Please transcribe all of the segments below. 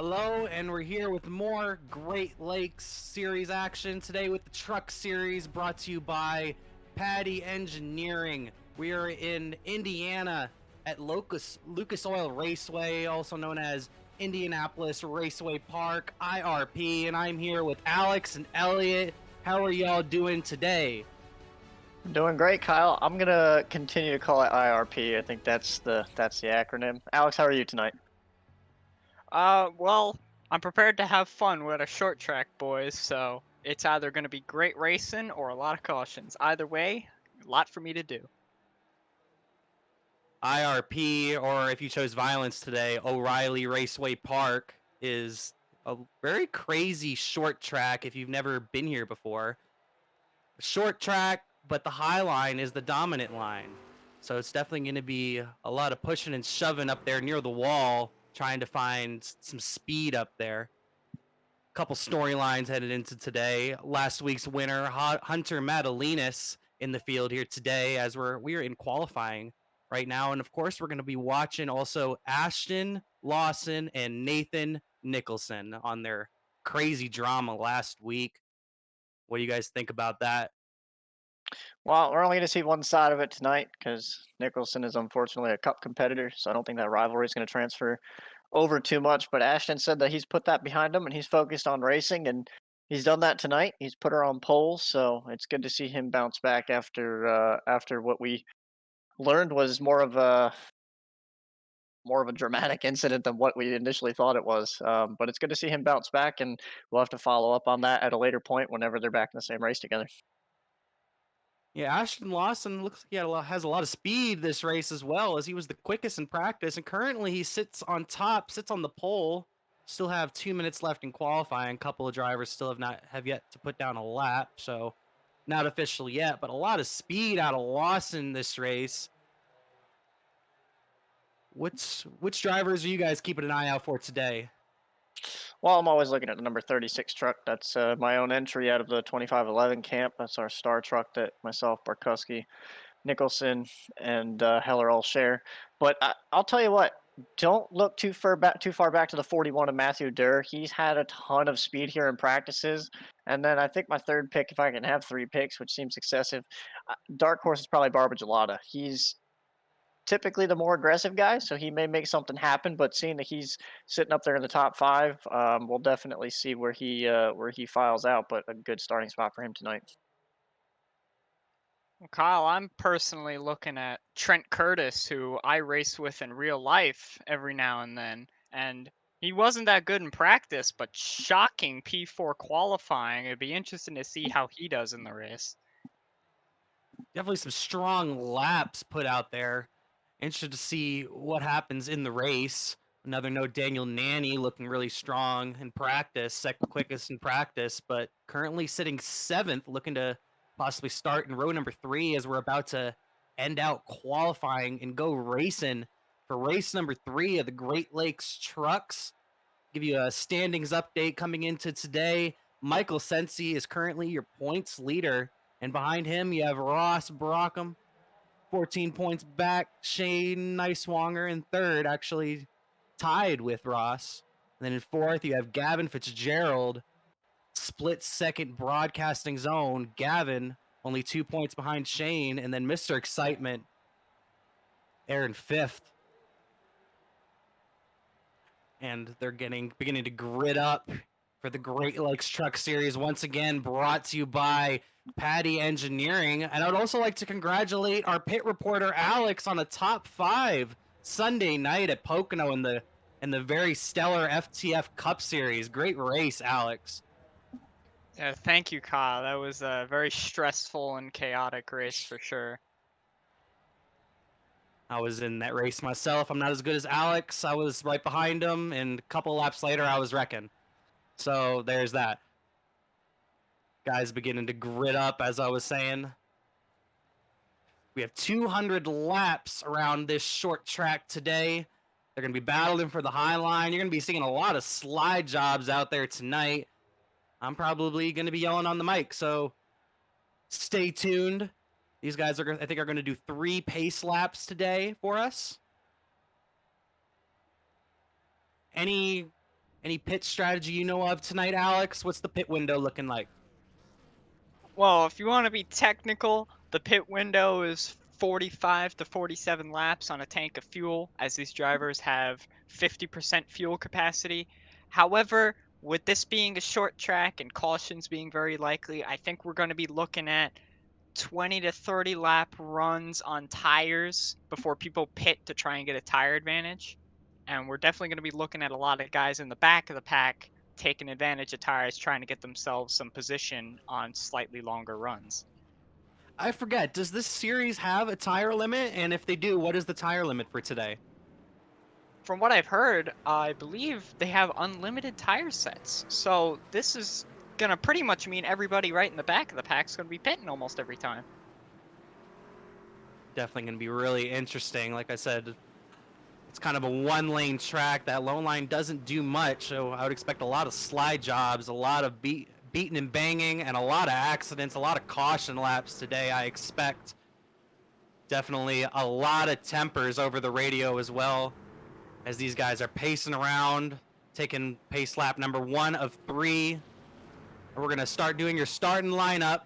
Hello, and we're here with more Great Lakes Series action today with the Truck Series brought to you by Paddy Engineering. We are in Indiana at Lucas Oil Raceway, also known as Indianapolis Raceway Park, IRP, and I'm here with Alex and Elliott. How are y'all doing today? Doing great, Kyle. I'm gonna continue to call it IRP. I think that's the acronym. Alex, how are you tonight? Well, I'm prepared to have fun with a short track, boys, so it's either going to be great racing or a lot of cautions. Either way, a lot for me to do. IRP, or if you chose violence today, O'Reilly Raceway Park is a very crazy short track if you've never been here before. Short track, but the high line is the dominant line. So it's definitely going to be a lot of pushing and shoving up there near the wall, trying to find some speed up there. Couple storylines headed into today. Last week's winner, Hunter Madalinas, in the field here today as we're in qualifying right now. And of course, we're going to be watching also Ashton Lawson and Nathan Nicholson on their crazy drama last week. What do you guys think about that? Well, we're only going to see one side of it tonight because Nicholson is unfortunately a cup competitor, so I don't think that rivalry is going to transfer over too much. But Ashton said that he's put that behind him and he's focused on racing, and he's done that tonight. He's put her on pole, so it's good to see him bounce back after what we learned was more of a dramatic incident than what we initially thought it was. But it's good to see him bounce back, and we'll have to follow up on that at a later point whenever they're back in the same race together. Yeah, Ashton Lawson looks like has a lot of speed this race as well, as he was the quickest in practice, and currently he sits on top, sits on the pole. Still have 2 minutes left in qualifying. A couple of drivers still have yet to put down a lap, so not official yet, but a lot of speed out of Lawson this race. Which drivers are you guys keeping an eye out for today? Well, I'm always looking at the number 36 truck. That's my own entry out of the 2511 camp. That's our star truck that myself, Barkowski, Nicholson, and Heller all share. But I'll tell you what, don't look too far back to the 41 of Matthew Durr. He's had a ton of speed here in practices. And then I think my third pick, if I can have three picks, which seems excessive, dark horse is probably Barbagelata. He's typically the more aggressive guy, so he may make something happen. But seeing that he's sitting up there in the top five, we'll definitely see where he files out. But a good starting spot for him tonight. Well, Kyle, I'm personally looking at Trent Curtis, who I race with in real life every now and then, and he wasn't that good in practice, but shocking P4 qualifying. It'd be interesting to see how he does in the race. Definitely some strong laps put out there. Interested to see what happens in the race. Another note, Daniel Nanny looking really strong in practice, second quickest in practice, but currently sitting seventh, looking to possibly start in row number 3 as we're about to end out qualifying and go racing for race number 3 of the Great Lakes Trucks. Give you a standings update coming into today. Michael Sensi is currently your points leader, and behind him you have Ross Brockham, 14 points back. Shane Neiswanger in third, actually tied with Ross. And then in fourth, you have Gavin Fitzgerald, split second broadcasting zone. Gavin only 2 points behind Shane, and then Mr. Excitement, Aaron fifth. And they're beginning to grid up for the Great Lakes Truck Series, once again brought to you by Paddy Engineering. And I would also like to congratulate our pit reporter Alex on a top 5 Sunday night at Pocono in the very stellar FTF Cup Series. Great race, Alex. Thank you, Kyle. That was a very stressful and chaotic race for sure. I was in that race myself. I'm not as good as Alex. I was right behind him, and a couple laps later, I was wrecking. So there's that. Guys beginning to grid up, as I was saying. We have 200 laps around this short track today. They're going to be battling for the high line. You're going to be seeing a lot of slide jobs out there tonight. I'm probably going to be yelling on the mic, so stay tuned. These guys I think, are going to do 3 pace laps today for us. Any Any pit strategy you know of tonight, Alex? What's the pit window looking like? Well, if you want to be technical, the pit window is 45 to 47 laps on a tank of fuel, as these drivers have 50% fuel capacity. However, with this being a short track and cautions being very likely, I think we're going to be looking at 20 to 30 lap runs on tires before people pit to try and get a tire advantage. And we're definitely going to be looking at a lot of guys in the back of the pack taking advantage of tires, trying to get themselves some position on slightly longer runs. I forget, does this series have a tire limit? And if they do, what is the tire limit for today? From what I've heard, I believe they have unlimited tire sets. So this is going to pretty much mean everybody right in the back of the pack is going to be pitting almost every time. Definitely going to be really interesting. Like I said, it's kind of a one-lane track. That lone line doesn't do much, so I would expect a lot of slide jobs, a lot of beating and banging, and a lot of accidents, a lot of caution laps today, I expect. Definitely a lot of tempers over the radio as well, as these guys are pacing around, taking pace lap number 1 of 3. And we're going to start doing your starting lineup.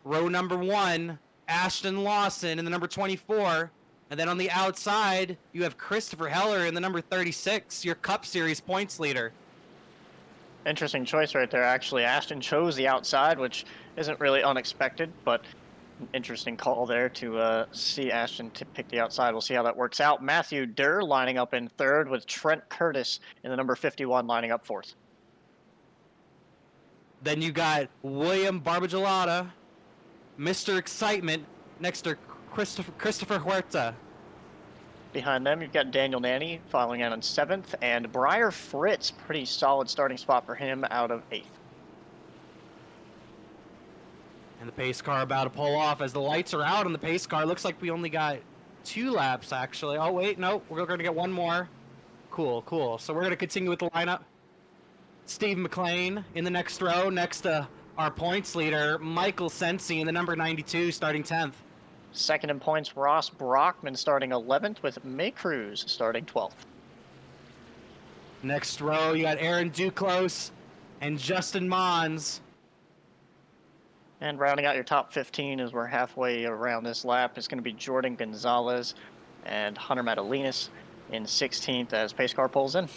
Row number 1, Ashton Lawson in the number 24. And then on the outside, you have Christopher Heller in the number 36, your Cup Series points leader. Interesting choice right there, actually. Ashton chose the outside, which isn't really unexpected, but an interesting call there to see Ashton to pick the outside. We'll see how that works out. Matthew Durr lining up in third with Trent Curtis in the number 51 lining up fourth. Then you got William Barbagelata, Mr. Excitement, next to Christopher Huerta. Behind them, you've got Daniel Nanny following out in 7th, and Briar Fritz, pretty solid starting spot for him out of 8th. And the pace car about to pull off as the lights are out on the pace car. Looks like we only got 2 laps, actually. Oh, wait, no, we're going to get one more. Cool, cool. So we're going to continue with the lineup. Steve McLean in the next row, next to our points leader, Michael Sensi in the number 92, starting 10th. Second in points, Ross Brockman starting 11th, with May Cruz starting 12th. Next row, you got Aaron Duclos and Justin Mons. And rounding out your top 15 as we're halfway around this lap is going to be Jordan Gonzalez and Hunter Madalinas in 16th as pace car pulls in.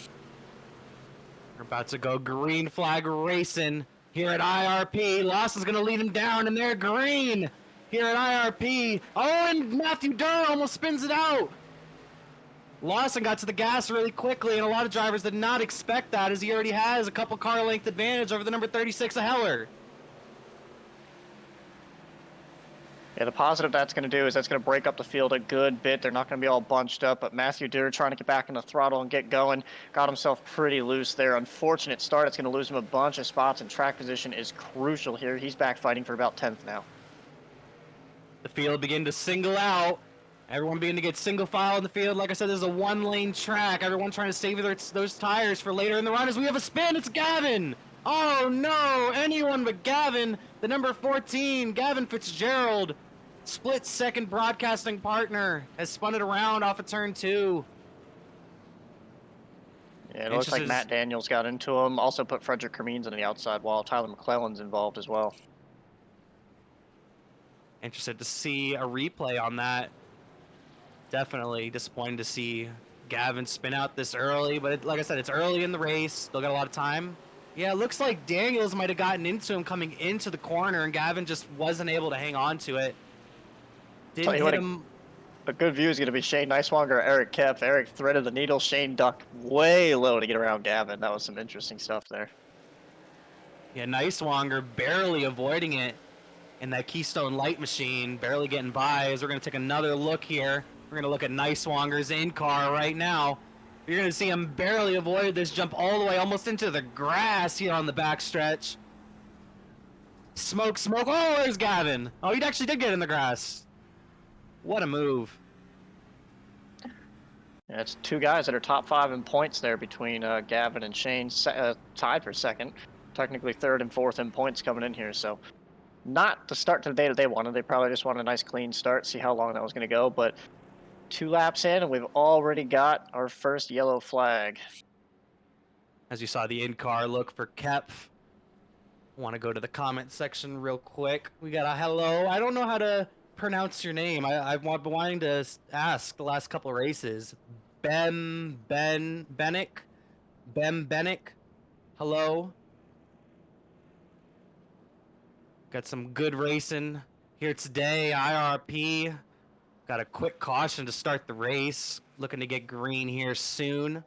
We're about to go green flag racing here at IRP. Lawson's going to lead him down, and they're green here at IRP. Oh, and Matthew Durr almost spins it out. Lawson got to the gas really quickly, and a lot of drivers did not expect that, as he already has a couple car length advantage over the number 36 of Heller. Yeah, the positive that's going to do is that's going to break up the field a good bit. They're not going to be all bunched up, but Matthew Durr trying to get back in the throttle and get going. Got himself pretty loose there. Unfortunate start. It's going to lose him a bunch of spots, and track position is crucial here. He's back fighting for about 10th now. The field began to single out. Everyone began to get single file in the field. Like I said, this is a one-lane track. Everyone trying to save those tires for later in the run as we have a spin. It's Gavin. Oh, no. Anyone but Gavin. The number 14, Gavin Fitzgerald. Split second broadcasting partner has spun it around off of turn 2. Yeah, it looks like Matt Daniels got into him. Also put Frederick Kermeans on the outside while Tyler McClellan's involved as well. Interested to see a replay on that. Definitely disappointed to see Gavin spin out this early, but like I said, it's early in the race. Still got a lot of time. Yeah, it looks like Daniels might have gotten into him coming into the corner, and Gavin just wasn't able to hang on to it. Didn't hit him. A good view is going to be Shane Niswanger or Eric Kepf. Eric threaded the needle. Shane ducked way low to get around Gavin. That was some interesting stuff there. Yeah, Niswanger barely avoiding it in that Keystone Light Machine, barely getting by. As we're going to take another look here. We're going to look at Niswanger's in-car right now. You're going to see him barely avoid this jump all the way almost into the grass here on the backstretch. Smoke, smoke. Oh, there's Gavin. Oh, he actually did get in the grass. What a move. Yeah, it's 2 guys that are top 5 in points there between Gavin and Shane, tied for second. Technically 3rd and 4th in points coming in here, so not the start to the day that they wanted. They probably just wanted a nice clean start, see how long that was going to go, but 2 laps in and we've already got our first yellow flag. As you saw the in-car look for Kepf. Want to go to the comment section real quick. We got a hello. I don't know how to pronounce your name. I've been wanting to ask the last couple of races. Benick. Hello. Got some good racing here today. IRP. Got a quick caution to start the race. Looking to get green here soon.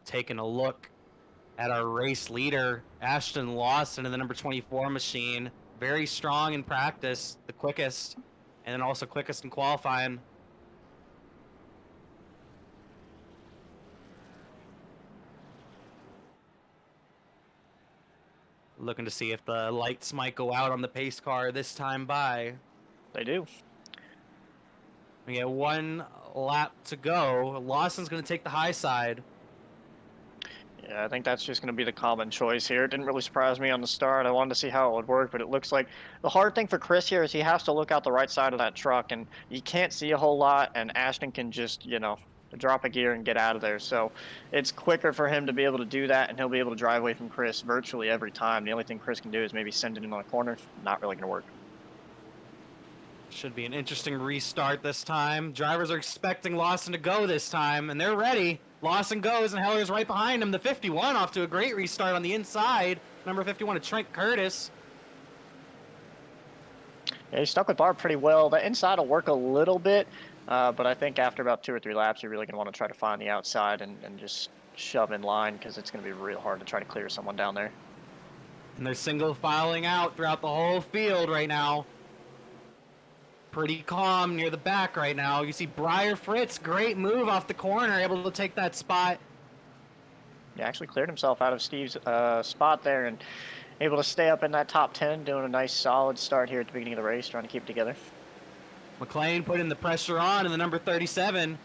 Taking a look at our race leader, Ashton Lawson, in the number 24 machine. Very strong in practice, the quickest, and then also quickest in qualifying. Looking to see if the lights might go out on the pace car this time by. They do. We get 1 lap to go. Lawson's going to take the high side. Yeah, I think that's just going to be the common choice here. It didn't really surprise me on the start. I wanted to see how it would work, but it looks like the hard thing for Chris here is he has to look out the right side of that truck, and you can't see a whole lot, and Ashton can just, you know, drop a gear and get out of there. So it's quicker for him to be able to do that, and he'll be able to drive away from Chris virtually every time. The only thing Chris can do is maybe send it in on a corner. Not really going to work. Should be an interesting restart this time. Drivers are expecting Lawson to go this time, and they're ready. Lawson goes, and Heller's right behind him. The 51 off to a great restart on the inside. Number 51 to Trent Curtis. Yeah, he stuck with Barb pretty well. The inside will work a little bit, but I think after about 2 or 3 laps, you're really going to want to try to find the outside and just shove in line, because it's going to be real hard to try to clear someone down there. And they're single filing out throughout the whole field right now. Pretty calm near the back right now. You see Briar Fritz, great move off the corner, able to take that spot. He actually cleared himself out of Steve's spot there and able to stay up in that top 10, doing a nice solid start here at the beginning of the race, trying to keep it together. McLean putting the pressure on in the number 37.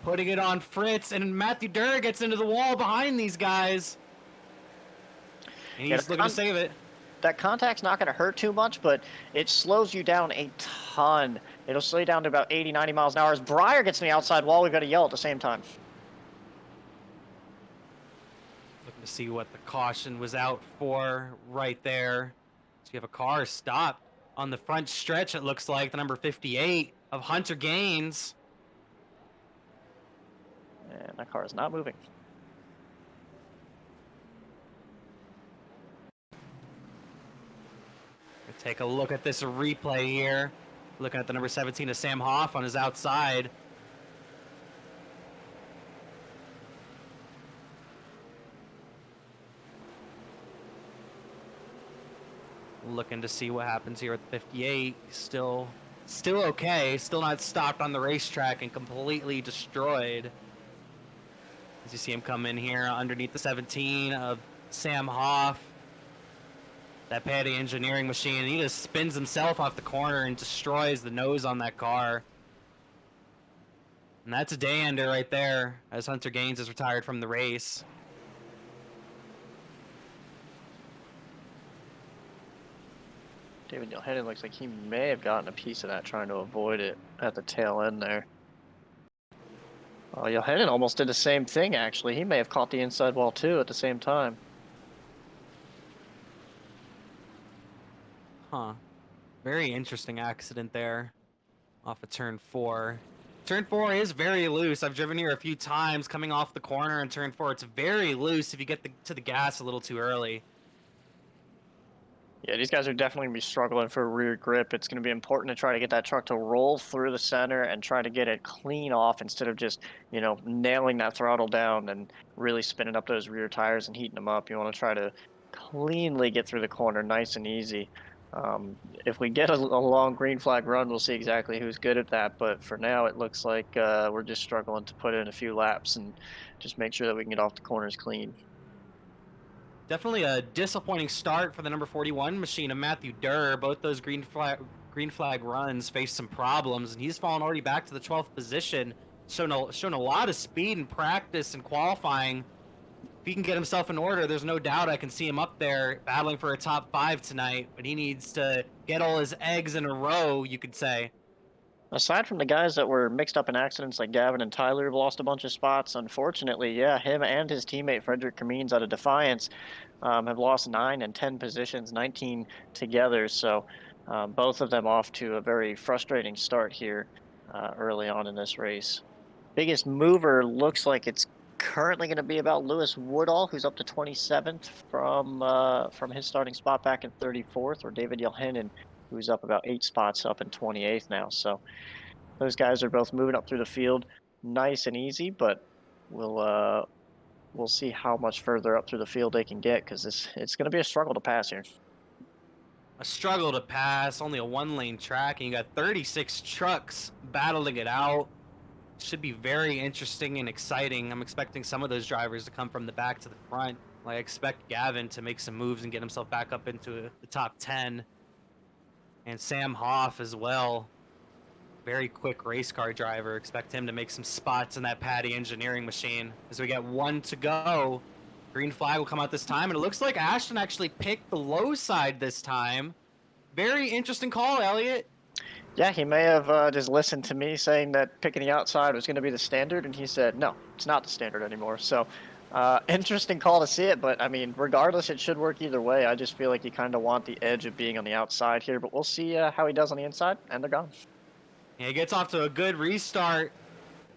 Putting it on Fritz, and Matthew Durr gets into the wall behind these guys. And he's looking to save it. That contact's not going to hurt too much, but it slows you down a ton. It'll slow you down to about 80, 90 miles an hour. As Briar gets in the outside wall, we've got to yell at the same time. Looking to see what the caution was out for right there. So you have a car stopped on the front stretch, it looks like, the number 58 of Hunter Gaines. And that car is not moving. Take a look at this replay here. Looking at the number 17 of Sam Hoff on his outside. Looking to see what happens here at the 58. Still okay. Still not stopped on the racetrack and completely destroyed. As you see him come in here underneath the 17 of Sam Hoff. That Paddy engineering machine, he just spins himself off the corner and destroys the nose on that car. And that's a day ender right there, as Hunter Gaines is retired from the race. David Yohanan looks like he may have gotten a piece of that, trying to avoid it at the tail end there. Oh, Yohanan almost did the same thing, actually. He may have caught the inside wall, too, at the same time. Huh. Very interesting accident there off of turn 4. Turn 4 is very loose. I've driven here a few times coming off the corner in turn 4. It's very loose if you get to the gas a little too early. Yeah, these guys are definitely going to be struggling for rear grip. It's going to be important to try to get that truck to roll through the center and try to get it clean off instead of just, you know, nailing that throttle down and really spinning up those rear tires and heating them up. You want to try to cleanly get through the corner nice and easy. If we get a long green flag run, we'll see exactly who's good at that. But for now, it looks like we're just struggling to put in a few laps and just make sure that we can get off the corners clean. Definitely a disappointing start for the number 41 machine of Matthew Durr. Both those green flag runs faced some problems, and he's fallen already back to the 12th position. Shown a lot of speed in practice and qualifying. If he can get himself in order, there's no doubt I can see him up there battling for a top 5 tonight, but he needs to get all his eggs in a row, you could say. Aside from the guys that were mixed up in accidents like Gavin and Tyler have lost a bunch of spots, unfortunately, yeah, him and his teammate Frederick Kamines out of Defiance have lost 9 and 10 positions, 19 together. So both of them off to a very frustrating start here early on in this race. Biggest mover looks like it's currently going to be about Lewis Woodall, who's up to 27th from his starting spot back in 34th, or David Yelhinen, who's up about 8 spots up in 28th now. So those guys are both moving up through the field nice and easy, but we'll see how much further up through the field they can get, because it's going to be a struggle to pass here. A struggle to pass, only a 1-lane track, and you got 36 trucks battling it out. Should be very interesting and exciting. I'm expecting some of those drivers to come from the back to the front. Like, I expect Gavin to make some moves and get himself back up into the top 10. And Sam Hoff as well. Very quick race car driver. Expect him to make some spots in that Paddy engineering machine. As we got 1 to go. Green flag will come out this time, and it looks like Ashton actually picked the low side this time. Very interesting call, Elliott. Yeah, he may have just listened to me saying that picking the outside was going to be the standard, and he said, no, it's not the standard anymore. So interesting call to see it, but I mean, regardless, it should work either way. I just feel like you kind of want the edge of being on the outside here, but we'll see how he does on the inside, and they're gone. Yeah, he gets off to a good restart.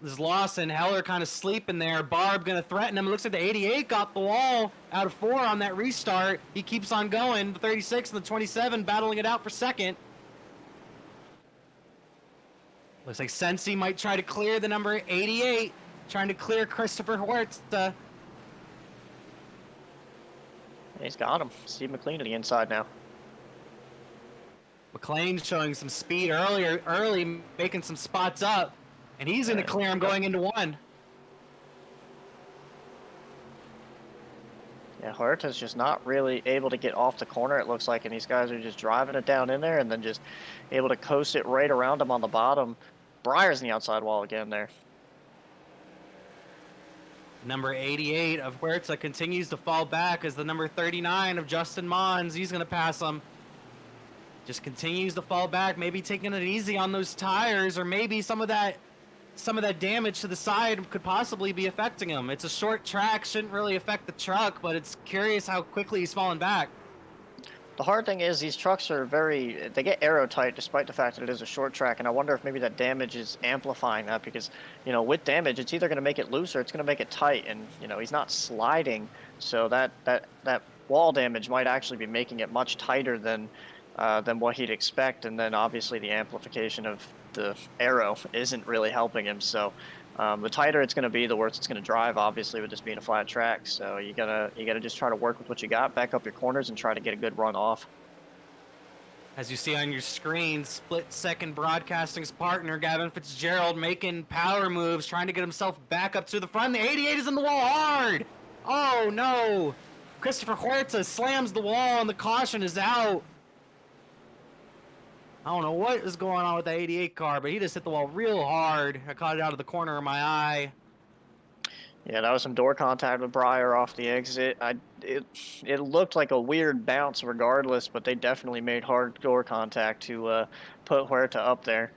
This Lawson, Heller kind of sleeping there. Barb going to threaten him. It looks like the 88 got the wall out of 4 on that restart. He keeps on going. The 36 and the 27 battling it out for second. Looks like Sensi might try to clear the number 88, trying to clear Christopher Huerta. He's got him. Steve McLean to the inside now. McLean showing some speed early, making some spots up, and he's going to clear him going into 1. Yeah, Huerta's just not really able to get off the corner, it looks like, and these guys are just driving it down in there and then just able to coast it right around him on the bottom. Breyer's in the outside wall again there. Number 88 of Huerta continues to fall back as the number 39 of Justin Mons. He's going to pass him. Just continues to fall back, maybe taking it easy on those tires, or maybe some of that damage to the side could possibly be affecting him. It's a short track, shouldn't really affect the truck, but it's curious how quickly he's falling back. The hard thing is these trucks are they get aero tight despite the fact that it is a short track, and I wonder if maybe that damage is amplifying that, because, you know, with damage, it's either going to make it loose or it's going to make it tight, and, you know, he's not sliding, so that wall damage might actually be making it much tighter than what he'd expect, and then obviously the amplification of the aero isn't really helping him. So the tighter it's going to be, the worse it's going to drive, obviously, with this being a flat track. So you gotta just try to work with what you got, back up your corners, and try to get a good run off. As you see on your screen, Split Second Broadcasting's partner, Gavin Fitzgerald, making power moves, trying to get himself back up to the front. The 88 is in the wall hard. Oh, no. Christopher Huerta slams the wall, and the caution is out. I don't know what is going on with that 88 car, but he just hit the wall real hard. I caught it out of the corner of my eye. Yeah, that was some door contact with Breyer off the exit. It looked like a weird bounce regardless, but they definitely made hard door contact to put Huerta up there.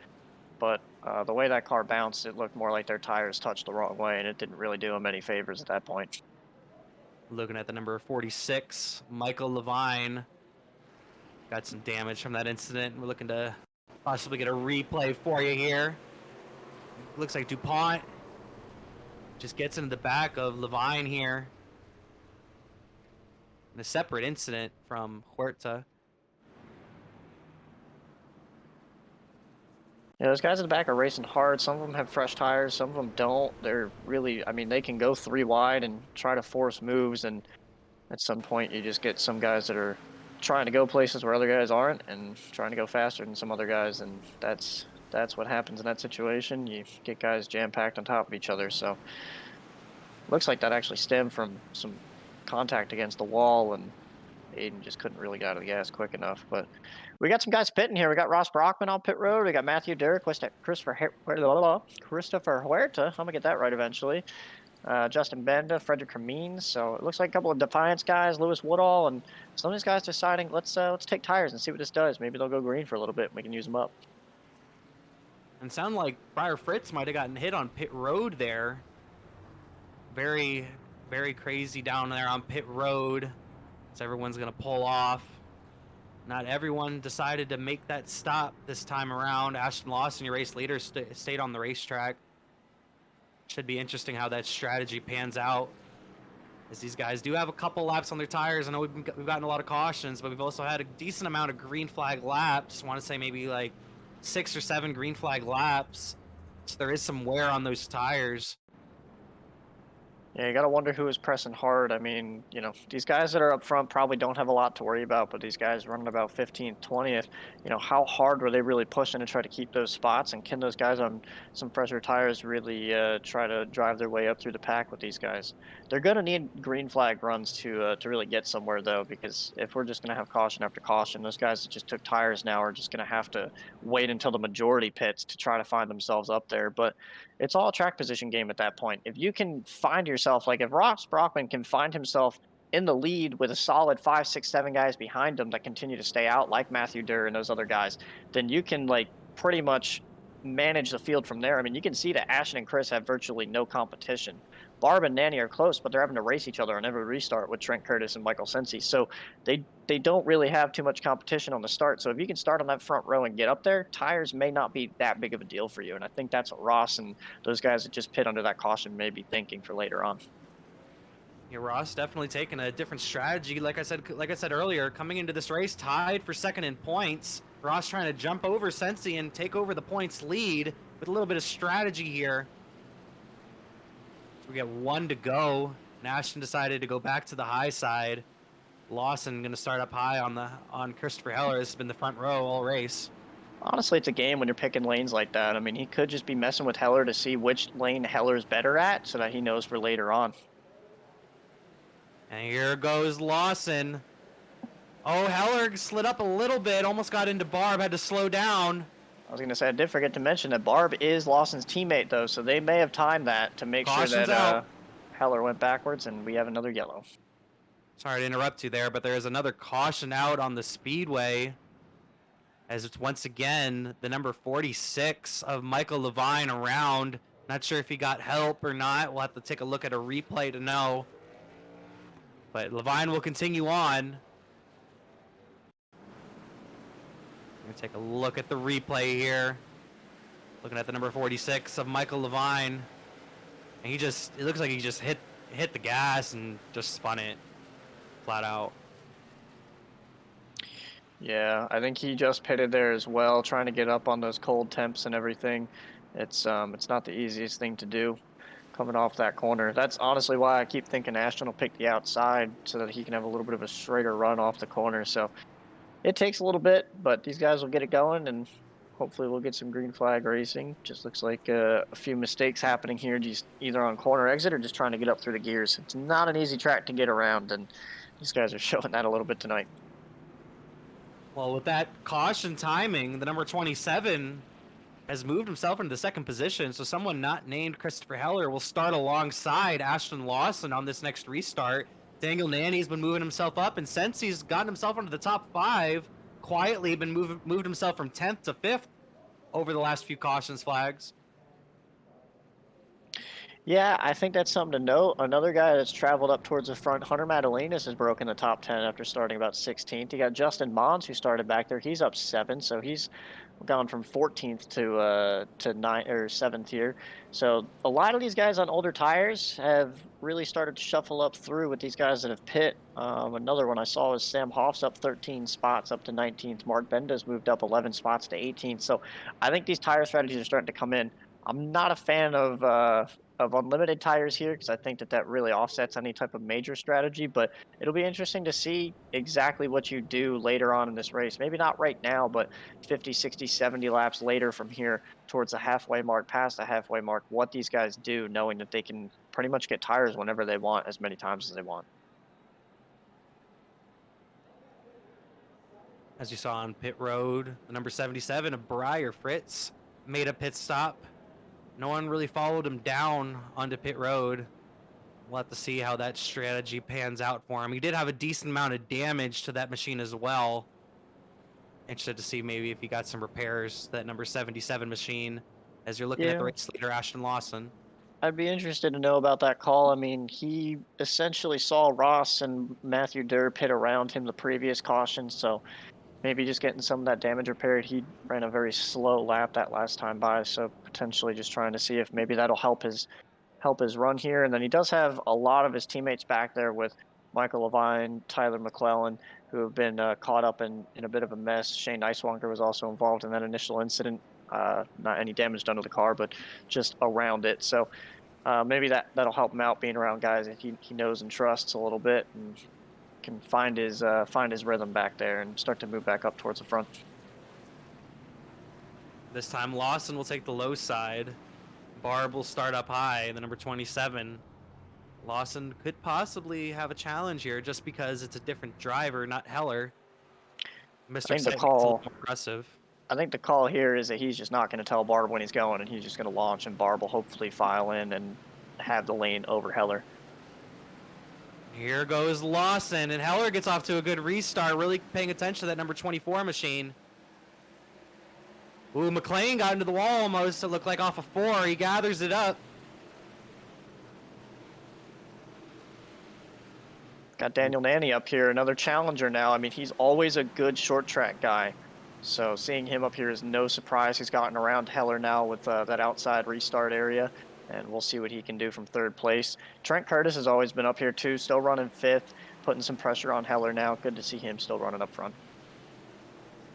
But the way that car bounced, it looked more like their tires touched the wrong way, and it didn't really do them any favors at that point. Looking at the number 46, Michael Levine. Got some damage from that incident. We're looking to possibly get a replay for you here. Looks like DuPont just gets into the back of Levine here. In a separate incident from Huerta. Yeah, those guys in the back are racing hard. Some of them have fresh tires, some of them don't. They're really, I mean, they can go 3 wide and try to force moves, and at some point you just get some guys that are trying to go places where other guys aren't and trying to go faster than some other guys, and that's what happens in that situation. You get guys jam-packed on top of each other. So looks like that actually stemmed from some contact against the wall, and Aiden just couldn't really get out of the gas quick enough. But we got some guys pitting here. We got Ross Brockman on pit road. We got Matthew Derrick, Christopher Huerta. I'm gonna get that right eventually. Justin Benda, Frederick Kamines. So it looks like a couple of Defiance guys, Lewis Woodall, and some of these guys deciding, let's take tires and see what this does. Maybe they'll go green for a little bit and we can use them up. And sound like Briar Fritz might have gotten hit on pit road there. Very, very crazy down there on pit road. So everyone's going to pull off. Not everyone decided to make that stop this time around. Ashton Lawson, your race leader, stayed on the racetrack. Should be interesting how that strategy pans out, as these guys do have a couple laps on their tires. I know we've gotten a lot of cautions, but we've also had a decent amount of green flag laps. I want to say maybe like 6 or 7 green flag laps. So there is some wear on those tires. Yeah, you got to wonder who is pressing hard. I mean, you know, these guys that are up front probably don't have a lot to worry about, but these guys running about 15th, 20th, you know, how hard were they really pushing to try to keep those spots? And can those guys on some fresher tires really try to drive their way up through the pack with these guys? They're going to need green flag runs to really get somewhere, though, because if we're just going to have caution after caution, those guys that just took tires now are just going to have to wait until the majority pits to try to find themselves up there. But it's all a track position game at that point. If you can find yourself, like if Ross Brockman can find himself in the lead with a solid 5, 6, 7 guys behind him that continue to stay out, like Matthew Durr and those other guys, then you can like pretty much manage the field from there. I mean, you can see that Ashton and Chris have virtually no competition. Barb and Nanny are close, but they're having to race each other on every restart with Trent Curtis and Michael Sensi. So they don't really have too much competition on the start. So if you can start on that front row and get up there, tires may not be that big of a deal for you. And I think that's what Ross and those guys that just pit under that caution may be thinking for later on. Yeah, Ross definitely taking a different strategy. Like I said earlier, coming into this race tied for second in points. Ross trying to jump over Sensi and take over the points lead with a little bit of strategy here. So we got 1 to go. And Ashton decided to go back to the high side. Lawson going to start up high on Christopher Heller. This has been the front row all race. Honestly, it's a game when you're picking lanes like that. I mean, he could just be messing with Heller to see which lane Heller's better at so that he knows for later on. And here goes Lawson. Oh, Heller slid up a little bit, almost got into Barb, had to slow down. I was going to say, I did forget to mention that Barb is Lawson's teammate, though, so they may have timed that to make Caution's sure that out. Heller went backwards, and we have another yellow. Sorry to interrupt you there, but there is another caution out on the speedway, as it's once again the number 46 of Michael Levine around. Not sure if he got help or not. We'll have to take a look at a replay to know. But Levine will continue on. We're gonna take a look at the replay here. Looking at the number 46 of Michael Levine. And it looks like he just hit the gas and just spun it flat out. Yeah, I think he just pitted there as well, trying to get up on those cold temps and everything. It's not the easiest thing to do coming off that corner. That's honestly why I keep thinking Ashton will pick the outside so that he can have a little bit of a straighter run off the corner. So it takes a little bit, but these guys will get it going, and hopefully we'll get some green flag racing. Just looks like a few mistakes happening here, just either on corner exit or just trying to get up through the gears. It's not an easy track to get around, and these guys are showing that a little bit tonight. Well, with that caution timing, the number 27 has moved himself into the second position, so someone not named Christopher Heller will start alongside Ashton Lawson on this next restart. Daniel Nanny's been moving himself up, and Sensi's gotten himself into the top 5, quietly been moved himself from 10th to 5th over the last few cautions flags. Yeah, I think that's something to note. Another guy that's traveled up towards the front, Hunter Madalenas, has broken the top 10 after starting about 16th. You got Justin Mons, who started back there. He's up 7, so he's gone from 14th to 9 or 7th here. So a lot of these guys on older tires have really started to shuffle up through with these guys that have pit. Another one I saw is Sam Hoff's up 13 spots up to 19th. Mark Benda's moved up 11 spots to 18th. So I think these tire strategies are starting to come in. I'm not a fan of unlimited tires here because I think that really offsets any type of major strategy, but it'll be interesting to see exactly what you do later on in this race. Maybe not right now, but 50, 60, 70 laps later from here towards the halfway mark, past the halfway mark, what these guys do, knowing that they can pretty much get tires whenever they want, as many times as they want. As you saw on pit road, the number 77 of Briar Fritz made a pit stop. No one really followed him down onto pit road. We'll have to see how that strategy pans out for him. He did have a decent amount of damage to that machine as well. Interested to see maybe if he got some repairs, that number 77 machine, as you're looking at the Yeah. race leader, Ashton Lawson. I'd be interested to know about that call. I mean, he essentially saw Ross and Matthew Durr pit around him the previous caution, so maybe just getting some of that damage repaired. He ran a very slow lap that last time by, so potentially just trying to see if maybe that'll help his run here. And then he does have a lot of his teammates back there with Michael Levine, Tyler McClellan, who have been caught up in a bit of a mess. Shane Icewalker was also involved in that initial incident. Not any damage done to the car, but just around it. So maybe that'll help him out being around guys that he knows and trusts a little bit, and can find his rhythm back there and start to move back up towards the front. This time Lawson will take the low side. Barb will start up high, the number 27. Lawson could possibly have a challenge here just because it's a different driver, not Heller. Mr. think the Excitement's a call- little more aggressive. I think the call here is that he's just not going to tell Barb when he's going, and he's just going to launch, and Barb will hopefully file in and have the lane over Heller. Here goes Lawson, and Heller gets off to a good restart, really paying attention to that number 24 machine. Ooh, McLean got into the wall almost. It looked like off of 4. He gathers it up. Got Daniel Nanny up here, another challenger now. I mean, he's always a good short track guy. So seeing him up here is no surprise. He's gotten around Heller now with that outside restart area, and we'll see what he can do from 3rd place. Trent Curtis has always been up here too, still running 5th, putting some pressure on Heller now. Good to see him still running up front.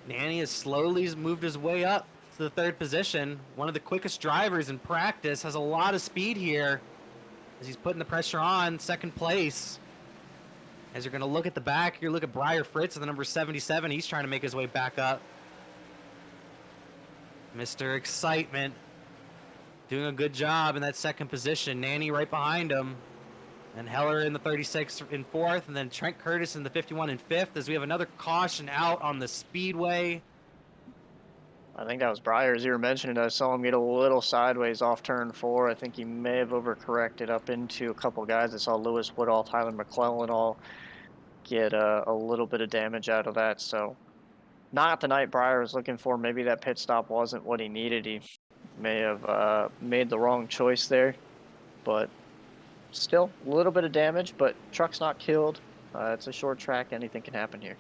Nanny has slowly moved his way up to the 3rd position. One of the quickest drivers in practice, has a lot of speed here as he's putting the pressure on 2nd place. As you're going to look at the back, you look at Briar Fritz at the number 77. He's trying to make his way back up. Mr. Excitement doing a good job in that 2nd position. Nanny right behind him. And Heller in the 36 in 4th. And then Trent Curtis in the 51 in 5th as we have another caution out on the speedway. I think that was Breyer, as you were mentioning. I saw him get a little sideways off turn 4. I think he may have overcorrected up into a couple guys. I saw Lewis Woodall, Tyler McClellan all get a little bit of damage out of that. So not the night Breyer was looking for. Maybe that pit stop wasn't what he needed. He may have made the wrong choice there. But still, a little bit of damage, but truck's not killed. It's a short track. Anything can happen here.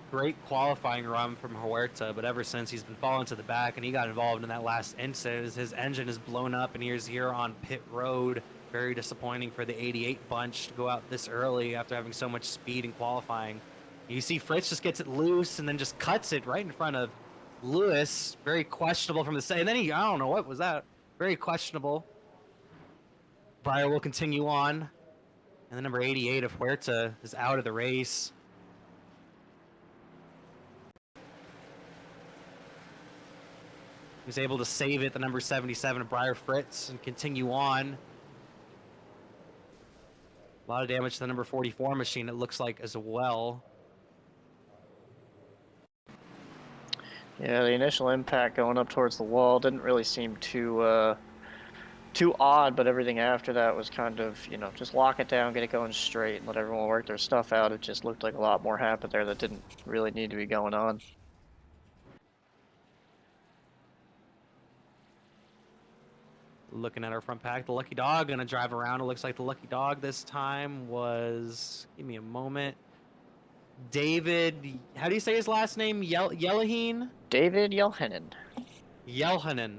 Great qualifying run from Huerta, but ever since he's been falling to the back and he got involved in that last incident, his engine is blown up and he's here on pit road. Very disappointing for the 88 bunch to go out this early after having so much speed in qualifying. You see Fritz just gets it loose and then just cuts it right in front of Lewis. Very questionable from the side. And then I don't know, what was that? Very questionable. Breyer will continue on. And the number 88 of Huerta is out of the race. He was able to save it, the number 77 of Briar Fritz, and continue on. A lot of damage to the number 44 machine, it looks like, as well. Yeah, the initial impact going up towards the wall didn't really seem too odd, but everything after that was kind of, just lock it down, get it going straight, and let everyone work their stuff out. It just looked like a lot more happened there that didn't really need to be going on. Looking at our front pack, the Lucky Dog gonna drive around. It looks like the Lucky Dog this time was, give me a moment, David, how do you say his last name? Yellaheen? David Yelhanen. Yelhanen.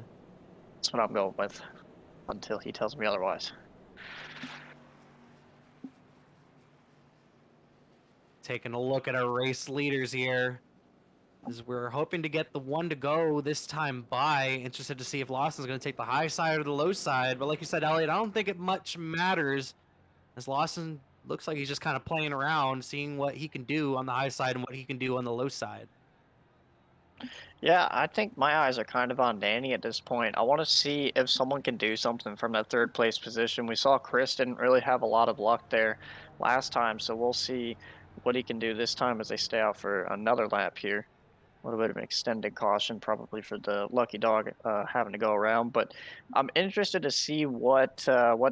That's what I'm going with until he tells me otherwise. Taking a look at our race leaders here, as we're hoping to get the one to go this time by. Interested to see if Lawson's going to take the high side or the low side. But like you said, Elliot, I don't think it much matters, as Lawson looks like he's just kind of playing around, seeing what he can do on the high side and what he can do on the low side. Yeah, I think my eyes are kind of on Danny at this point. I want to see if someone can do something from that 3rd place position. We saw Chris didn't really have a lot of luck there last time, so we'll see what he can do this time as they stay out for another lap here. A little bit of an extended caution probably for the Lucky Dog having to go around, but I'm interested to see what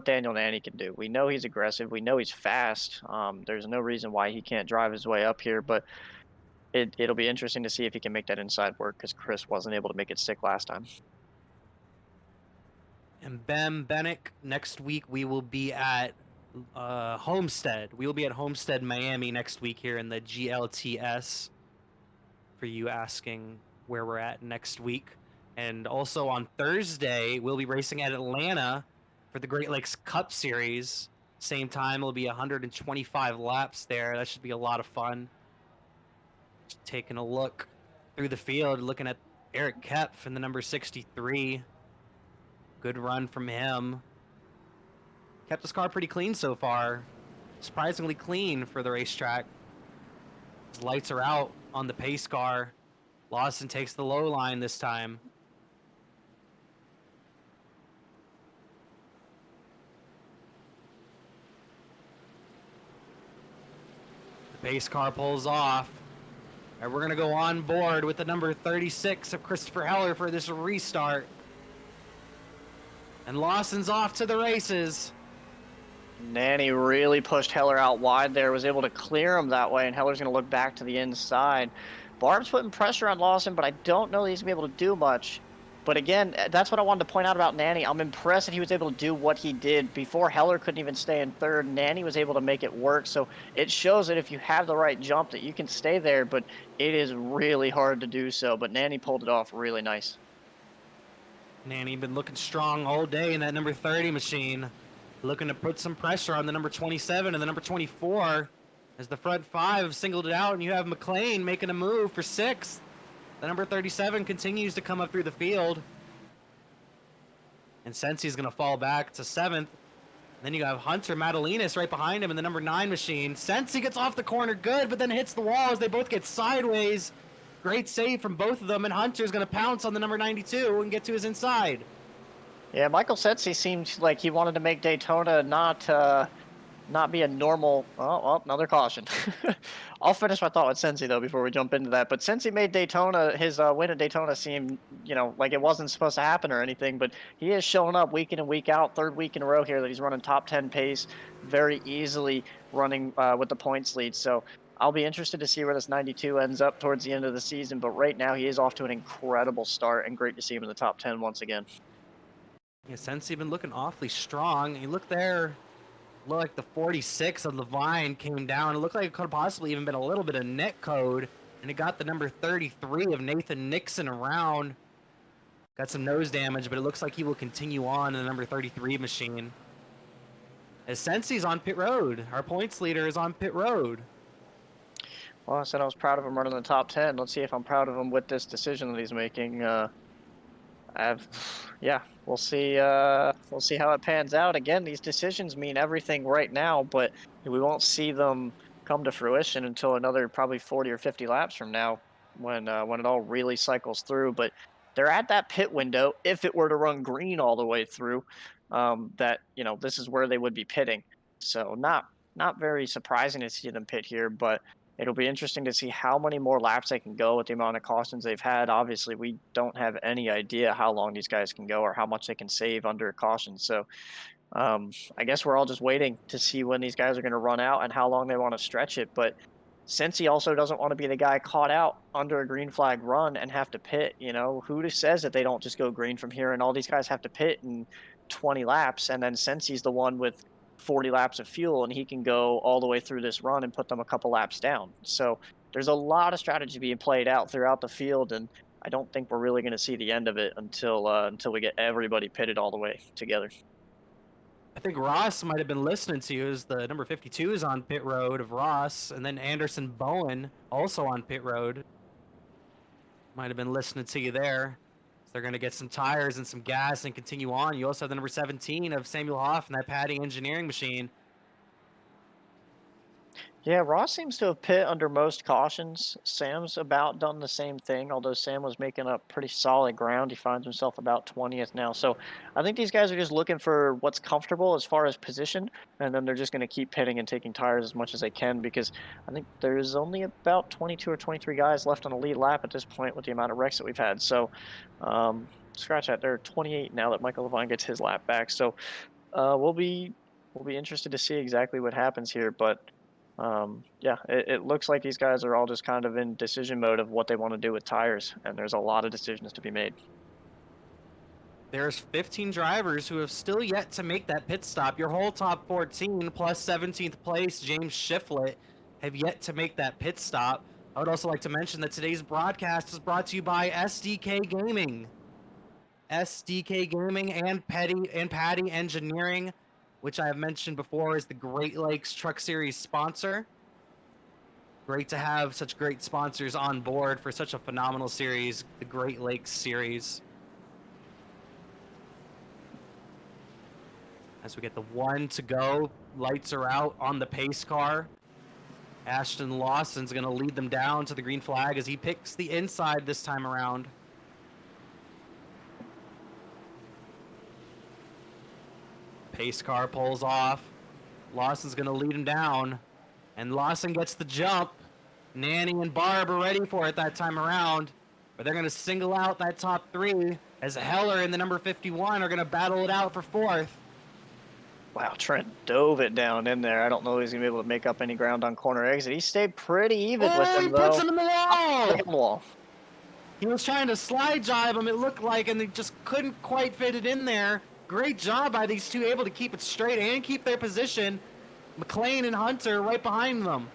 Daniel Nanny can do. We know he's aggressive. We know he's fast. There's no reason why he can't drive his way up here, but it'll be interesting to see if he can make that inside work, because Chris wasn't able to make it stick last time. And Bem Bennick, next week we will be at Homestead. We will be at Homestead, Miami next week here in the GLTS. For you asking where we're at next week. And also on Thursday, we'll be racing at Atlanta for the Great Lakes Cup Series. Same time, it'll be 125 laps there. That should be a lot of fun. Just taking a look through the field, looking at Eric Kepf in the number 63. Good run from him. Kept his car pretty clean so far. Surprisingly clean for the racetrack. His lights are out on the pace car. Lawson takes the low line this time. The pace car pulls off. And we're going to go on board with the number 36 of Christopher Heller for this restart. And Lawson's off to the races. Nanny really pushed Heller out wide there, was able to clear him that way, and Heller's going to look back to the inside. Barb's putting pressure on Lawson, but I don't know that he's going to be able to do much. But again, that's what I wanted to point out about Nanny. I'm impressed that he was able to do what he did. Before, Heller couldn't even stay in third. Nanny was able to make it work. So it shows that if you have the right jump, that you can stay there, but it is really hard to do so. But Nanny pulled it off really nice. Nanny been looking strong all day in that number 30 machine. Looking to put some pressure on the number 27 and the number 24 as the front five singled it out, and you have McLean making a move for 6th. The number 37 continues to come up through the field. And Sensi's going to fall back to 7th. Then you have Hunter Madalinas right behind him in the number 9 machine. Sensi gets off the corner good, but then hits the wall as they both get sideways. Great save from both of them, and Hunter's going to pounce on the number 92 and get to his inside. Yeah, Michael Sensi seemed like he wanted to make Daytona not be a normal. Oh, well, another caution. I'll finish my thought with Sensi though before we jump into that. But Sensi made Daytona, his win at Daytona, seem like it wasn't supposed to happen or anything. But he is showing up week in and week out, third week in a row here that he's running top 10 pace, very easily running with the points lead. So I'll be interested to see where this 92 ends up towards the end of the season. But right now he is off to an incredible start, and great to see him in the top 10 once again. Yeah, Sensi been looking awfully strong. You look there. Looked like the 46 of Levine came down. It looked like it could have possibly even been a little bit of net code. And it got the number 33 of Nathan Nixon around. Got some nose damage, but it looks like he will continue on in the number 33 machine. As Sensi's on pit road. Our points leader is on pit road. Well, I said I was proud of him running the top 10. Let's see if I'm proud of him with this decision that he's making. Yeah, we'll see. We'll see how it pans out. Again, these decisions mean everything right now, but we won't see them come to fruition until another probably 40 or 50 laps from now, when it all really cycles through. But they're at that pit window. If it were to run green all the way through, that this is where they would be pitting. So not very surprising to see them pit here, but it'll be interesting to see how many more laps they can go with the amount of cautions they've had. Obviously, we don't have any idea how long these guys can go or how much they can save under caution. So I guess we're all just waiting to see when these guys are going to run out and how long they want to stretch it. But since he also doesn't want to be the guy caught out under a green flag run and have to pit, who says that they don't just go green from here and all these guys have to pit in 20 laps, and then since he's the one with 40 laps of fuel and he can go all the way through this run and put them a couple laps down. So there's a lot of strategy being played out throughout the field, and I don't think we're really going to see the end of it until we get everybody pitted all the way together. I think Ross might have been listening to you as the number 52 is on pit road of Ross, and then Anderson Bowen also on pit road. Might have been listening to you there. So they're going to get some tires and some gas and continue on. You also have the number 17 of Samuel Hoff in that padding engineering machine. Yeah, Ross seems to have pit under most cautions. Sam's about done the same thing, although Sam was making up pretty solid ground. He finds himself about 20th now. So I think these guys are just looking for what's comfortable as far as position, and then they're just going to keep pitting and taking tires as much as they can, because I think there's only about 22 or 23 guys left on the lead lap at this point with the amount of wrecks that we've had. So scratch that. There are 28 now that Michael Levine gets his lap back. So we'll be interested to see exactly what happens here, but Yeah, it looks like these guys are all just kind of in decision mode of what they want to do with tires, and there's a lot of decisions to be made. There's 15 drivers who have still yet to make that pit stop. Your whole top 14 plus 17th place James Shiflett have yet to make that pit stop. I would also like to mention that today's broadcast is brought to you by SDK Gaming. SDK Gaming and Paddy Engineering, which I have mentioned before is the Great Lakes Truck Series sponsor. Great to have such great sponsors on board for such a phenomenal series, the Great Lakes Series. As we get the 1 to go, lights are out on the pace car. Ashton Lawson's going to lead them down to the green flag as he picks the inside this time around. Pace car pulls off. Lawson's going to lead him down. And Lawson gets the jump. Nanny and Barb are ready for it that time around. But they're going to single out that top 3 as Heller and the number 51 are going to battle it out for 4th. Wow, Trent dove it down in there. I don't know if he's going to be able to make up any ground on corner exit. He stayed pretty even with him, though. He puts him in the wall. He was trying to slide jibe him, it looked like, and they just couldn't quite fit it in there. Great job by these two, able to keep it straight and keep their position. McLean and Hunter right behind them.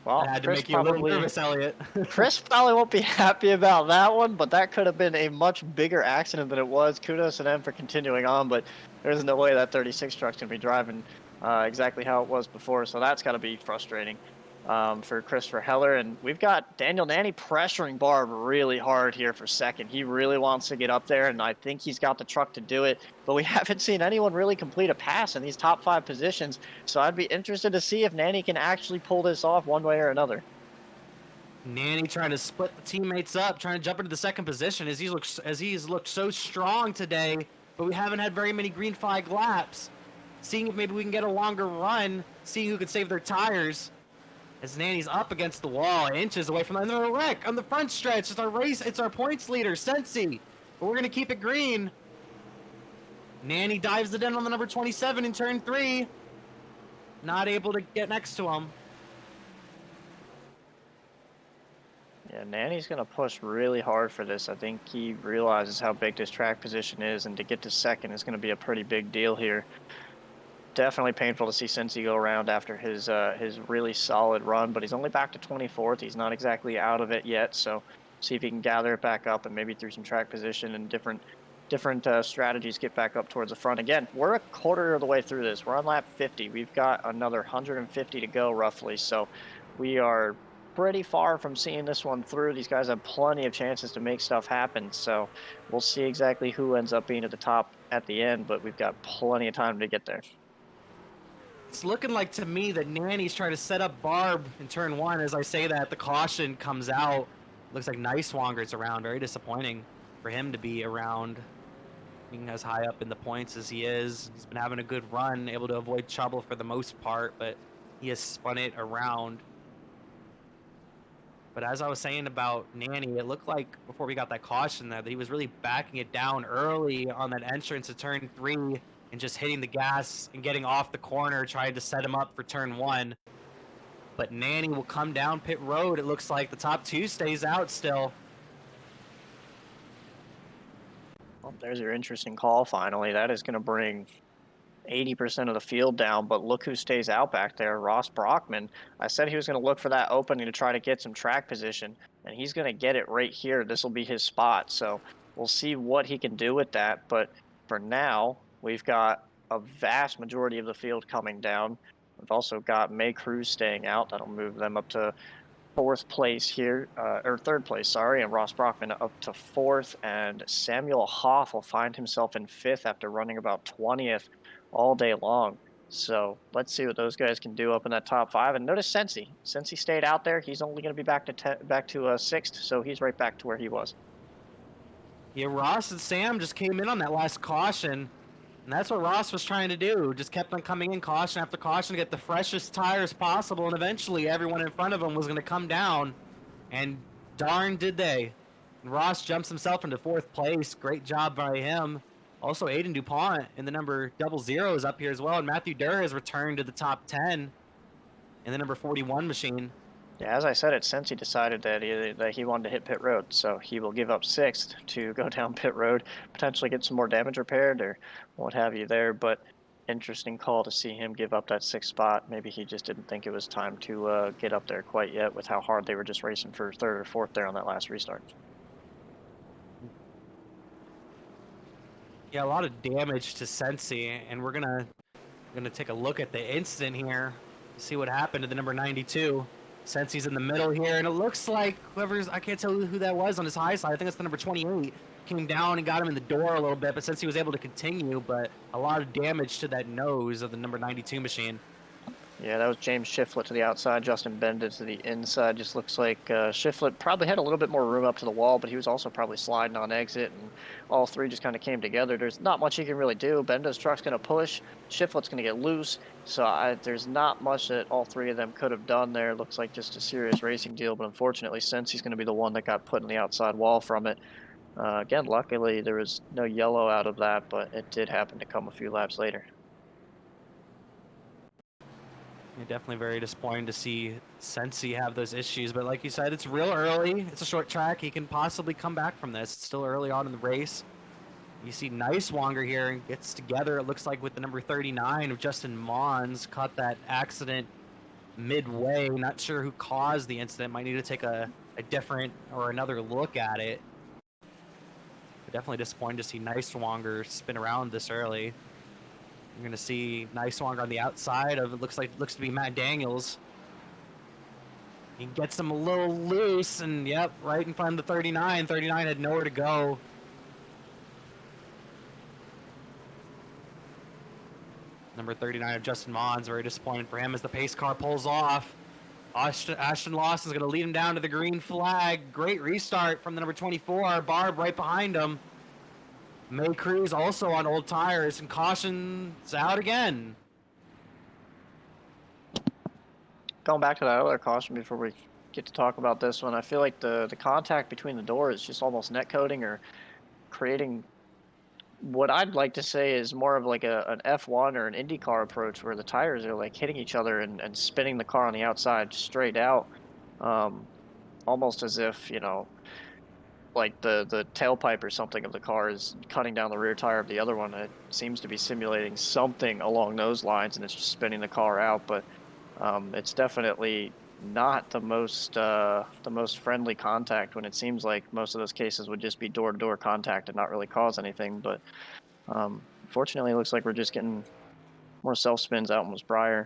Well, I had to make you a little nervous, Elliott. Chris probably won't be happy about that one, but that could have been a much bigger accident than it was. Kudos to them for continuing on, but there's no way that 36 truck's going to be driving exactly how it was before, so that's got to be frustrating for Christopher Heller. And we've got Daniel Nanny pressuring Barb really hard here for second. He really wants to get up there, and I think he's got the truck to do it, but we haven't seen anyone really complete a pass in these top 5 positions, so I'd be interested to see if Nanny can actually pull this off one way or another. Nanny trying to split the teammates up, trying to jump into the second position as he's looked so strong today, but we haven't had very many green flag laps. Seeing if maybe we can get a longer run, seeing who could save their tires. As Nanny's up against the wall, inches away from another wreck on the front stretch. It's our race, it's our points leader, Sensi. But we're gonna keep it green. Nanny dives it in on the number 27 in turn 3. Not able to get next to him. Yeah, Nanny's going to push really hard for this. I think he realizes how big this track position is, and to get to second is going to be a pretty big deal here. Definitely painful to see Cincy go around after his really solid run, but he's only back to 24th. He's not exactly out of it yet, so see if he can gather it back up and maybe through some track position and different strategies get back up towards the front. Again, we're a quarter of the way through this. We're on lap 50. We've got another 150 to go roughly, so we are pretty far from seeing this one through. These guys have plenty of chances to make stuff happen, so we'll see exactly who ends up being at the top at the end, but we've got plenty of time to get there. It's looking like to me that Nanny's trying to set up Barb in turn 1. As I say that, the caution comes out. Looks like Niswanger's around. Very disappointing for him to be around being as high up in the points as he is. He's been having a good run, able to avoid trouble for the most part, but he has spun it around. But as I was saying about Nanny, it looked like before we got that caution there that he was really backing it down early on that entrance to turn 3 and just hitting the gas and getting off the corner, trying to set him up for turn 1. But Nanny will come down pit road. It looks like the top 2 stays out still. Well, there's your interesting call finally. That is going to bring 80% of the field down, but look who stays out back there, Ross Brockman. I said he was going to look for that opening to try to get some track position, and he's going to get it right here. This will be his spot, so we'll see what he can do with that. But for now, we've got a vast majority of the field coming down. We've also got May Cruz staying out. That'll move them up to 4th place here, or 3rd place, sorry, and Ross Brockman up to 4th, and Samuel Hoff will find himself in 5th after running about 20th all day long. So let's see what those guys can do up in that top 5. And notice Sensi. Sensi stayed out there. He's only going to be back to 6th, so he's right back to where he was. Yeah, Ross and Sam just came in on that last caution. And that's what Ross was trying to do. Just kept on coming in caution after caution to get the freshest tires possible. And eventually everyone in front of him was going to come down. And darn did they. And Ross jumps himself into 4th place. Great job by him. Also, Aiden DuPont in the number 00 is up here as well, and Matthew Durr has returned to the top 10 in the number 41 machine. Yeah, as I said it, since he decided that he wanted to hit pit road, so he will give up 6th to go down pit road, potentially get some more damage repaired or what have you there. But interesting call to see him give up that 6th spot. Maybe he just didn't think it was time to get up there quite yet with how hard they were just racing for 3rd or 4th there on that last restart. Yeah, a lot of damage to Sensi, and we're gonna take a look at the incident here, see what happened to the number 92. Sensi's in the middle here, and it looks like I can't tell who that was on his high side. I think that's the number 28. Came down and got him in the door a little bit, but Sensi was able to continue, but a lot of damage to that nose of the number 92 machine. Yeah, that was James Shiflett to the outside, Justin Bendit to the inside. Just looks like Shiflett probably had a little bit more room up to the wall, but he was also probably sliding on exit, and all three just kind of came together. There's not much he can really do. Bendit's truck's going to push. Shiflett's going to get loose, so there's not much that all three of them could have done there. Looks like just a serious racing deal, but unfortunately, since he's going to be the one that got put in the outside wall from it. Again, luckily, there was no yellow out of that, but it did happen to come a few laps later. Definitely very disappointing to see Sensi have those issues, but like you said, it's real early. It's a short track. He can possibly come back from this. It's still early on in the race. You see Nicewanger here and gets together, it looks like, with the number 39 of Justin Mons. Caught that accident midway. Not sure who caused the incident. Might need to take a different or another look at it. But definitely disappointed to see Nicewanger spin around this early. You're going to see Nicewanger on the outside of, it looks to be Matt Daniels. He gets him a little loose, and yep, right in front of the 39. 39 had nowhere to go. Number 39 of Justin Mons, very disappointed for him as the pace car pulls off. Ashton Lawson's going to lead him down to the green flag. Great restart from the number 24. Barb right behind him. May Cruz also on old tires, and caution's out again. Going back to that other caution before we get to talk about this one, I feel like the contact between the doors is just almost net coating or creating what I'd like to say is more of like an F1 or an IndyCar approach where the tires are like hitting each other and spinning the car on the outside straight out, almost as if, you know, like the tailpipe or something of the car is cutting down the rear tire of the other one. It seems to be simulating something along those lines, and it's just spinning the car out. But it's definitely not the most friendly contact, when it seems like most of those cases would just be door-to-door contact and not really cause anything. But fortunately, it looks like we're just getting more self-spins out in Breyer.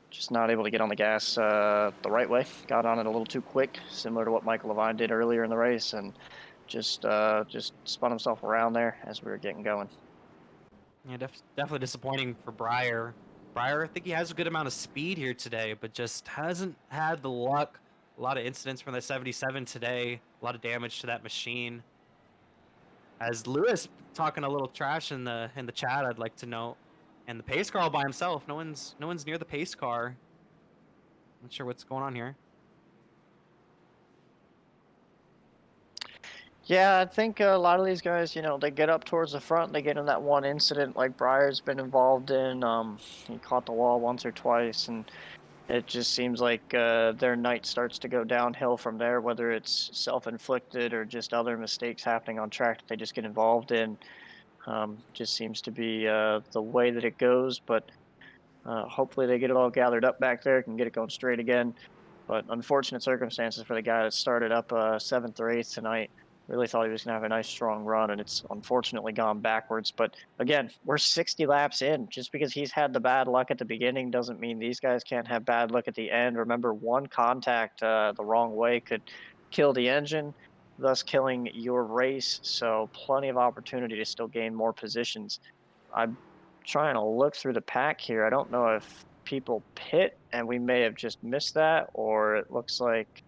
Just not able to get on the gas the right way. Got on it a little too quick, similar to what Michael Levine did earlier in the race, and just spun himself around there as we were getting going. Yeah, definitely disappointing for Breyer. Breyer, I think he has a good amount of speed here today, but just hasn't had the luck. A lot of incidents from the 77 today. A lot of damage to that machine. As Lewis talking a little trash in the chat, I'd like to know. And the pace car all by himself. No one's near the pace car. Not sure what's going on here. Yeah, I think a lot of these guys, you know, they get up towards the front, they get in that one incident like Breyer's been involved in. He caught the wall once or twice, and it just seems like their night starts to go downhill from there, whether it's self-inflicted or just other mistakes happening on track that they just get involved in. Just seems to be the way that it goes, but hopefully they get it all gathered up back there, can get it going straight again. But unfortunate circumstances for the guy that started up 7th or 8th tonight. Really thought he was going to have a nice strong run, and it's unfortunately gone backwards. But again, we're 60 laps in. Just because he's had the bad luck at the beginning doesn't mean these guys can't have bad luck at the end. Remember, one contact the wrong way could kill the engine, thus killing your race. So plenty of opportunity to still gain more positions. I'm trying to look through the pack here. I don't know if people pit and we may have just missed that, or it looks like,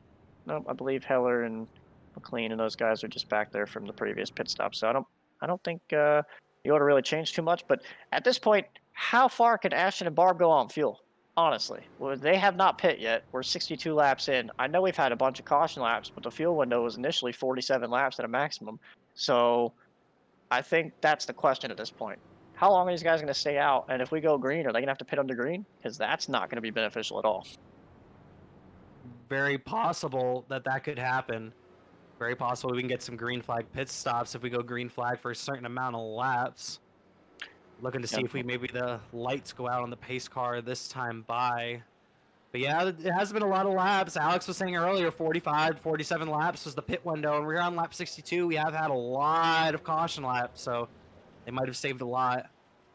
no, I believe Heller and McLean and those guys are just back there from the previous pit stop. So I don't think the order really changed too much. But at this point, how far can Ashton and Barb go on fuel? Honestly, well, they have not pit yet. We're 62 laps in. I know we've had a bunch of caution laps, but the fuel window was initially 47 laps at a maximum. So I think that's the question at this point. How long are these guys going to stay out? And if we go green, are they going to have to pit under green? Because that's not going to be beneficial at all. Very possible that that could happen. Very possible we can get some green flag pit stops if we go green flag for a certain amount of laps. Looking to see if we maybe the lights go out on the pace car this time by. But yeah, it has been a lot of laps. Alex was saying earlier, 45, 47 laps was the pit window, and we're on lap 62. We have had a lot of caution laps, so they might have saved a lot.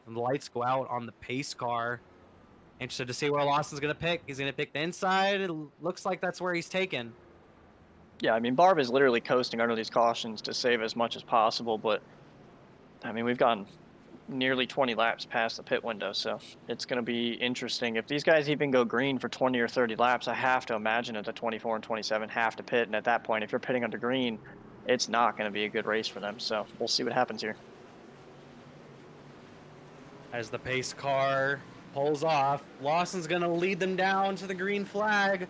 And the lights go out on the pace car. Interested to see where Lawson's going to pick. He's going to pick the inside. It looks like that's where he's taken. Yeah, I mean, Barb is literally coasting under these cautions to save as much as possible, but I mean, we've gone nearly 20 laps past the pit window, so it's going to be interesting. If these guys even go green for 20 or 30 laps, I have to imagine that the 24 and 27 have to pit, and at that point, if you're pitting under green, it's not going to be a good race for them, so we'll see what happens here. As the pace car pulls off, Lawson's going to lead them down to the green flag,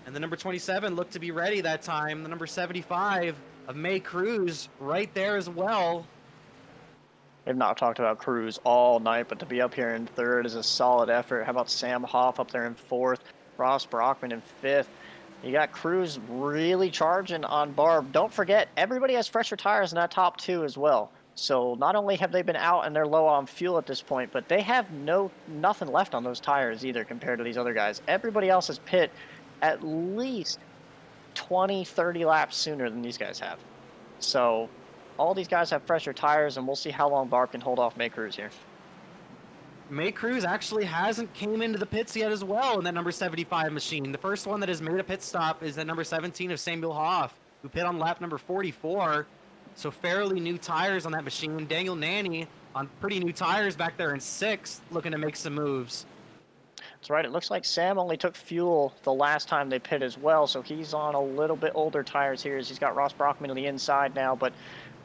and the number 27 looked to be ready that time. The number 75 of May Cruz right there as well. They've not talked about Cruz all night, but to be up here in third is a solid effort. How about Sam Hoff up there in fourth, Ross Brockman in fifth? You got Cruz really charging on Barb. Don't forget, everybody has fresher tires in that top two as well. So not only have they been out and they're low on fuel at this point, but they have nothing left on those tires either compared to these other guys. Everybody else has pit at least 20, 30 laps sooner than these guys have. So all these guys have fresher tires, and we'll see how long Barb can hold off May Cruz here. May Cruz actually hasn't came into the pits yet as well in that number 75 machine. The first one that has made a pit stop is that number 17 of Samuel Hoff, who pit on lap number 44. So fairly new tires on that machine. Daniel Nanny on pretty new tires back there in sixth, looking to make some moves. That's right. It looks like Sam only took fuel the last time they pit as well, so he's on a little bit older tires here as he's got Ross Brockman on the inside now, but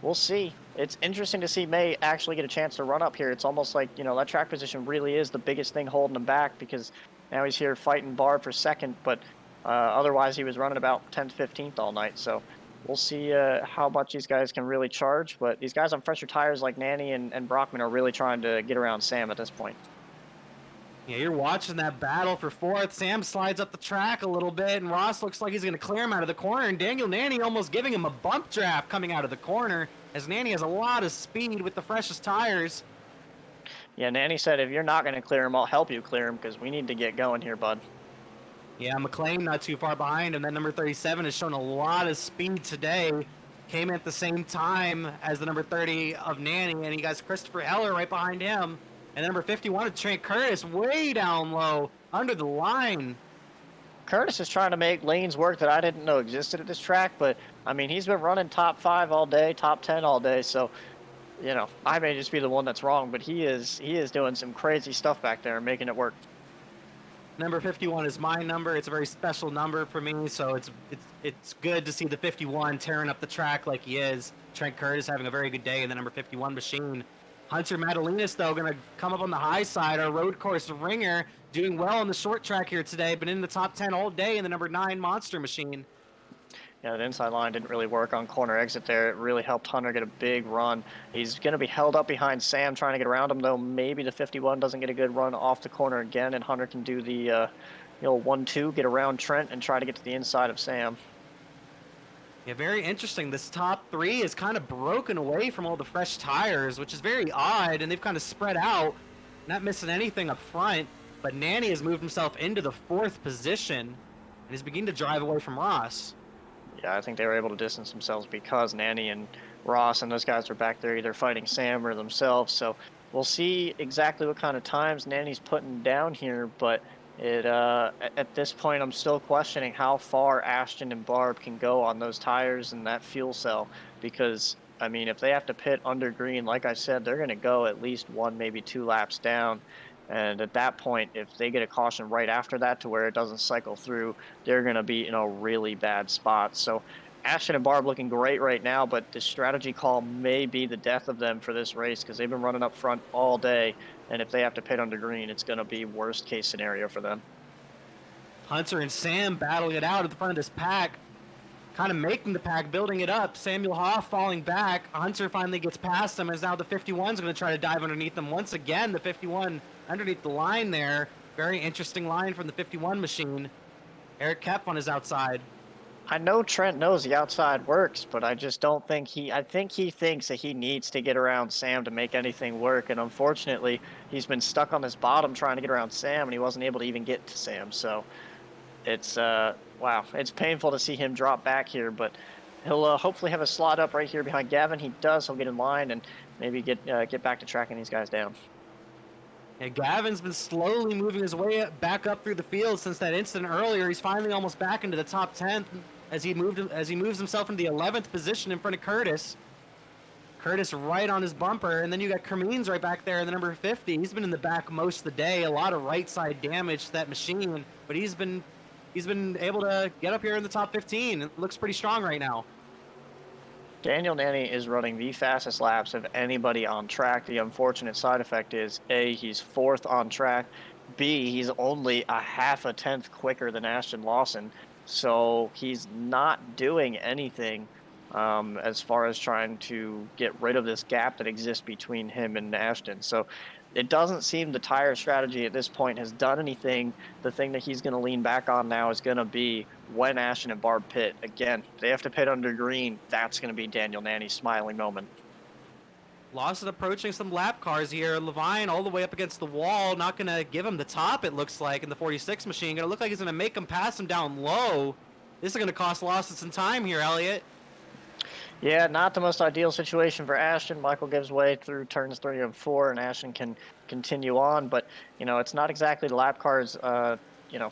we'll see. It's interesting to see May actually get a chance to run up here. It's almost like, you know, that track position really is the biggest thing holding him back, because now he's here fighting Barb for second, but otherwise he was running about 10th, 15th all night. So we'll see how much these guys can really charge, but these guys on fresher tires like Nanny and Brockman are really trying to get around Sam at this point. Yeah, you're watching that battle for fourth. Sam slides up the track a little bit, and Ross looks like he's going to clear him out of the corner, and Daniel Nanny almost giving him a bump draft coming out of the corner, as Nanny has a lot of speed with the freshest tires. Yeah, Nanny said, if you're not going to clear him, I'll help you clear him, because we need to get going here, bud. Yeah, McLean not too far behind him. That number 37 has shown a lot of speed today. Came in at the same time as the number 30 of Nanny, and he got Christopher Heller right behind him. And number 51 of Trent Curtis way down low, under the line. Curtis is trying to make lanes work that I didn't know existed at this track, but, I mean, he's been running top 5 all day, top 10 all day, so, you know, I may just be the one that's wrong, but he is doing some crazy stuff back there and making it work. Number 51 is my number. It's a very special number for me, so it's good to see the 51 tearing up the track like he is. Trent Curtis having a very good day in the number 51 machine. Hunter Madalinas, though, going to come up on the high side. Our road course ringer, doing well on the short track here today, but in the top 10 all day in the number 9 Monster machine. Yeah, that inside line didn't really work on corner exit there. It really helped Hunter get a big run. He's going to be held up behind Sam trying to get around him, though maybe the 51 doesn't get a good run off the corner again, and Hunter can do the 1-2, get around Trent, and try to get to the inside of Sam. Yeah, very interesting. This top 3 is kind of broken away from all the fresh tires, which is very odd, and they've kind of spread out, not missing anything up front. But Nanny has moved himself into the 4th position and is beginning to drive away from Ross. Yeah, I think they were able to distance themselves because Nanny and Ross and those guys are back there either fighting Sam or themselves. So we'll see exactly what kind of times Nanny's putting down here, but at this point, I'm still questioning how far Ashton and Barb can go on those tires and that fuel cell, because, I mean, if they have to pit under green, like I said, they're going to go at least 1, maybe 2 laps down. And at that point, if they get a caution right after that to where it doesn't cycle through, they're going to be in a really bad spot. So Ashton and Barb looking great right now, but the strategy call may be the death of them for this race, because they've been running up front all day. And if they have to pit under green, it's going to be worst case scenario for them. Hunter and Sam battling it out at the front of this pack. kind of making the pack, building it up. Samuel Hoff falling back. Hunter finally gets past him, as now the 51's going to try to dive underneath them once again. The 51 underneath the line there. Very interesting line from the 51 machine. Eric Kepf on his outside. I know Trent knows the outside works, but I just don't think I think he thinks that he needs to get around Sam to make anything work. And unfortunately, he's been stuck on this bottom trying to get around Sam, and he wasn't able to even get to Sam. So it's, wow, it's painful to see him drop back here, but he'll hopefully have a slot up right here behind Gavin. He does, he'll get in line and maybe get back to tracking these guys down. Yeah, Gavin's been slowly moving his way back up through the field since that incident earlier. He's finally almost back into the top 10th as he moves himself into the 11th position in front of Curtis. Curtis right on his bumper, and then you got Kermeens right back there in the number 50. He's been in the back most of the day. A lot of right side damage to that machine, but he's been able to get up here in the top 15. It looks pretty strong right now. Daniel Nanny is running the fastest laps of anybody on track. The unfortunate side effect is A, he's 4th on track. B, he's only a half a tenth quicker than Ashton Lawson. So he's not doing anything as far as trying to get rid of this gap that exists between him and Ashton. So it doesn't seem the tire strategy at this point has done anything. The thing that he's going to lean back on now is going to be when Ashton and Barb pit. Again, they have to pit under green. That's going to be Daniel Nanny's smiling moment. Lawson approaching some lap cars here. Levine all the way up against the wall. Not going to give him the top, it looks like, in the 46 machine. Going to look like he's going to make him pass him down low. This is going to cost Lawson some time here, Elliott. Yeah, not the most ideal situation for Ashton. Michael gives way through turns 3 and 4, and Ashton can continue on. But, you know, it's not exactly the lap cars, you know,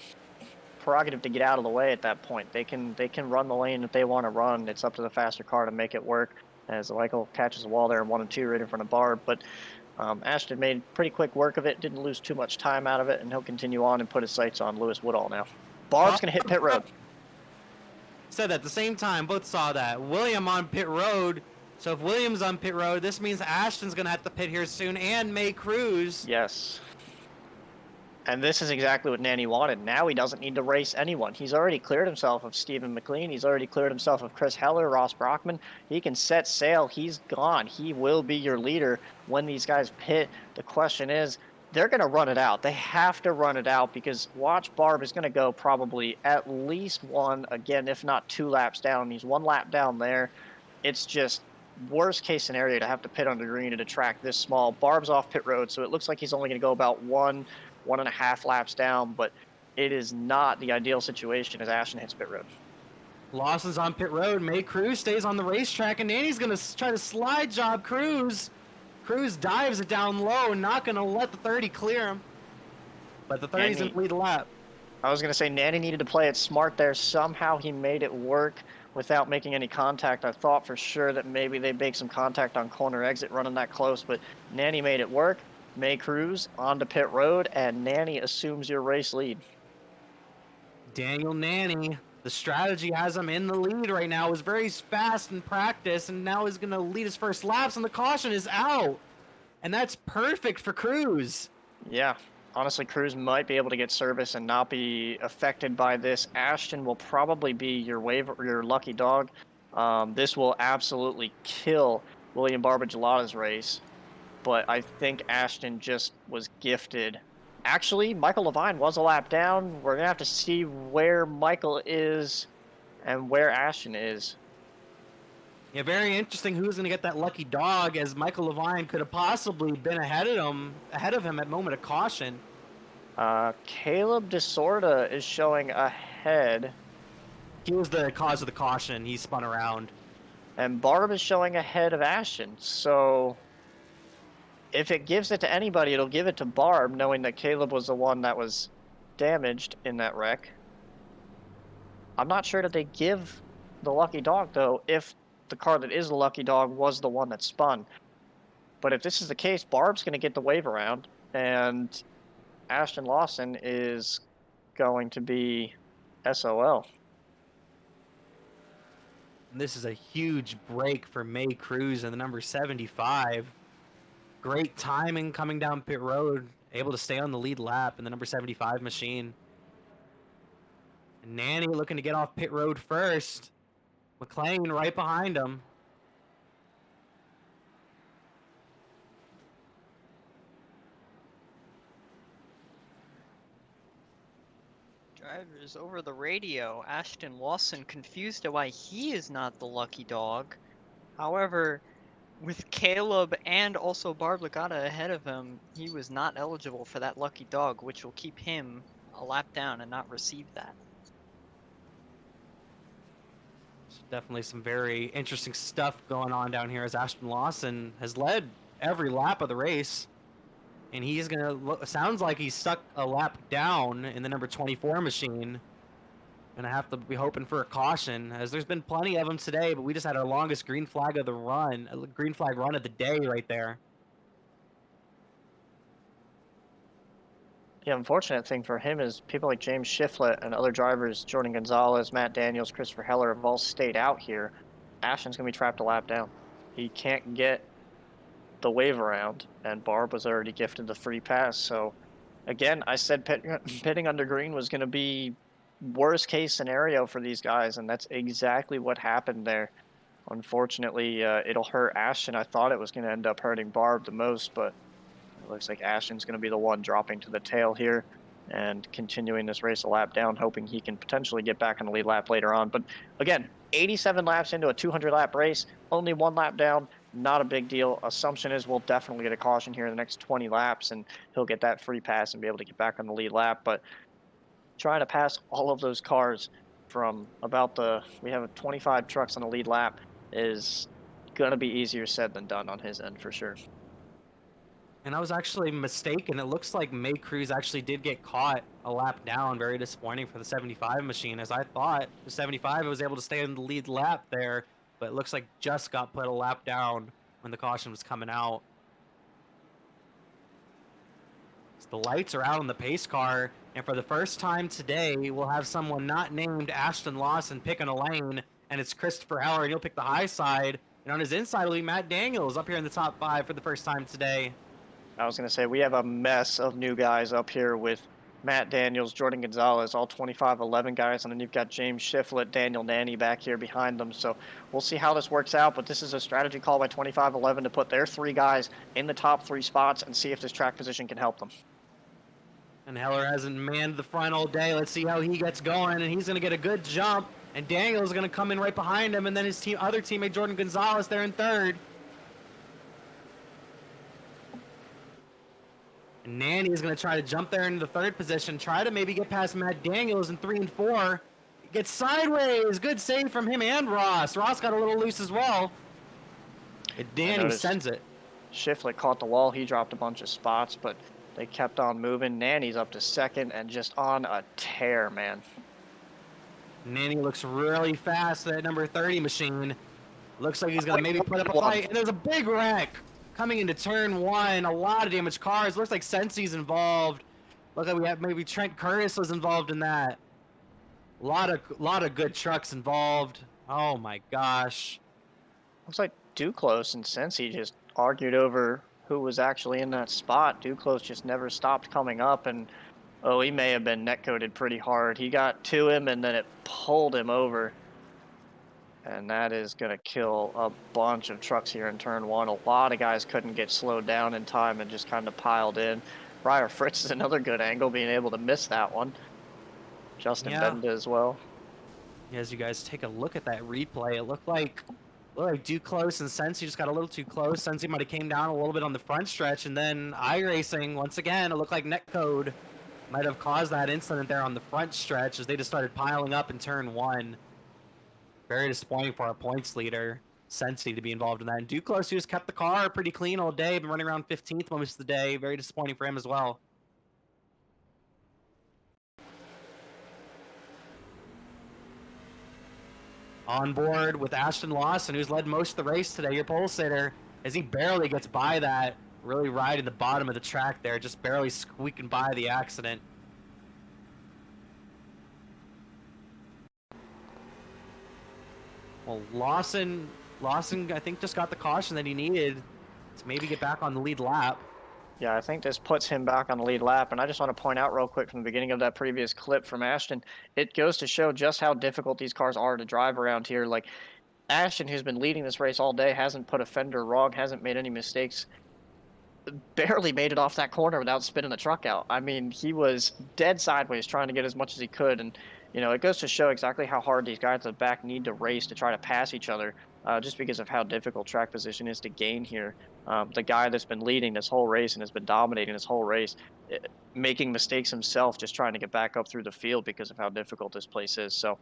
prerogative to get out of the way at that point. They can run the lane if they want to run. It's up to the faster car to make it work, as Michael catches the wall there in 1 and 2 right in front of Barb. But Ashton made pretty quick work of it, didn't lose too much time out of it, and he'll continue on and put his sights on Lewis Woodall now. Barb's going to hit pit road. Said that at the same time, both saw that. William on pit road. So if William's on pit road, this means Ashton's going to have to pit here soon, and May Cruz. Yes. And this is exactly what Nanny wanted. Now he doesn't need to race anyone. He's already cleared himself of Stephen McLean. He's already cleared himself of Chris Heller, Ross Brockman. He can set sail. He's gone. He will be your leader when these guys pit. The question is, they're going to run it out. They have to run it out because watch Barb is going to go probably at least 1, again, if not 2 laps down. He's 1 lap down there. It's just worst case scenario to have to pit under green at a track this small. Barb's off pit road, so it looks like he's only going to go about 1.5 laps down, but it is not the ideal situation as Ashton hits pit road. Lawson's on pit road. May Cruz stays on the racetrack, and Nanny's going to try to slide job Cruz. Cruz dives it down low, not going to let the 30 clear him. But the 30's going to lead the lap. I was going to say Nanny needed to play it smart there. Somehow he made it work without making any contact. I thought for sure that maybe they'd make some contact on corner exit running that close, but Nanny made it work. May Cruz onto pit road, and Nanny assumes your race lead. Daniel Nanny, the strategy has him in the lead right now. Is very fast in practice, and now is going to lead his first laps, and the caution is out. And that's perfect for Cruz. Yeah, honestly, Cruz might be able to get service and not be affected by this. Ashton will probably be your lucky dog. This will absolutely kill William Barbagelata's race. But I think Ashton just was gifted. Actually, Michael Levine was a lap down. We're going to have to see where Michael is and where Ashton is. Yeah, very interesting who's going to get that lucky dog, as Michael Levine could have possibly been ahead of him at moment of caution. Caleb DeSorda is showing ahead. He was the cause of the caution. He spun around. And Barb is showing ahead of Ashton. So if it gives it to anybody, it'll give it to Barb, knowing that Caleb was the one that was damaged in that wreck. I'm not sure that they give the lucky dog, though, if the car that is the lucky dog was the one that spun. But if this is the case, Barb's going to get the wave around, and Ashton Lawson is going to be SOL. And this is a huge break for May Cruz and the number 75. Great timing coming down pit road, able to stay on the lead lap in the number 75 machine. And Nanny looking to get off pit road first. McLean right behind him. Drivers over the radio. Ashton Lawson confused at why he is not the lucky dog. However, with Caleb and also Barb Lagata ahead of him, he was not eligible for that lucky dog, which will keep him a lap down and not receive that. Definitely some very interesting stuff going on down here as Ashton Lawson has led every lap of the race. And he's gonna sounds like he's stuck a lap down in the number 24 machine. Gonna have to be hoping for a caution, as there's been plenty of them today, but we just had our longest green flag of the run, green flag run of the day right there. The unfortunate thing for him is people like James Shiflett and other drivers, Jordan Gonzalez, Matt Daniels, Christopher Heller, have all stayed out here. Ashton's going to be trapped a lap down. He can't get the wave around, and Barb was already gifted the free pass. So, again, I said pitting under green was going to be worst case scenario for these guys, and that's exactly what happened there. Unfortunately, it'll hurt Ashton. I thought it was going to end up hurting Barb the most, but it looks like Ashton's going to be the one dropping to the tail here and continuing this race a lap down, hoping he can potentially get back on the lead lap later on. But again, 87 laps into a 200-lap race, only one lap down, not a big deal. Assumption is we'll definitely get a caution here in the next 20 laps, and he'll get that free pass and be able to get back on the lead lap. But trying to pass all of those cars from about we have 25 trucks on the lead lap is going to be easier said than done on his end for sure. And I was actually mistaken. It looks like May Cruz actually did get caught a lap down. Very disappointing for the 75 machine, as I thought the 75 was able to stay in the lead lap there, but it looks like just got put a lap down when the caution was coming out. So the lights are out on the pace car, and for the first time today, we'll have someone not named Ashton Lawson picking a lane, and it's Christopher Heller, and he'll pick the high side, and on his inside will be Matt Daniels up here in the top 5 for the first time today. I was going to say, we have a mess of new guys up here with Matt Daniels, Jordan Gonzalez, all 25-11 guys, and then you've got James Shiflett, Daniel Nanny back here behind them. So we'll see how this works out, but this is a strategy call by 25-11 to put their 3 guys in the top 3 spots and see if this track position can help them. And Heller hasn't manned the front all day. Let's see how he gets going, and he's going to get a good jump, and Daniel's going to come in right behind him, and then his other teammate, Jordan Gonzalez, there in third. And Nanny is going to try to jump there into the third position, try to maybe get past Matt Daniels in 3 and 4. Gets sideways. Good save from him and Ross. Ross got a little loose as well. And Danny sends it. Shiflett caught the wall. He dropped a bunch of spots, but they kept on moving. Nanny's up to second and just on a tear, man. Nanny looks really fast, that number 30 machine. Looks like he's going to maybe put up a fight. And there's a big wreck coming into turn 1. A lot of damaged cars. Looks like Sensi's involved. Looks like we have maybe Trent Curtis was involved in that. A lot of good trucks involved. Oh my gosh. Looks like Duclos and Sensi just argued over who was actually in that spot. Duclos just never stopped coming up, and he may have been netcoded pretty hard. He got to him, and then it pulled him over. And that is going to kill a bunch of trucks here in turn 1. A lot of guys couldn't get slowed down in time and just kind of piled in. Briar Fritz is another good angle, being able to miss that one. Justin Benda as well. As you guys take a look at that replay, it looked like Duclos and Sensi just got a little too close. Sensi might have came down a little bit on the front stretch, and then iRacing, once again, it looked like netcode might have caused that incident there on the front stretch as they just started piling up in turn 1. Very disappointing for our points leader, Sensi, to be involved in that. And Duclos, who's kept the car pretty clean all day, been running around 15th most of the day. Very disappointing for him as well. On board with Ashton Lawson, who's led most of the race today, your pole sitter, as he barely gets by that, really right in the bottom of the track there, just barely squeaking by the accident. Well, Lawson, I think, just got the caution that he needed to maybe get back on the lead lap. Yeah, I think this puts him back on the lead lap. And I just want to point out real quick from the beginning of that previous clip from Ashton, it goes to show just how difficult these cars are to drive around here. Like Ashton, who's been leading this race all day, hasn't put a fender wrong, hasn't made any mistakes, barely made it off that corner without spinning the truck out. I mean, he was dead sideways trying to get as much as he could. And, it goes to show exactly how hard these guys at the back need to race to try to pass each other, just because of how difficult track position is to gain here. The guy that's been leading this whole race and has been dominating this whole race, eh, making mistakes himself, just trying to get back up through the field because of how difficult this place is. So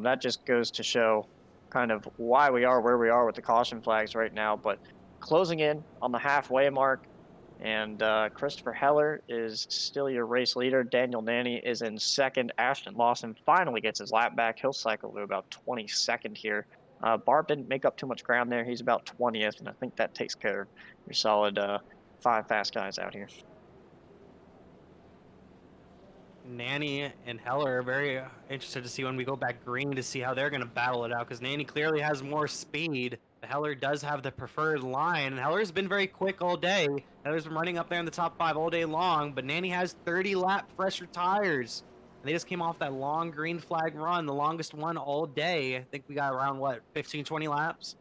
that just goes to show kind of why we are where we are with the caution flags right now. But closing in on the halfway mark, and Christopher Heller is still your race leader. Daniel Nanny is in second. Ashton Lawson finally gets his lap back. He'll cycle to about 22nd here. Barb didn't make up too much ground there. He's about 20th, and I think that takes care of your solid 5 fast guys out here. Nanny and Heller are very interested to see when we go back green to see how they're going to battle it out, because Nanny clearly has more speed. Heller does have the preferred line, and Heller's been very quick all day. Heller's been running up there in the top 5 all day long, but Nanny has 30-lap fresher tires. And they just came off that long green flag run, the longest one all day. I think we got around, what, 15, 20 laps?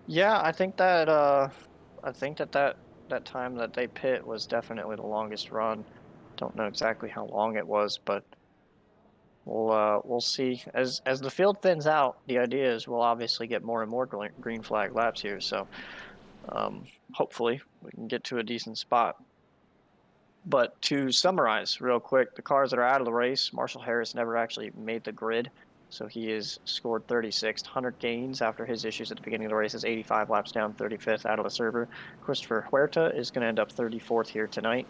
Yeah, I think that that time that they pit was definitely the longest run. Don't know exactly how long it was, but we'll see as the field thins out. The idea is we'll obviously get more and more green flag laps here, so hopefully we can get to a decent spot. But to summarize real quick, the cars that are out of the race, Marshall Harris never actually made the grid, so he is scored 36th. Hunter Gaines, after his issues at the beginning of the race, is 85 laps down, 35th out of the server. Christopher Huerta is going to end up 34th here tonight.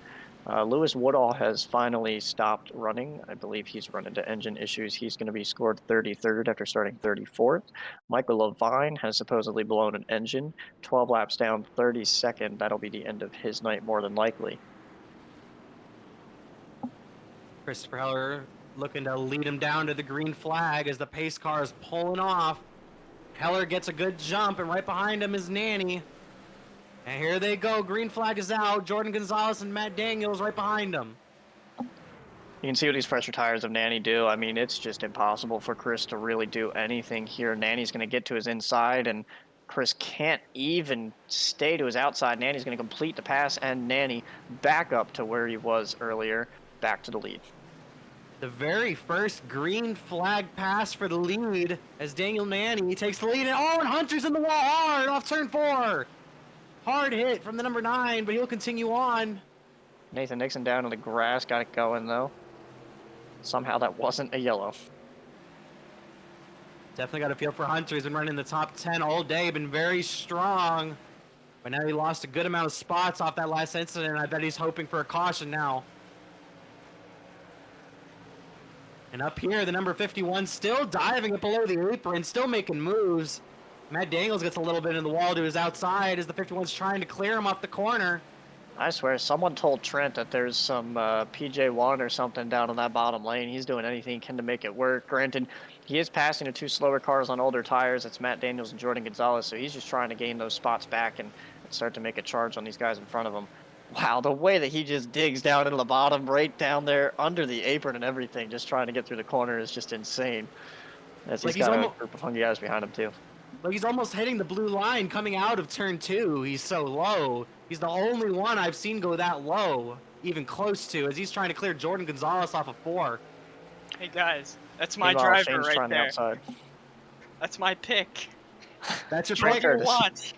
Lewis Woodall has finally stopped running. I believe he's run into engine issues. He's going to be scored 33rd after starting 34th. Michael Levine has supposedly blown an engine, 12 laps down, 32nd. That'll be the end of his night more than likely. Christopher Heller looking to lead him down to the green flag as the pace car is pulling off. Heller gets a good jump, and right behind him is Nanny. And here they go. Green flag is out. Jordan Gonzalez and Matt Daniels right behind him. You can see what these fresher tires of Nanny do. I mean, it's just impossible for Chris to really do anything here. Nanny's going to get to his inside, and Chris can't even stay to his outside. Nanny's going to complete the pass, and Nanny back up to where he was earlier, back to the lead. The very first green flag pass for the lead as Daniel Nanny takes the lead. And Hunter's in the wall hard off turn 4. Hard hit from the number 9, but he'll continue on. Nathan Nixon down to the grass, got it going though. Somehow that wasn't a yellow. Definitely got a feel for Hunter. He's been running the top 10 all day, been very strong. But now he lost a good amount of spots off that last incident. I bet he's hoping for a caution now. And up here, the number 51 still diving it below the apron, still making moves. Matt Daniels gets a little bit in the wall to his outside as the 51's trying to clear him off the corner. I swear, someone told Trent that there's some PJ1 or something down in that bottom lane. He's doing anything he can to make it work. Granted, he is passing the 2 slower cars on older tires. It's Matt Daniels and Jordan Gonzalez, so he's just trying to gain those spots back and start to make a charge on these guys in front of him. Wow, the way that he just digs down into the bottom, right down there, under the apron and everything, just trying to get through the corner is just insane. As he's got a group of hungry guys behind him, too. Like he's almost hitting the blue line coming out of turn 2. He's so low. He's the only one I've seen go that low, even close to, as he's trying to clear Jordan Gonzalez off of 4. Hey guys, that's my driver right there. Outside. That's my pick. That's your Trent pick. Curtis.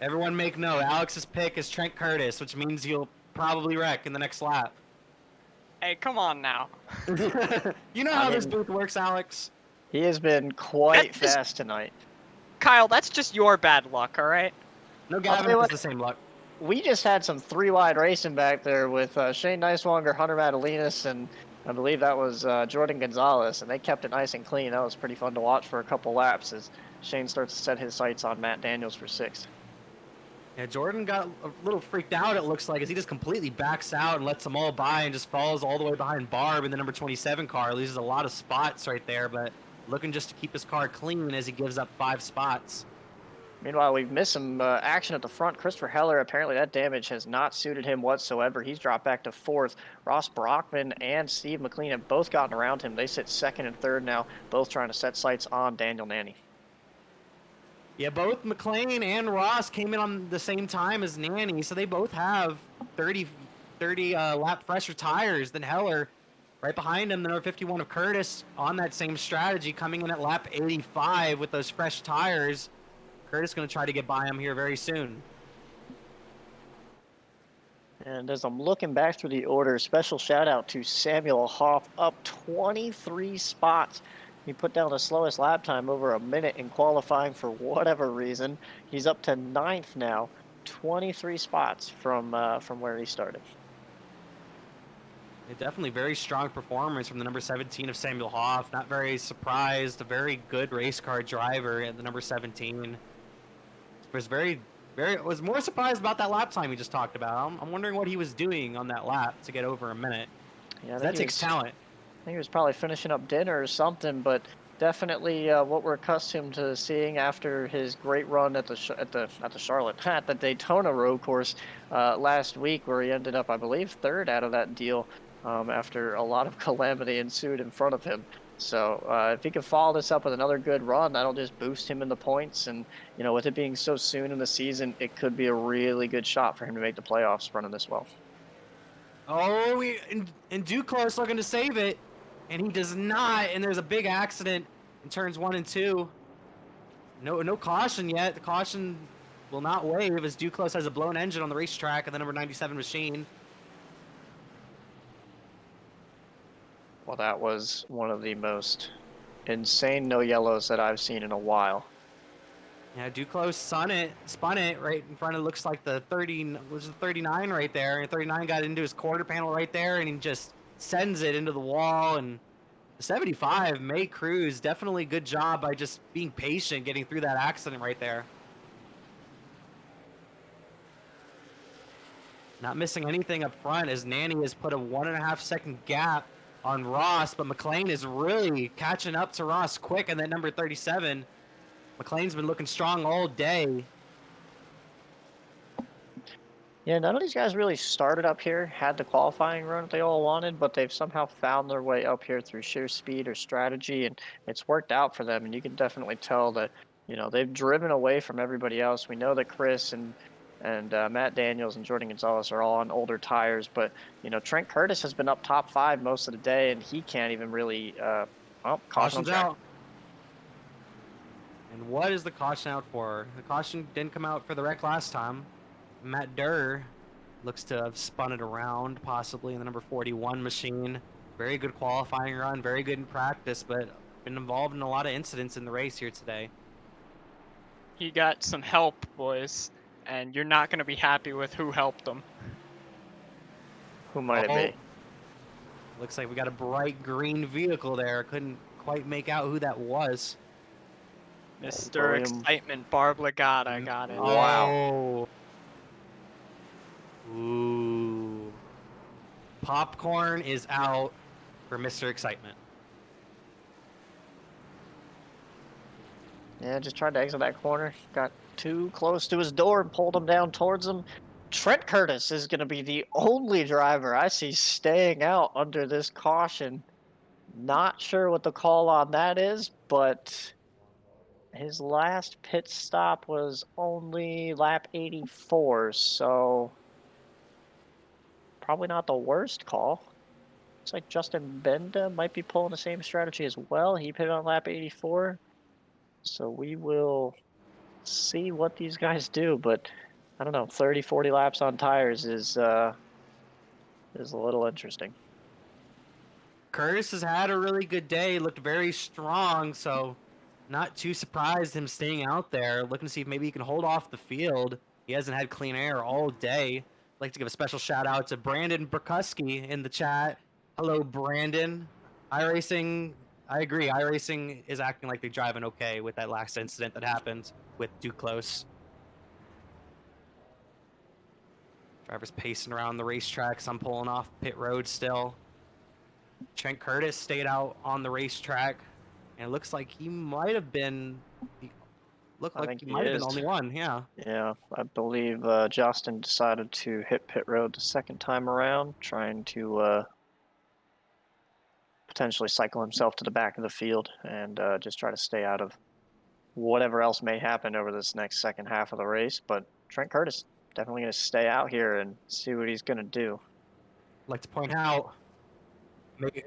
Everyone make note. Alex's pick is Trent Curtis, which means you'll probably wreck in the next lap. Hey, come on now. You know how this booth works, Alex. He has been quite fast tonight. Kyle, that's just your bad luck, all right? No, Gavin has the same luck. We just had some 3-wide racing back there with Shane Nicewanger, Hunter Madalinas, and I believe that was Jordan Gonzalez, and they kept it nice and clean. That was pretty fun to watch for a couple laps as Shane starts to set his sights on Matt Daniels for 6th. Yeah, Jordan got a little freaked out, it looks like, as he just completely backs out and lets them all by and just falls all the way behind Barb in the number 27 car. Loses a lot of spots right there, but looking just to keep his car clean as he gives up 5 spots. Meanwhile, we've missed some action at the front. Christopher Heller, apparently that damage has not suited him whatsoever. He's dropped back to 4th. Ross Brockman and Steve McLean have both gotten around him. They sit 2nd and 3rd now, both trying to set sights on Daniel Nanny. Yeah, both McLean and Ross came in on the same time as Nanny, so they both have 30 lap fresher tires than Heller. Right behind him, the number 51 of Curtis on that same strategy, coming in at lap 85 with those fresh tires. Curtis going to try to get by him here very soon. And as I'm looking back through the order, special shout out to Samuel Hoff, up 23 spots. He put down the slowest lap time over a minute in qualifying for whatever reason. He's up to 9th now, 23 spots from where he started. Yeah, definitely very strong performance from the number 17 of Samuel Hoff. Not very surprised. A very good race car driver at the number 17. Was more surprised about that lap time we just talked about. I'm wondering what he was doing on that lap to get over a minute. Yeah, that takes talent. I think he was probably finishing up dinner or something, but definitely what we're accustomed to seeing after his great run at the Daytona road course last week, where he ended up, I believe, 3rd out of that deal after a lot of calamity ensued in front of him. So if he can follow this up with another good run, that'll just boost him in the points. And, you know, with it being so soon in the season, it could be a really good shot for him to make the playoffs running this well. Oh, and Duclos looking to save it, and he does not. And there's a big accident in turns 1 and 2. No caution yet. The caution will not wave as Duclos has a blown engine on the racetrack of the number 97 machine. Well, that was one of the most insane no yellows that I've seen in a while. Yeah, Duclos spun it right in front of, looks like the 39 right there. And 39 got into his quarter panel right there, and he just sends it into the wall. And the 75, May Cruz, definitely good job by just being patient, getting through that accident right there. Not missing anything up front as Nanny has put a 1.5 second gap on Ross, but McLean is really catching up to Ross quick, and that number 37. McLean's been looking strong all day. Yeah, none of these guys really started up here, had the qualifying run that they all wanted, but they've somehow found their way up here through sheer speed or strategy, and it's worked out for them. And you can definitely tell that, you know, they've driven away from everybody else. We know that Chris and Matt Daniels and Jordan Gonzalez are all on older tires, but, you know, Trent Curtis has been up top 5 most of the day, and he can't even really Caution's out. And what is the caution out for? The caution didn't come out for the wreck last time. Matt Durr looks to have spun it around, possibly in the number 41 machine. Very good qualifying run, very good in practice, but been involved in a lot of incidents in the race here today. He got some help, boys, and you're not going to be happy with who helped him. Who might it be? Looks like we got a bright green vehicle there. Couldn't quite make out who that was. Mr. Excitement, Barb Legata got it. Wow. Ooh. Popcorn is out for Mr. Excitement. Yeah, just tried to exit that corner. Got too close to his door and pulled him down towards him. Trent Curtis is going to be the only driver I see staying out under this caution. Not sure what the call on that is, but his last pit stop was only lap 84, so probably not the worst call. Looks like Justin Benda might be pulling the same strategy as well. He pitted on lap 84. So we will see what these guys do, but I don't know, 30, 40 laps on tires is a little interesting. Curtis has had a really good day, looked very strong, so not too surprised him staying out there, looking to see if maybe he can hold off the field. He hasn't had clean air all day. I'd like to give a special shout out to Brandon Burkuski in the chat. Hello, Brandon. iRacing, I agree. iRacing is acting like they're driving okay with that last incident that happened with Duclos. Drivers pacing around the racetrack, some pulling off pit road still. Trent Curtis stayed out on the racetrack, and it looks like he might have been the looked I like think he he might have been is. the only one. Yeah. Yeah, I believe Justin decided to hit pit road the second time around, trying to potentially cycle himself to the back of the field and just try to stay out of whatever else may happen over this next second half of the race. But Trent Curtis definitely going to stay out here and see what he's going to do. I'd like to point out,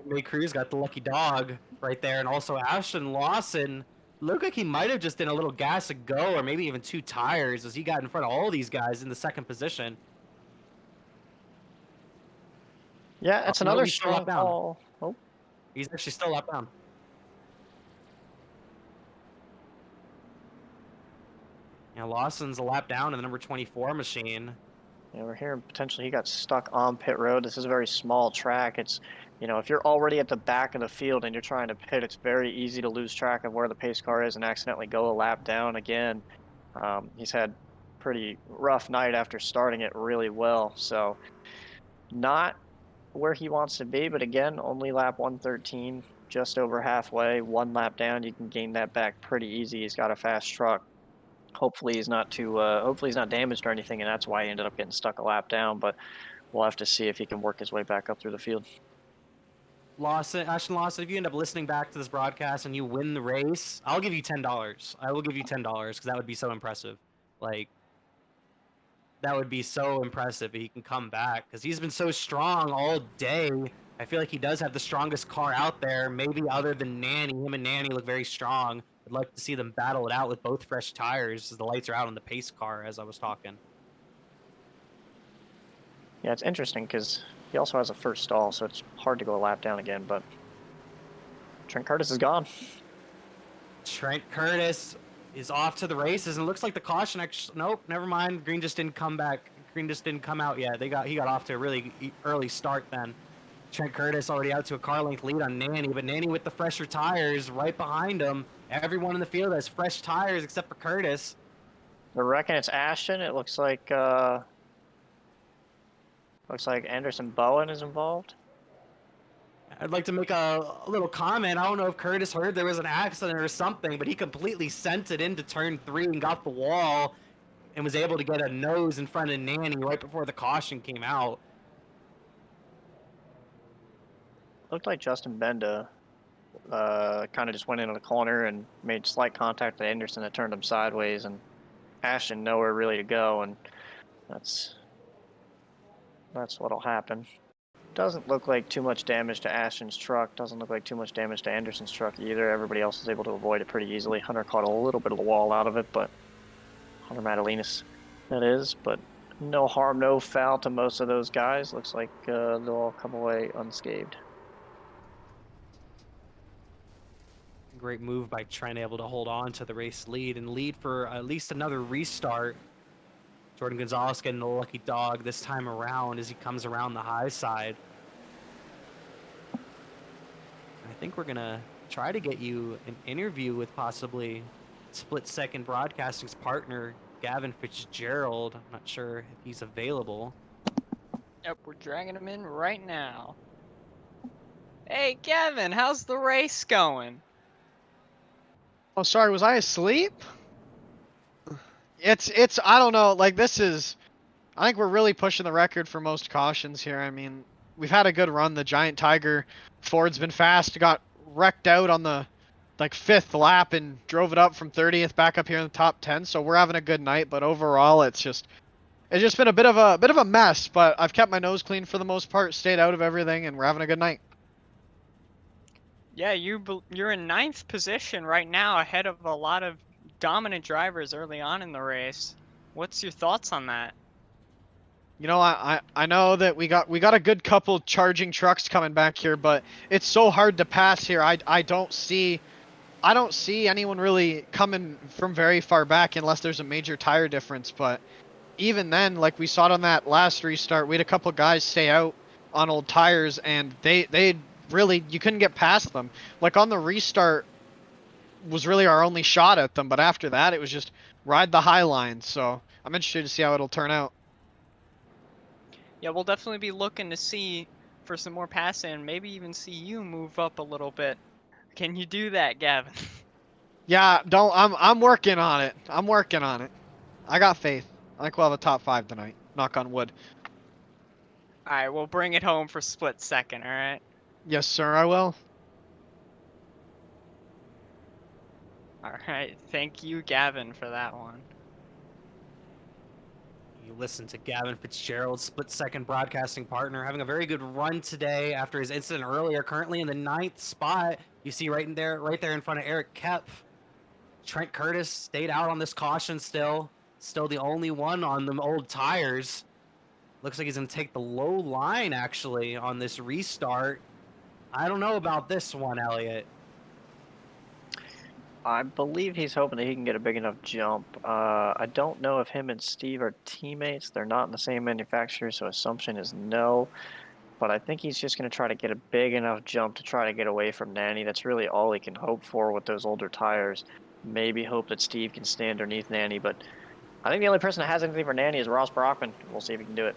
May Cruz got the lucky dog right there, and also Ashton Lawson looked like he might have just done a little gas and go, or maybe even 2 tires, as he got in front of all these guys in the second position. Yeah, it's No, another he's still strong up down. call. Oh, He's actually still up down. Yeah, Lawson's a lap down in the number 24 machine. yeah, we're hearing potentially he got stuck on pit road. This is a very small track. It's, you know, if you're already at the back of the field and you're trying to pit, it's very easy to lose track of where the pace car is and accidentally go a lap down again. He's had pretty rough night after starting it really well. So not where he wants to be, but again, only lap 113, just over halfway, 1 lap down. You can gain that back pretty easy. He's got a fast truck. Hopefully he's not too hopefully he's not damaged or anything, and that's why he ended up getting stuck a lap down, but we'll have to see if he can work his way back up through the field. Ashton Lawson, if you end up listening back to this broadcast and you win the race, I'll give you $10. I will give you $10 because that would be so impressive. Like, that would be so impressive if he can come back because he's been so strong all day. I feel like he does have the strongest car out there, maybe other than Nanny. Him and Nanny look very strong. I'd like to see them battle it out with both fresh tires as the lights are out on the pace car as I was talking. Yeah, it's interesting because he also has a first stall, so it's hard to go a lap down again, but Trent Curtis is gone. Trent Curtis is off to the races, and it looks like the caution actually, nope, never mind. Green just didn't come back. Green just didn't come out yet. He got off to a really early start then. Trent Curtis already out to a car length lead on Nanny, but Nanny with the fresher tires right behind him. Everyone in the field has fresh tires except for Curtis. I reckon it's Ashton. It looks like Anderson Bowen is involved. I'd like to make a little comment. I don't know if Curtis heard there was an accident or something, but he completely sent it into turn 3 and got the wall and was able to get a nose in front of Nanny right before the caution came out. Looked like Justin Benda kind of just went into the corner and made slight contact with Anderson that turned him sideways, and Ashton nowhere really to go, and that's what'll happen. Doesn't look like too much damage to Ashton's truck. Doesn't look like too much damage to Anderson's truck either. Everybody else was able to avoid it pretty easily. Hunter caught a little bit of the wall out of it, but Hunter Madalinas, that is. But no harm, no foul to most of those guys. Looks like they'll all come away unscathed. Great move by Trent, able to hold on to the race lead and lead for at least another restart. Jordan Gonzalez getting the lucky dog this time around as he comes around the high side. I think we're going to try to get you an interview with possibly Split Second Broadcasting's partner, Gavin Fitzgerald. I'm not sure if he's available. Yep, we're dragging him in right now. Hey, Gavin, how's the race going? Oh, sorry, was I asleep? It's I don't know, like I think we're really pushing the record for most cautions here. I mean, we've had a good run. The Giant Tiger Ford's been fast, got wrecked out on the like 5th lap and drove it up from 30th back up here in the top 10. So we're having a good night, but overall it's just been a bit of a mess, but I've kept my nose clean for the most part, stayed out of everything, and we're having a good night. Yeah, you're in 9th position right now, ahead of a lot of dominant drivers early on in the race. What's your thoughts on that? You know, I know that we got a good couple charging trucks coming back here, but it's so hard to pass here. I don't see anyone really coming from very far back unless there's a major tire difference. But even then, like we saw it on that last restart, we had a couple guys stay out on old tires, and they really, you couldn't get past them. Like on the restart was really our only shot at them, but after that it was just ride the high line. So I'm interested to see how it'll turn out. Yeah, we'll definitely be looking to see for some more passing, maybe even see you move up a little bit. Can you do that, Gavin? Yeah, don't. I'm working on it. I'm working on it. I got faith. I think we'll have a top 5 tonight. Knock on wood. All right, we'll bring it home for split second. All right. Yes, sir. I will. All right. Thank you, Gavin, for that one. You listen to Gavin Fitzgerald, split-second broadcasting partner, having a very good run today after his incident earlier. Currently in the 9th spot. You see right there in front of Eric Kepf. Trent Curtis stayed out on this caution still. Still the only one on them old tires. Looks like he's going to take the low line, actually, on this restart. I don't know about this one, Elliott. I believe he's hoping that he can get a big enough jump. I don't know if him and Steve are teammates. They're not in the same manufacturer, so assumption is no. But I think he's just going to try to get a big enough jump to try to get away from Nanny. That's really all he can hope for with those older tires. Maybe hope that Steve can stay underneath Nanny, but I think the only person that has anything for Nanny is Ross Brockman. We'll see if he can do it.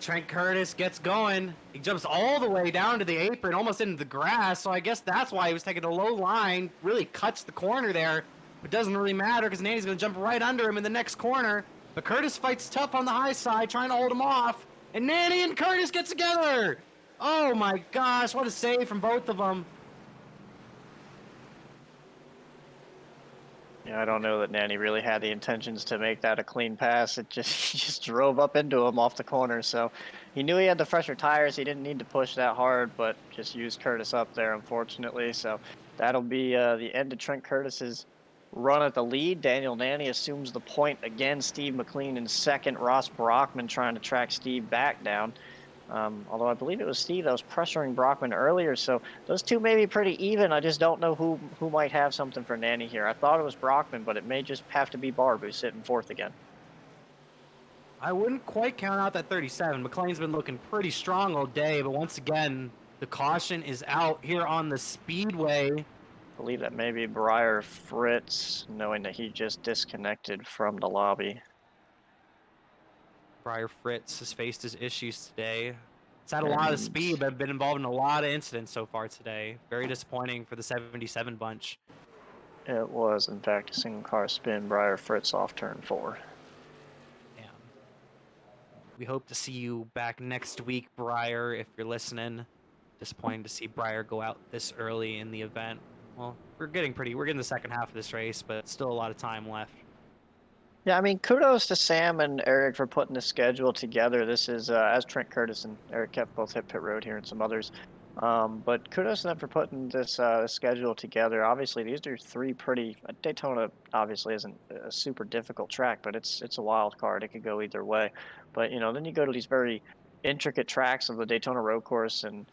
Trent Curtis gets going. He jumps all the way down to the apron, almost into the grass. So I guess that's why he was taking the low line. Really cuts the corner there. But doesn't really matter because Nanny's going to jump right under him in the next corner. But Curtis fights tough on the high side, trying to hold him off. And Nanny and Curtis get together. Oh my gosh, what a save from both of them. Yeah, I don't know that Nanny really had the intentions to make that a clean pass. It just he just drove up into him off the corner. So he knew he had the fresher tires. He didn't need to push that hard, but just used Curtis up there, unfortunately. So that'll be the end of Trent Curtis's run at the lead. Daniel Nanny assumes the point again. Steve McLean in second. Ross Brockman trying to track Steve back down. Although I believe it was Steve that was pressuring Brockman earlier, so those two may be pretty even. I just don't know who might have something for Nanny here. I thought it was Brockman, but it may just have to be Barb who's sitting fourth again. I wouldn't quite count out that 37. McLean's been looking pretty strong all day, but once again, the caution is out here on the speedway. I believe that may be Briar Fritz, knowing that he just disconnected from the lobby. Briar Fritz has faced his issues today. It's had a lot of speed, but been involved in a lot of incidents so far today. Very disappointing for the 77 bunch. It was, in fact, a single car spin. Briar Fritz off turn 4. Damn. We hope to see you back next week, Briar, if you're listening. Disappointing to see Briar go out this early in the event. Well, we're getting the second half of this race, but still a lot of time left. Yeah, I mean, kudos to Sam and Eric for putting the schedule together. This is, as Trent Curtis and Eric kept both hit pit road here and some others. But kudos to them for putting this schedule together. Obviously, these are three pretty... Daytona obviously isn't a super difficult track, but it's a wild card. It could go either way. But, you know, then you go to these very intricate tracks of the Daytona Road Course and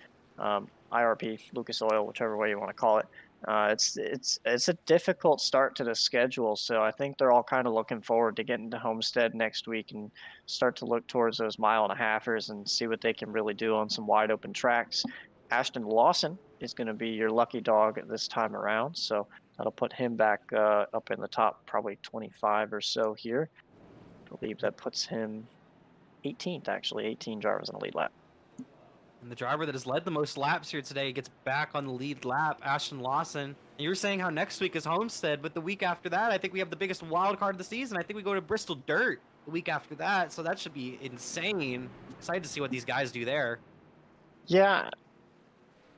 IRP, Lucas Oil, whichever way you want to call it. It's a difficult start to the schedule, so I think they're all kind of looking forward to getting to Homestead next week and start to look towards those mile-and-a-halfers and see what they can really do on some wide open tracks. Ashton Lawson is going to be your lucky dog this time around, so that'll put him back up in the top probably 25 or so here. I believe that puts him 18th, actually, 18 drivers on the lead lap. And the driver that has led the most laps here today gets back on the lead lap, Ashton Lawson. And you were saying how next week is Homestead, but the week after that, I think we have the biggest wild card of the season. I think we go to Bristol Dirt the week after that, so that should be insane. Excited to see what these guys do there. Yeah,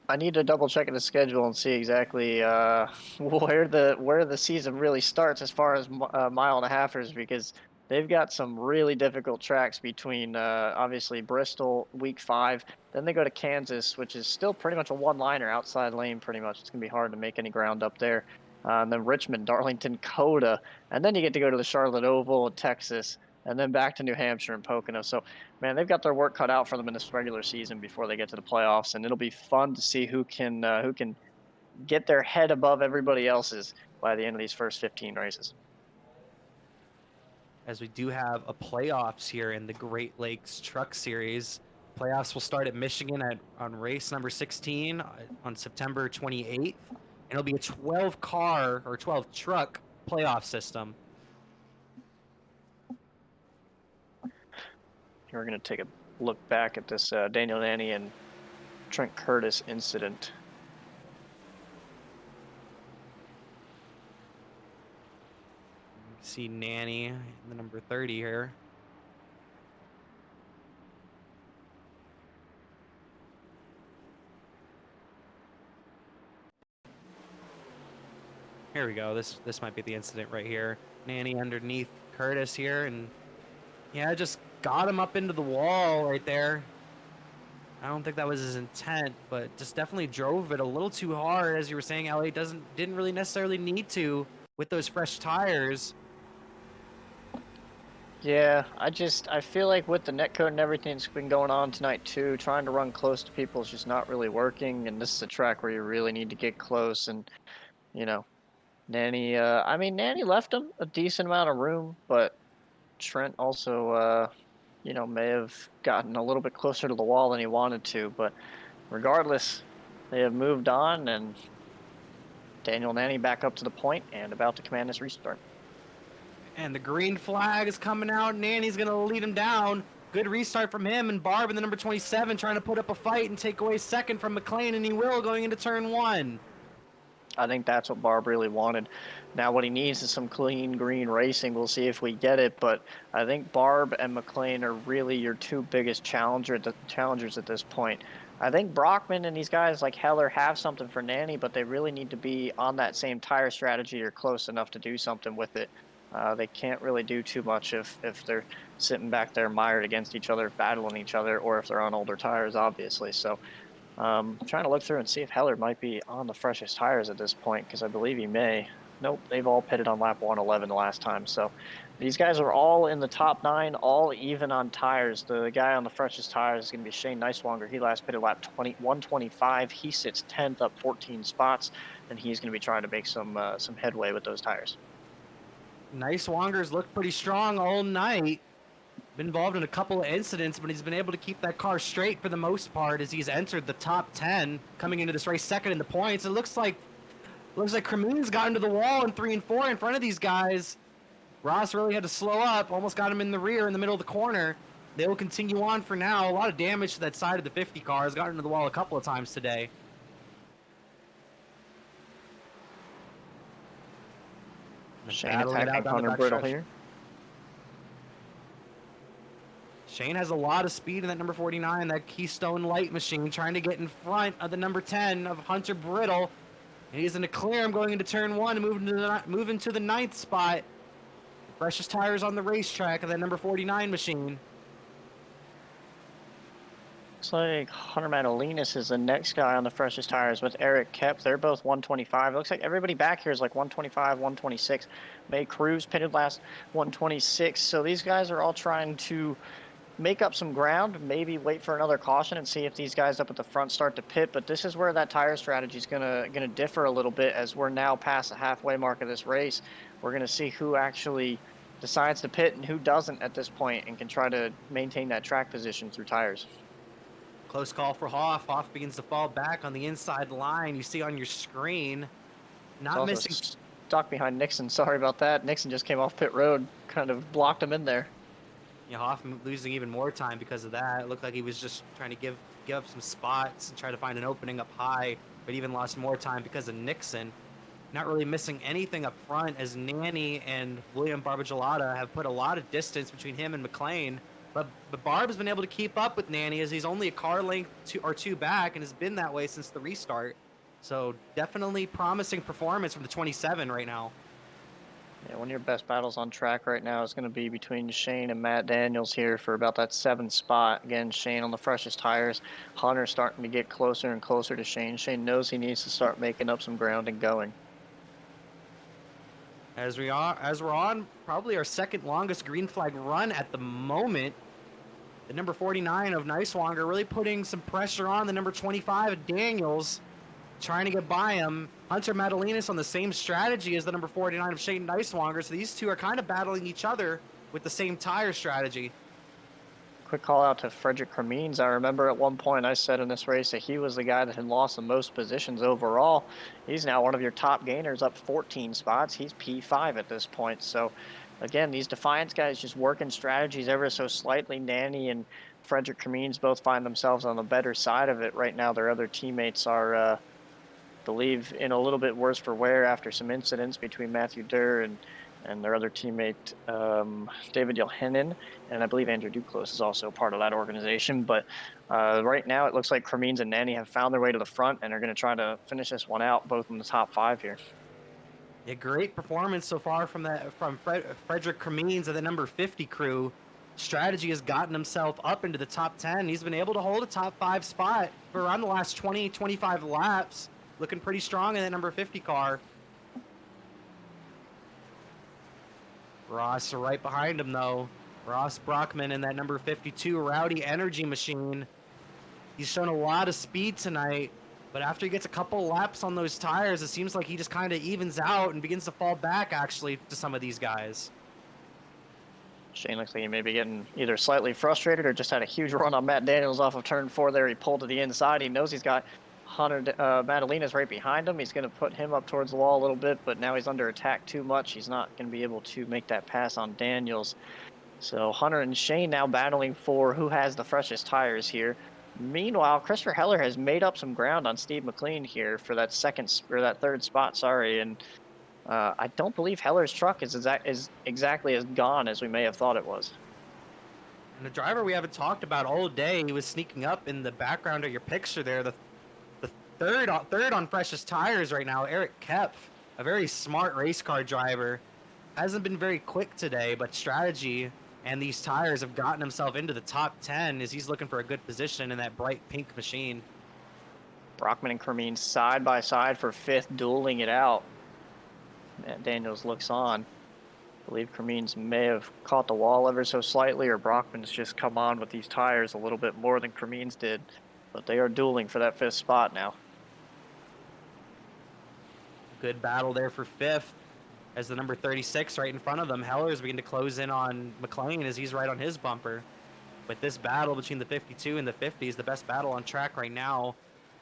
I need to double check the schedule and see exactly where the season really starts as far as mile-and-a-halfers, because they've got some really difficult tracks between obviously Bristol week 5, then they go to Kansas, which is still pretty much a one-liner outside lane. Pretty much, it's gonna be hard to make any ground up there. And then Richmond, Darlington, Coda, and then you get to go to the Charlotte Oval, Texas, and then back to New Hampshire and Pocono. So, man, they've got their work cut out for them in this regular season before they get to the playoffs, and it'll be fun to see who can get their head above everybody else's by the end of these first 15 races. As we do have a playoffs here in the Great Lakes Truck Series. Playoffs will start at Michigan on race number 16 on September 28th. And it'll be a 12-car or 12-truck playoff system. We're going to take a look back at this Daniel Nanny and Trent Curtis incident. See Nanny in the number 30 here. Here we go. This might be the incident right here. Nanny underneath Curtis here, and yeah, just got him up into the wall right there. I don't think that was his intent, but just definitely drove it a little too hard, as you were saying, Ellie. Didn't really necessarily need to with those fresh tires. Yeah, I feel like with the netcode and everything that's been going on tonight too, trying to run close to people is just not really working. And this is a track where you really need to get close. And you know, Nanny, I mean, Nanny left him a decent amount of room, but Trent also, you know, may have gotten a little bit closer to the wall than he wanted to. But regardless, they have moved on, and Daniel Nanny back up to the point and about to command this restart. And the green flag is coming out. Nanny's going to lead him down. Good restart from him, and Barb in the number 27 trying to put up a fight and take away second from McLean, and he will going into turn 1. I think that's what Barb really wanted. Now what he needs is some clean green racing. We'll see if we get it, but I think Barb and McLean are really your two biggest challengers at this point. I think Brockman and these guys like Heller have something for Nanny, but they really need to be on that same tire strategy or close enough to do something with it. They can't really do too much if they're sitting back there mired against each other, battling each other, or if they're on older tires, obviously. So trying to look through and see if Heller might be on the freshest tires at this point, because I believe he may. Nope, they've all pitted on lap 111 the last time. So these guys are all in the top 9, all even on tires. The guy on the freshest tires is going to be Shane Neiswanger. He last pitted lap 125. He sits 10th, up 14 spots, and he's going to be trying to make some headway with those tires. Neiswanger's looked pretty strong all night. Been involved in a couple of incidents, but he's been able to keep that car straight for the most part as he's entered the top 10, coming into this race second in the points. It looks like Cremeens got into the wall in 3 and 4 in front of these guys. Ross really had to slow up, almost got him in the rear in the middle of the corner. They will continue on for now. A lot of damage to that side of the 50 car. Has gotten into the wall a couple of times today. Shane Battling it out attacking down the Hunter Brittle backstretch. here. Shane has a lot of speed in that number 49, that Keystone Light machine, trying to get in front of the number 10 of Hunter Brittle. And he's going to clear him going into turn 1 and move into the 9th spot. The freshest tires on the racetrack of that number 49 machine. Looks like Hunter Madalinas is the next guy on the freshest tires with Eric Kep. They're both 125. It looks like everybody back here is like 125, 126. May Cruz pitted last 126. So these guys are all trying to make up some ground, maybe wait for another caution and see if these guys up at the front start to pit. But this is where that tire strategy is gonna differ a little bit, as we're now past the halfway mark of this race. We're gonna see who actually decides to pit and who doesn't at this point, and can try to maintain that track position through tires. Close call for Hoff. Hoff begins to fall back on the inside line. You see on your screen. Not Also missing. stuck behind Nixon. Sorry about that. Nixon just came off pit road, kind of blocked him in there. Yeah, Hoff losing even more time because of that. It looked like he was just trying to give up some spots and try to find an opening up high, but even lost more time because of Nixon. Not really missing anything up front, as Nanny and William Barbagelata have put a lot of distance between him and McLean. But Barb has been able to keep up with Nanny, as he's only a car length or two back and has been that way since the restart. So definitely promising performance from the 27 right now. Yeah, one of your best battles on track right now is going to be between Shane and Matt Daniels here for about that 7th spot. Again, Shane on the freshest tires. Hunter starting to get closer and closer to Shane. Shane knows he needs to start making up some ground and going. As we're on probably our second longest green flag run at the moment. The number 49 of Neiswanger really putting some pressure on the number 25 of Daniels, trying to get by him. Hunter Madalinas on the same strategy as the number 49 of Shane Neiswanger, so these two are kind of battling each other with the same tire strategy. Quick call out to Frederick Cremeens. I remember at one point I said in this race that he was the guy that had lost the most positions overall. He's now one of your top gainers, up 14 spots. He's P5 at this point. So again, these Defiance guys just working strategies ever so slightly. Nanny and Frederick Cremeens both find themselves on the better side of it right now. Their other teammates are, believe, in a little bit worse for wear after some incidents between Matthew Durr and and their other teammate, David Yelhinen, and I believe Andrew Duclos is also part of that organization. But right now, it looks like Cremines and Nanny have found their way to the front and are going to try to finish this one out, both in the top 5 here. A great performance so far from Frederick Cremines of the number 50 crew. Strategy has gotten himself up into the top 10. He's been able to hold a top 5 spot for around the last 20, 25 laps. Looking pretty strong in that number 50 car. Ross right behind him, though. Ross Brockman in that number 52 Rowdy Energy Machine. He's shown a lot of speed tonight, but after he gets a couple laps on those tires, it seems like he just kind of evens out and begins to fall back, actually, to some of these guys. Shane looks like he may be getting either slightly frustrated or just had a huge run on Matt Daniels off of turn 4 there. He pulled to the inside. He knows he's got Hunter Madalena's right behind him. He's going to put him up towards the wall a little bit, but now he's under attack too much. He's not going to be able to make that pass on Daniels. So Hunter and Shane now battling for who has the freshest tires here. Meanwhile, Christopher Heller has made up some ground on Steve McLean here for that third spot. Sorry, and I don't believe Heller's truck is exactly as gone as we may have thought it was. And the driver we haven't talked about all day, he was sneaking up in the background of your picture there. The third on freshest tires right now, Eric Kepf, a very smart race car driver. Hasn't been very quick today, but strategy and these tires have gotten himself into the top 10 as he's looking for a good position in that bright pink machine. Brockman and Cremines side by side for 5th, dueling it out. And Daniels looks on. I believe Cremines may have caught the wall ever so slightly, or Brockman's just come on with these tires a little bit more than Cremines did. But they are dueling for that 5th spot now. Good battle there for 5th. As the number 36 right in front of them, Heller's beginning to close in on McLean as he's right on his bumper. But this battle between the 52 and the 50 is the best battle on track right now.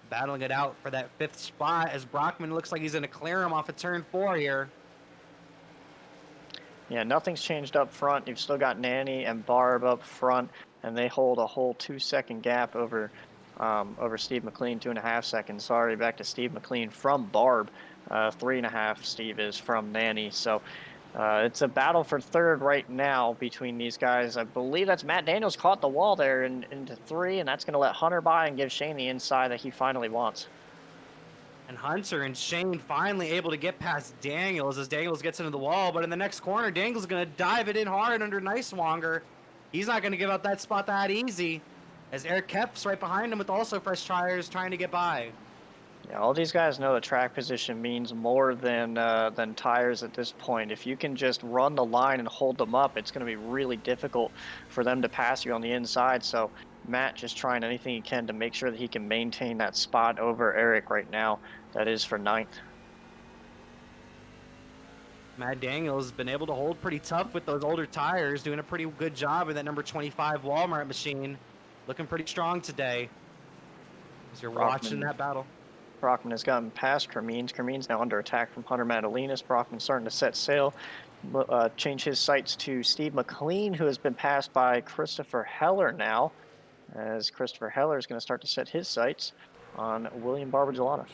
Battling it out for that 5th spot as Brockman looks like he's going to clear him off of turn 4 here. Yeah, nothing's changed up front. You've still got Nanny and Barb up front, and they hold a whole 2-second gap over Steve McLean, 2.5 seconds. Sorry, back to Steve McLean from Barb. 3.5 Steve is from Nanny. So it's a battle for 3rd right now between these guys. I believe that's Matt Daniels caught the wall there into 3, and that's going to let Hunter by and give Shane the inside that he finally wants. And Hunter and Shane finally able to get past Daniels as Daniels gets into the wall, but in the next corner, Daniels is going to dive it in hard under Niswanger. He's not going to give up that spot that easy as Eric Kepf's right behind him with also fresh tires trying to get by. Yeah, all these guys know that track position means more than tires at this point. If you can just run the line and hold them up, it's going to be really difficult for them to pass you on the inside. So Matt just trying anything he can to make sure that he can maintain that spot over Eric right now. That is for 9th. Matt Daniels has been able to hold pretty tough with those older tires, doing a pretty good job in that number 25 Walmart machine. Looking pretty strong today as you're watching that battle. Brockman has gotten past Cremines. Cremines now under attack from Hunter Madalenas. Brockman starting to set sail. Change his sights to Steve McLean, who has been passed by Christopher Heller now, as Christopher Heller is going to start to set his sights on William Barbagelata.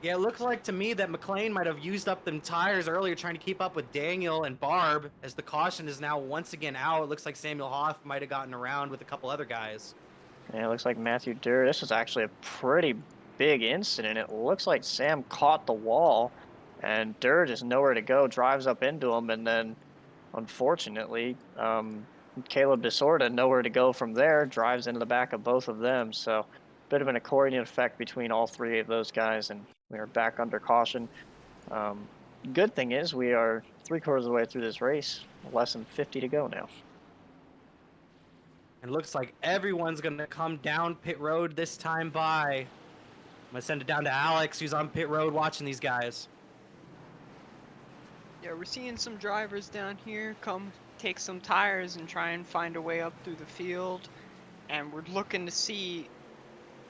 Yeah, it looks like to me that McLean might have used up them tires earlier trying to keep up with Daniel and Barb as the caution is now once again out. It looks like Samuel Hoff might have gotten around with a couple other guys. Yeah, it looks like Matthew Durr. This was actually a pretty big incident. It looks like Sam caught the wall and Durr just nowhere to go, drives up into him, and then unfortunately Caleb Desorda nowhere to go from there, drives into the back of both of them. So bit of an accordion effect between all 3 of those guys, and we are back under caution. Good thing is we are 3/4 of the way through this race, less than 50 to go now. And it looks like everyone's going to come down pit road this time by. I'm going to send it down to Alex, who's on pit road watching these guys. Yeah, we're seeing some drivers down here come take some tires and try and find a way up through the field. And we're looking to see,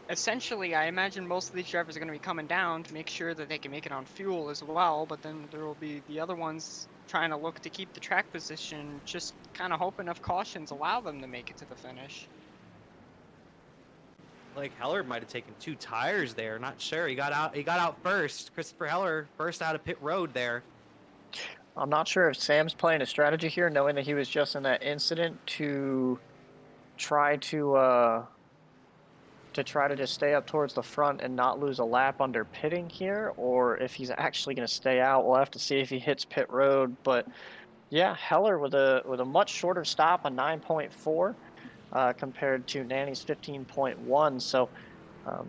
essentially, I imagine most of these drivers are going to be coming down to make sure that they can make it on fuel as well. But then there will be the other ones trying to look to keep the track position, just kind of hoping if cautions allow them to make it to the finish. Like Heller might have taken 2 tires there. Not sure. He got out first. Christopher Heller first out of pit road there. I'm not sure if Sam's playing a strategy here, knowing that he was just in that incident, to try to just stay up towards the front and not lose a lap under pitting here, or if he's actually going to stay out. We'll have to see if he hits pit road. But yeah, Heller with a much shorter stop, a 9.4, compared to Nanny's 15.1. So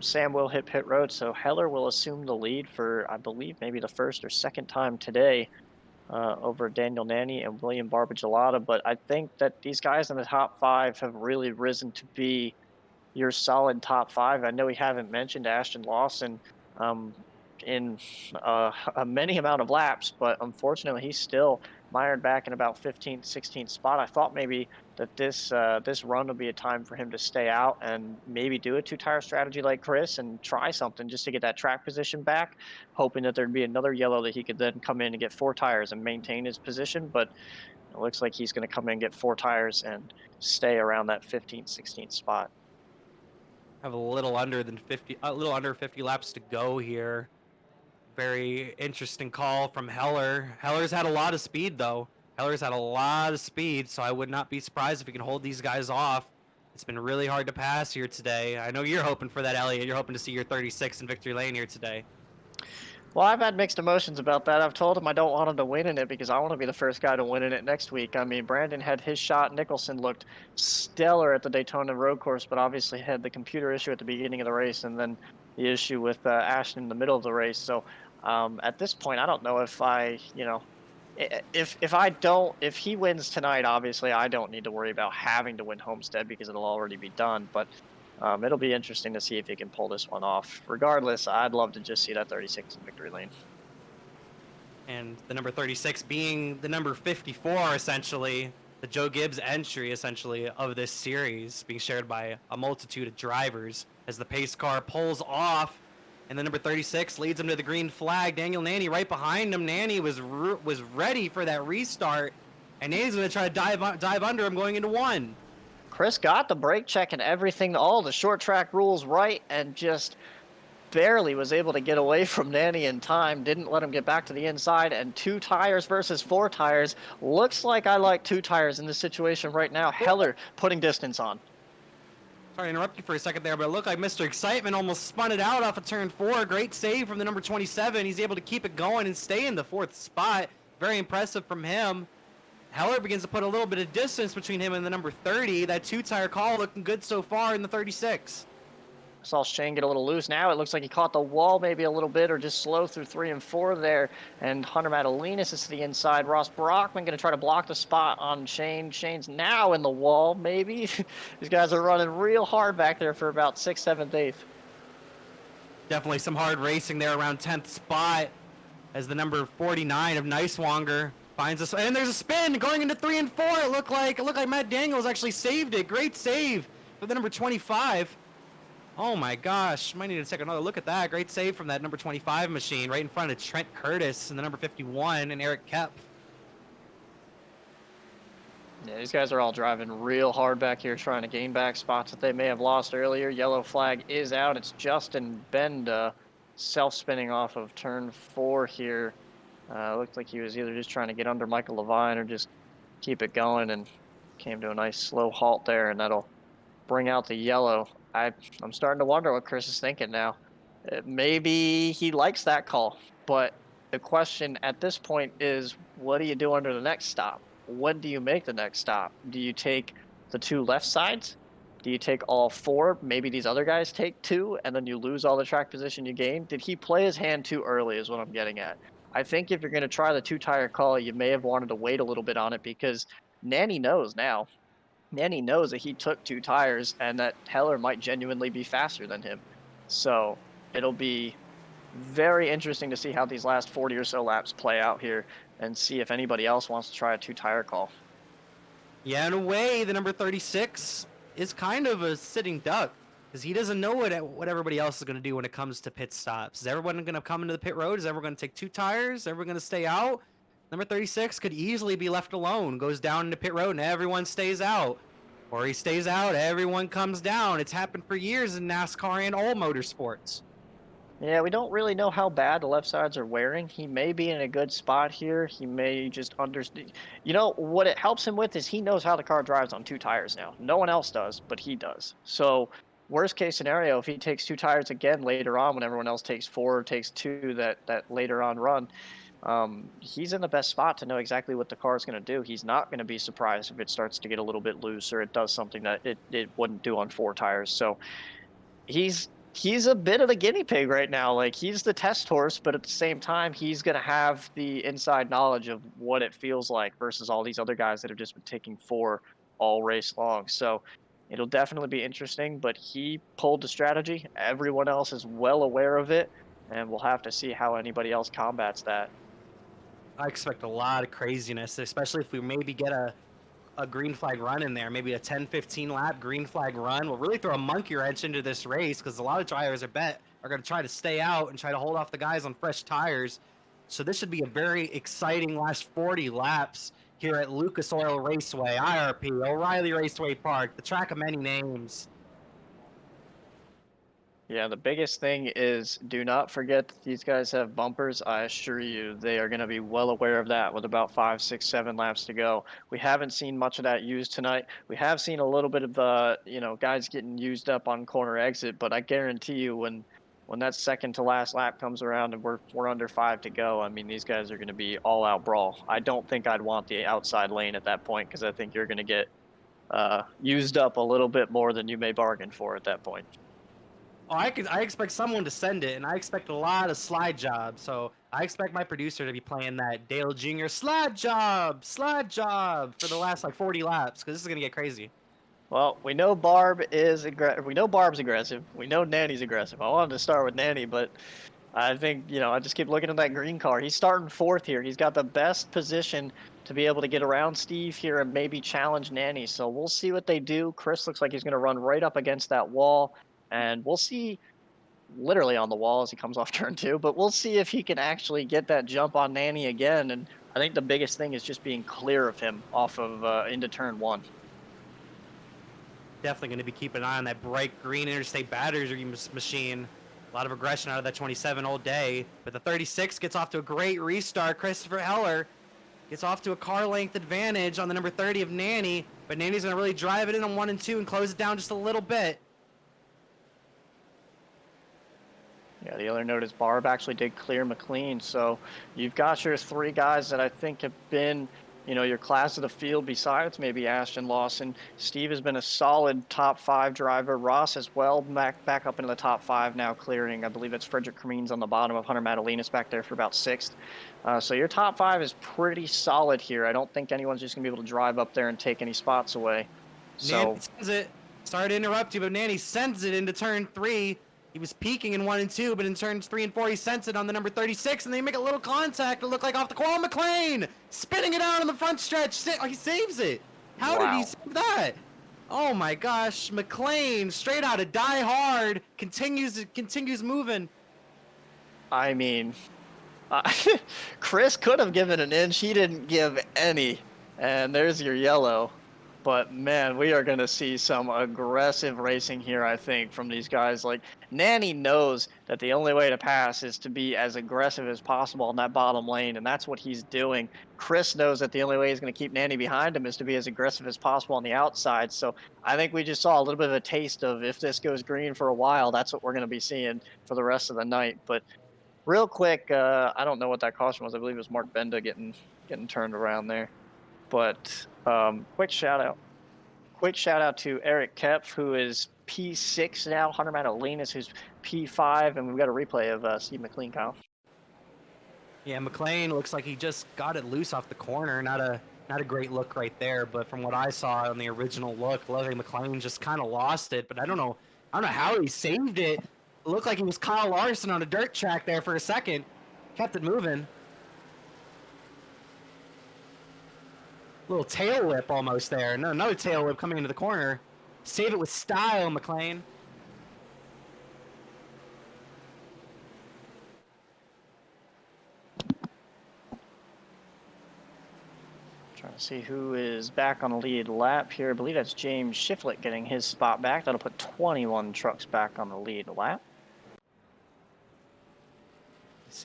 Sam will hit pit road. So Heller will assume the lead for, I believe, maybe the first or second time today, over Daniel Nanny and William Barbagelata. But I think that these guys in the top 5 have really risen to be your solid top 5. I know we haven't mentioned Ashton Lawson um, in a many amount of laps, but unfortunately he's still mired back in about 15th, 16th spot. I thought maybe that this run would be a time for him to stay out and maybe do a 2-tire strategy like Chris and try something just to get that track position back, hoping that there'd be another yellow that he could then come in and get 4 tires and maintain his position. But it looks like he's going to come in and get 4 tires and stay around that 15th, 16th spot. Have a little under 50 laps to go here. Very interesting call from Heller. Heller's had a lot of speed though. Heller's had a lot of speed, so I would not be surprised if he can hold these guys off. It's been really hard to pass here today. I know you're hoping for that, Elliott. You're hoping to see your 36 in victory lane here today. Well, I've had mixed emotions about that. I've told him I don't want him to win in it because I want to be the first guy to win in it next week. I mean, Brandon had his shot. Nicholson looked stellar at the Daytona road course, but obviously had the computer issue at the beginning of the race and then the issue with Ashton in the middle of the race. So at this point, I don't know if if he wins tonight, obviously I don't need to worry about having to win Homestead because it'll already be done. But it'll be interesting to see if he can pull this one off. Regardless, I'd love to just see that 36 in victory lane. And the number 36 being the number 54, essentially, the Joe Gibbs entry, essentially, of this series, being shared by a multitude of drivers as the pace car pulls off, and the number 36 leads him to the green flag. Daniel Nanny right behind him. Nanny was ready for that restart, and Nanny's going to try to dive under him going into 1. Chris got the brake check and everything, all the short track rules right, and just barely was able to get away from Nanny in time. Didn't let him get back to the inside. And 2 tires versus 4 tires. Looks like I like 2 tires in this situation right now. Heller putting distance on. Sorry to interrupt you for a second there, but it looked like Mr. Excitement almost spun it out off of turn 4. Great save from the number 27. He's able to keep it going and stay in the 4th spot. Very impressive from him. Heller begins to put a little bit of distance between him and the number 30. That 2-tire call looking good so far in the 36. I saw Shane get a little loose now. It looks like he caught the wall maybe a little bit or just slow through 3 and 4 there. And Hunter Madalinas is to the inside. Ross Brockman going to try to block the spot on Shane. Shane's now in the wall, maybe. These guys are running real hard back there for about 6th, 7th, 8th. Definitely some hard racing there around 10th spot as the number 49 of Nicewanger finds us, and there's a spin going into 3 and 4. It looked like Matt Daniels actually saved it. Great save for the number 25. Oh my gosh, might need to take another look at that. Great save from that number 25 machine right in front of Trent Curtis and the number 51 and Eric Kep. Yeah, these guys are all driving real hard back here, trying to gain back spots that they may have lost earlier. Yellow flag is out. It's Justin Benda self-spinning off of turn 4 here. Looked like he was either just trying to get under Michael Levine or just keep it going, and came to a nice slow halt there, and that'll bring out the yellow. I'm starting to wonder what Chris is thinking now. Maybe he likes that call, but the question at this point is, what do you do under the next stop? When do you make the next stop? Do you take the 2 left sides? Do you take all 4? Maybe these other guys take 2, and then you lose all the track position you gained? Did he play his hand too early is what I'm getting at. I think if you're going to try the 2-tire call, you may have wanted to wait a little bit on it because Nanny knows now. Nanny knows that he took 2 tires and that Heller might genuinely be faster than him. So it'll be very interesting to see how these last 40 or so laps play out here and see if anybody else wants to try a 2-tire call. Yeah, in a way, the number 36 is kind of a sitting duck because he doesn't know what everybody else is going to do when it comes to pit stops. Is everyone going to come into the pit road? Is everyone going to take 2 tires? Is everyone going to stay out? Number 36 could easily be left alone, goes down into pit road, and everyone stays out. Or he stays out, everyone comes down. It's happened for years in NASCAR and all motorsports. Yeah, we don't really know how bad the left sides are wearing. He may be in a good spot here. He may just understand. You know, what it helps him with is he knows how the car drives on 2 tires now. No one else does, but he does. So, worst case scenario, if he takes 2 tires again later on when everyone else takes 4 or takes 2 that later on run, he's in the best spot to know exactly what the car is going to do. He's not going to be surprised if it starts to get a little bit loose or it does something that it wouldn't do on 4 tires. So, he's a bit of a guinea pig right now. Like he's the test horse, but at the same time, he's gonna have the inside knowledge of what it feels like versus all these other guys that have just been taking 4 all race long. So it'll definitely be interesting. But he pulled the strategy. Everyone else is well aware of it, and we'll have to see how anybody else combats that. I expect a lot of craziness, especially if we maybe get a green flag run in there, maybe a 10-15 lap green flag run will really throw a monkey wrench into this race because a lot of drivers are going to try to stay out and try to hold off the guys on fresh tires. So this should be a very exciting last 40 laps here at Lucas Oil Raceway, IRP, O'Reilly Raceway Park, the track of many names. Yeah, the biggest thing is do not forget that these guys have bumpers. I assure you, they are going to be well aware of that with about 5, 6, 7 laps to go. We haven't seen much of that used tonight. We have seen a little bit of guys getting used up on corner exit, but I guarantee you when that second to last lap comes around and we're under 5 to go, I mean, these guys are going to be all out brawl. I don't think I'd want the outside lane at that point because I think you're going to get used up a little bit more than you may bargain for at that point. Oh, I expect someone to send it, and I expect a lot of slide jobs. So I expect my producer to be playing that Dale Jr. slide job for the last like 40 laps because this is gonna get crazy. Well, we know we know Barb's aggressive. We know Nanny's aggressive. I wanted to start with Nanny, but I think, I just keep looking at that green car. He's starting 4th here. He's got the best position to be able to get around Steve here and maybe challenge Nanny. So we'll see what they do. Chris looks like he's going to run right up against that wall, and we'll see literally on the wall as he comes off turn 2, but we'll see if he can actually get that jump on Nanny again. And I think the biggest thing is just being clear of him off of into turn 1. Definitely going to be keeping an eye on that bright green interstate battery machine. A lot of aggression out of that 27 all day. But the 36 gets off to a great restart. Christopher Heller gets off to a car length advantage on the number 30 of Nanny. But Nanny's going to really drive it in on 1 and 2 and close it down just a little bit. Yeah, the other note is Barb actually did clear McLean. So you've got your 3 guys that I think have been, your class of the field besides maybe Ashton Lawson. Steve has been a solid top 5 driver. Ross as well, back up into the top 5 now, clearing. I believe it's Frederick Cremines on the bottom of Hunter Madalinas back there for about 6th. So your top 5 is pretty solid here. I don't think anyone's just going to be able to drive up there and take any spots away. So Nanny sends it. Sorry to interrupt you, but Nanny sends it into turn 3. He was peaking in 1 and 2, but in turns 3 and 4, he sends it on the number 36, and they make a little contact to look like off the corner. McLean spinning it out on the front stretch. He saves it. How did he save that? Oh my gosh, McLean straight out of Die Hard continues moving. I mean, Chris could have given an inch. He didn't give any, and there's your yellow. But man, we are going to see some aggressive racing here, I think, from these guys. Like, Nanny knows that the only way to pass is to be as aggressive as possible in that bottom lane, and that's what he's doing. Chris knows that the only way he's going to keep Nanny behind him is to be as aggressive as possible on the outside. So I think we just saw a little bit of a taste of if this goes green for a while, that's what we're going to be seeing for the rest of the night. But real quick, I don't know what that caution was. I believe it was Mark Benda getting turned around there. But quick shout out to Eric Kepf, who is P6 now. Hunter Madalinas, who's P5, and we've got a replay of Steve McLean, Kyle. Yeah, McLean looks like he just got it loose off the corner. Not a great look right there, but from what I saw on the original look, like McLean just kind of lost it. But I don't know how he saved it. It looked like he was Kyle Larson on a dirt track there for a second. Kept it moving. Little tail whip almost there. No, another tail whip coming into the corner. Save it with style, McLean. Trying to see who is back on the lead lap here. I believe that's James Shiflett getting his spot back. That'll put 21 trucks back on the lead lap.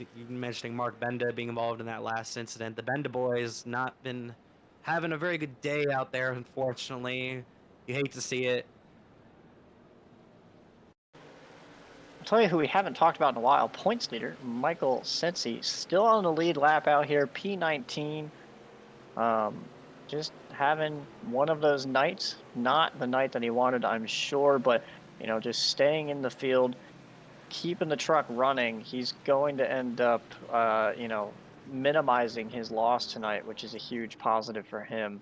You've been mentioning Mark Benda being involved in that last incident. The Benda boys not been having a very good day out there, unfortunately. You hate to see it. I'll tell you who we haven't talked about in a while. Points leader, Michael Sensi, still on the lead lap out here, P19. Just having one of those nights, not the night that he wanted, I'm sure, but, you know, just staying in the field, keeping the truck running. He's going to end up, you know, minimizing his loss tonight, which is a huge positive for him.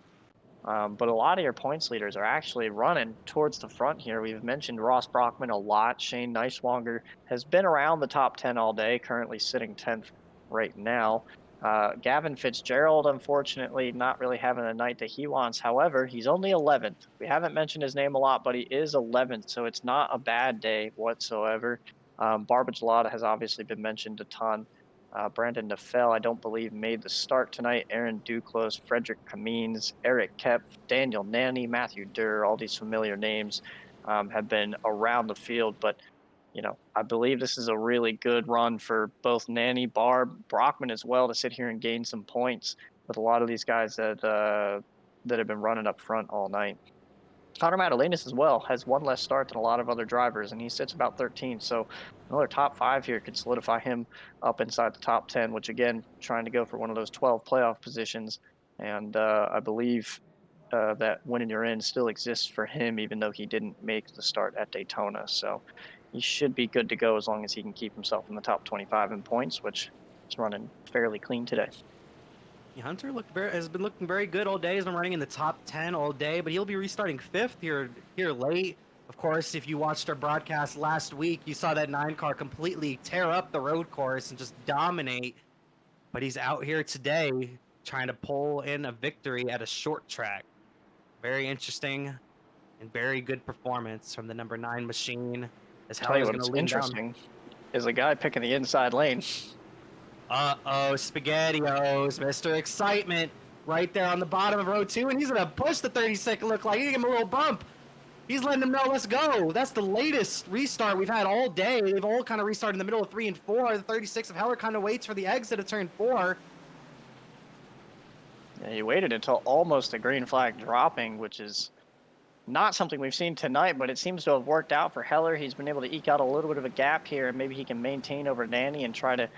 But a lot of your points leaders are actually running towards the front here. We've mentioned Ross Brockman a lot. Shane Neiswanger has been around the top 10 all day, currently sitting 10th right now. Gavin Fitzgerald, unfortunately, not really having the night that he wants. However, he's only 11th. We haven't mentioned his name a lot, but he is 11th, so it's not a bad day whatsoever. Barba Gelada has obviously been mentioned a ton. Brandon Nefel, I don't believe, made the start tonight. Aaron Duclos, Frederick Kamines, Eric Kep, Daniel Nanny, Matthew Durr, all these familiar names have been around the field. But, you know, I believe this is a really good run for both Nanny, Barb, Brockman as well to sit here and gain some points with a lot of these guys that have been running up front all night. Connor Madalenas as well has one less start than a lot of other drivers, and he sits about 13. So another top 5 here could solidify him up inside the top 10, which again, trying to go for one of those 12 playoff positions. And I believe that winning your in still exists for him, even though he didn't make the start at Daytona. So he should be good to go as long as he can keep himself in the top 25 in points, which is running fairly clean today. Hunter has been looking very good all day. He's been running in the top 10 all day, but he'll be restarting 5th here late. Of course, if you watched our broadcast last week, you saw that 9 car completely tear up the road course and just dominate. But he's out here today trying to pull in a victory at a short track. Very interesting and very good performance from the number 9 machine. As tell you what's interesting is a guy picking the inside lane. Uh-oh, SpaghettiOs, Mr. Excitement, right there on the bottom of row 2, and he's going to push the 36, look like. He's going to give him a little bump. He's letting him know, let's go. That's the latest restart we've had all day. They've all kind of restarted in the middle of 3 and 4. The 36 of Heller kind of waits for the exit of turn 4. Yeah, he waited until almost the green flag dropping, which is not something we've seen tonight, but it seems to have worked out for Heller. He's been able to eke out a little bit of a gap here, and maybe he can maintain over Nanny and try to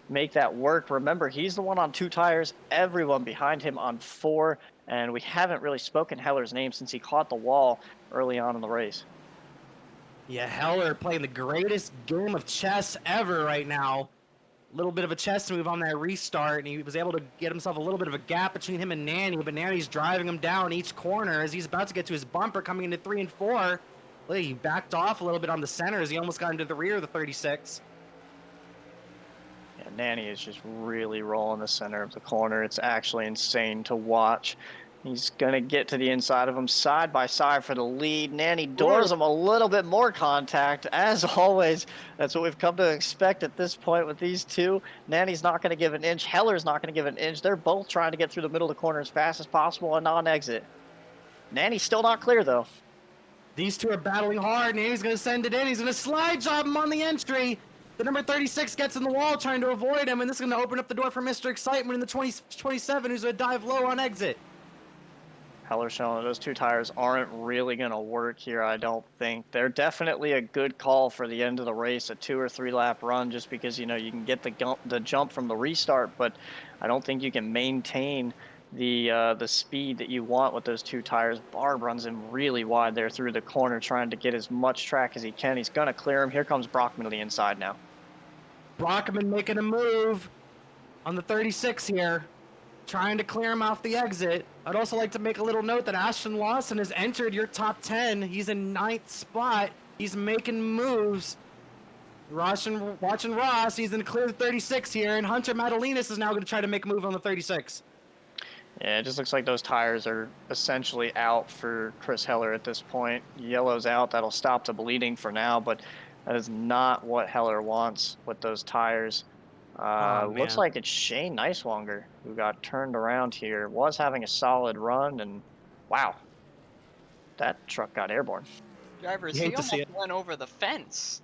make that work. Remember, he's the one on 2 tires, everyone behind him on 4, and we haven't really spoken Heller's name since he caught the wall early on in the race. Yeah, Heller playing the greatest game of chess ever right now. A little bit of a chess move on that restart, and he was able to get himself a little bit of a gap between him and Nanny, but Nanny's driving him down each corner as he's about to get to his bumper coming into 3 and 4. Look, he backed off a little bit on the center as he almost got into the rear of the 36. Yeah, Nanny is just really rolling the center of the corner. It's actually insane to watch. He's going to get to the inside of him side by side for the lead. Nanny doors him a little bit more contact. As always, that's what we've come to expect at this point with these two. Nanny's not going to give an inch. Heller's not going to give an inch. They're both trying to get through the middle of the corner as fast as possible and on exit. Nanny's still not clear, though. These two are battling hard. Nanny's going to send it in. He's going to slide job him on the entry. The number 36 gets in the wall trying to avoid him, and this is going to open up the door for Mr. Excitement in the 27, who's going to dive low on exit. Heller showing those 2 tires aren't really going to work here, I don't think. They're definitely a good call for the end of the race, a 2 or 3 lap run, just because, you know, you can get the jump from the restart, but I don't think you can maintain the speed that you want with those 2 tires. Barb runs him really wide there through the corner, trying to get as much track as he can. He's going to clear him. Here comes Brockman to the inside now. Brockman making a move on the 36 here, trying to clear him off the exit. I'd also like to make a little note that Ashton Lawson has entered your top 10. He's in 9th spot. He's making moves. Watching Ross. He's going to clear the 36 here, and Hunter Madalenas is now going to try to make a move on the 36. Yeah, it just looks like those tires are essentially out for Chris Heller at this point. Yellow's out. That'll stop the bleeding for now, but that is not what Heller wants with those tires. Looks like it's Shane Neiswanger who got turned around here. Was having a solid run, and wow, that truck got airborne. Drivers, he almost went over the fence.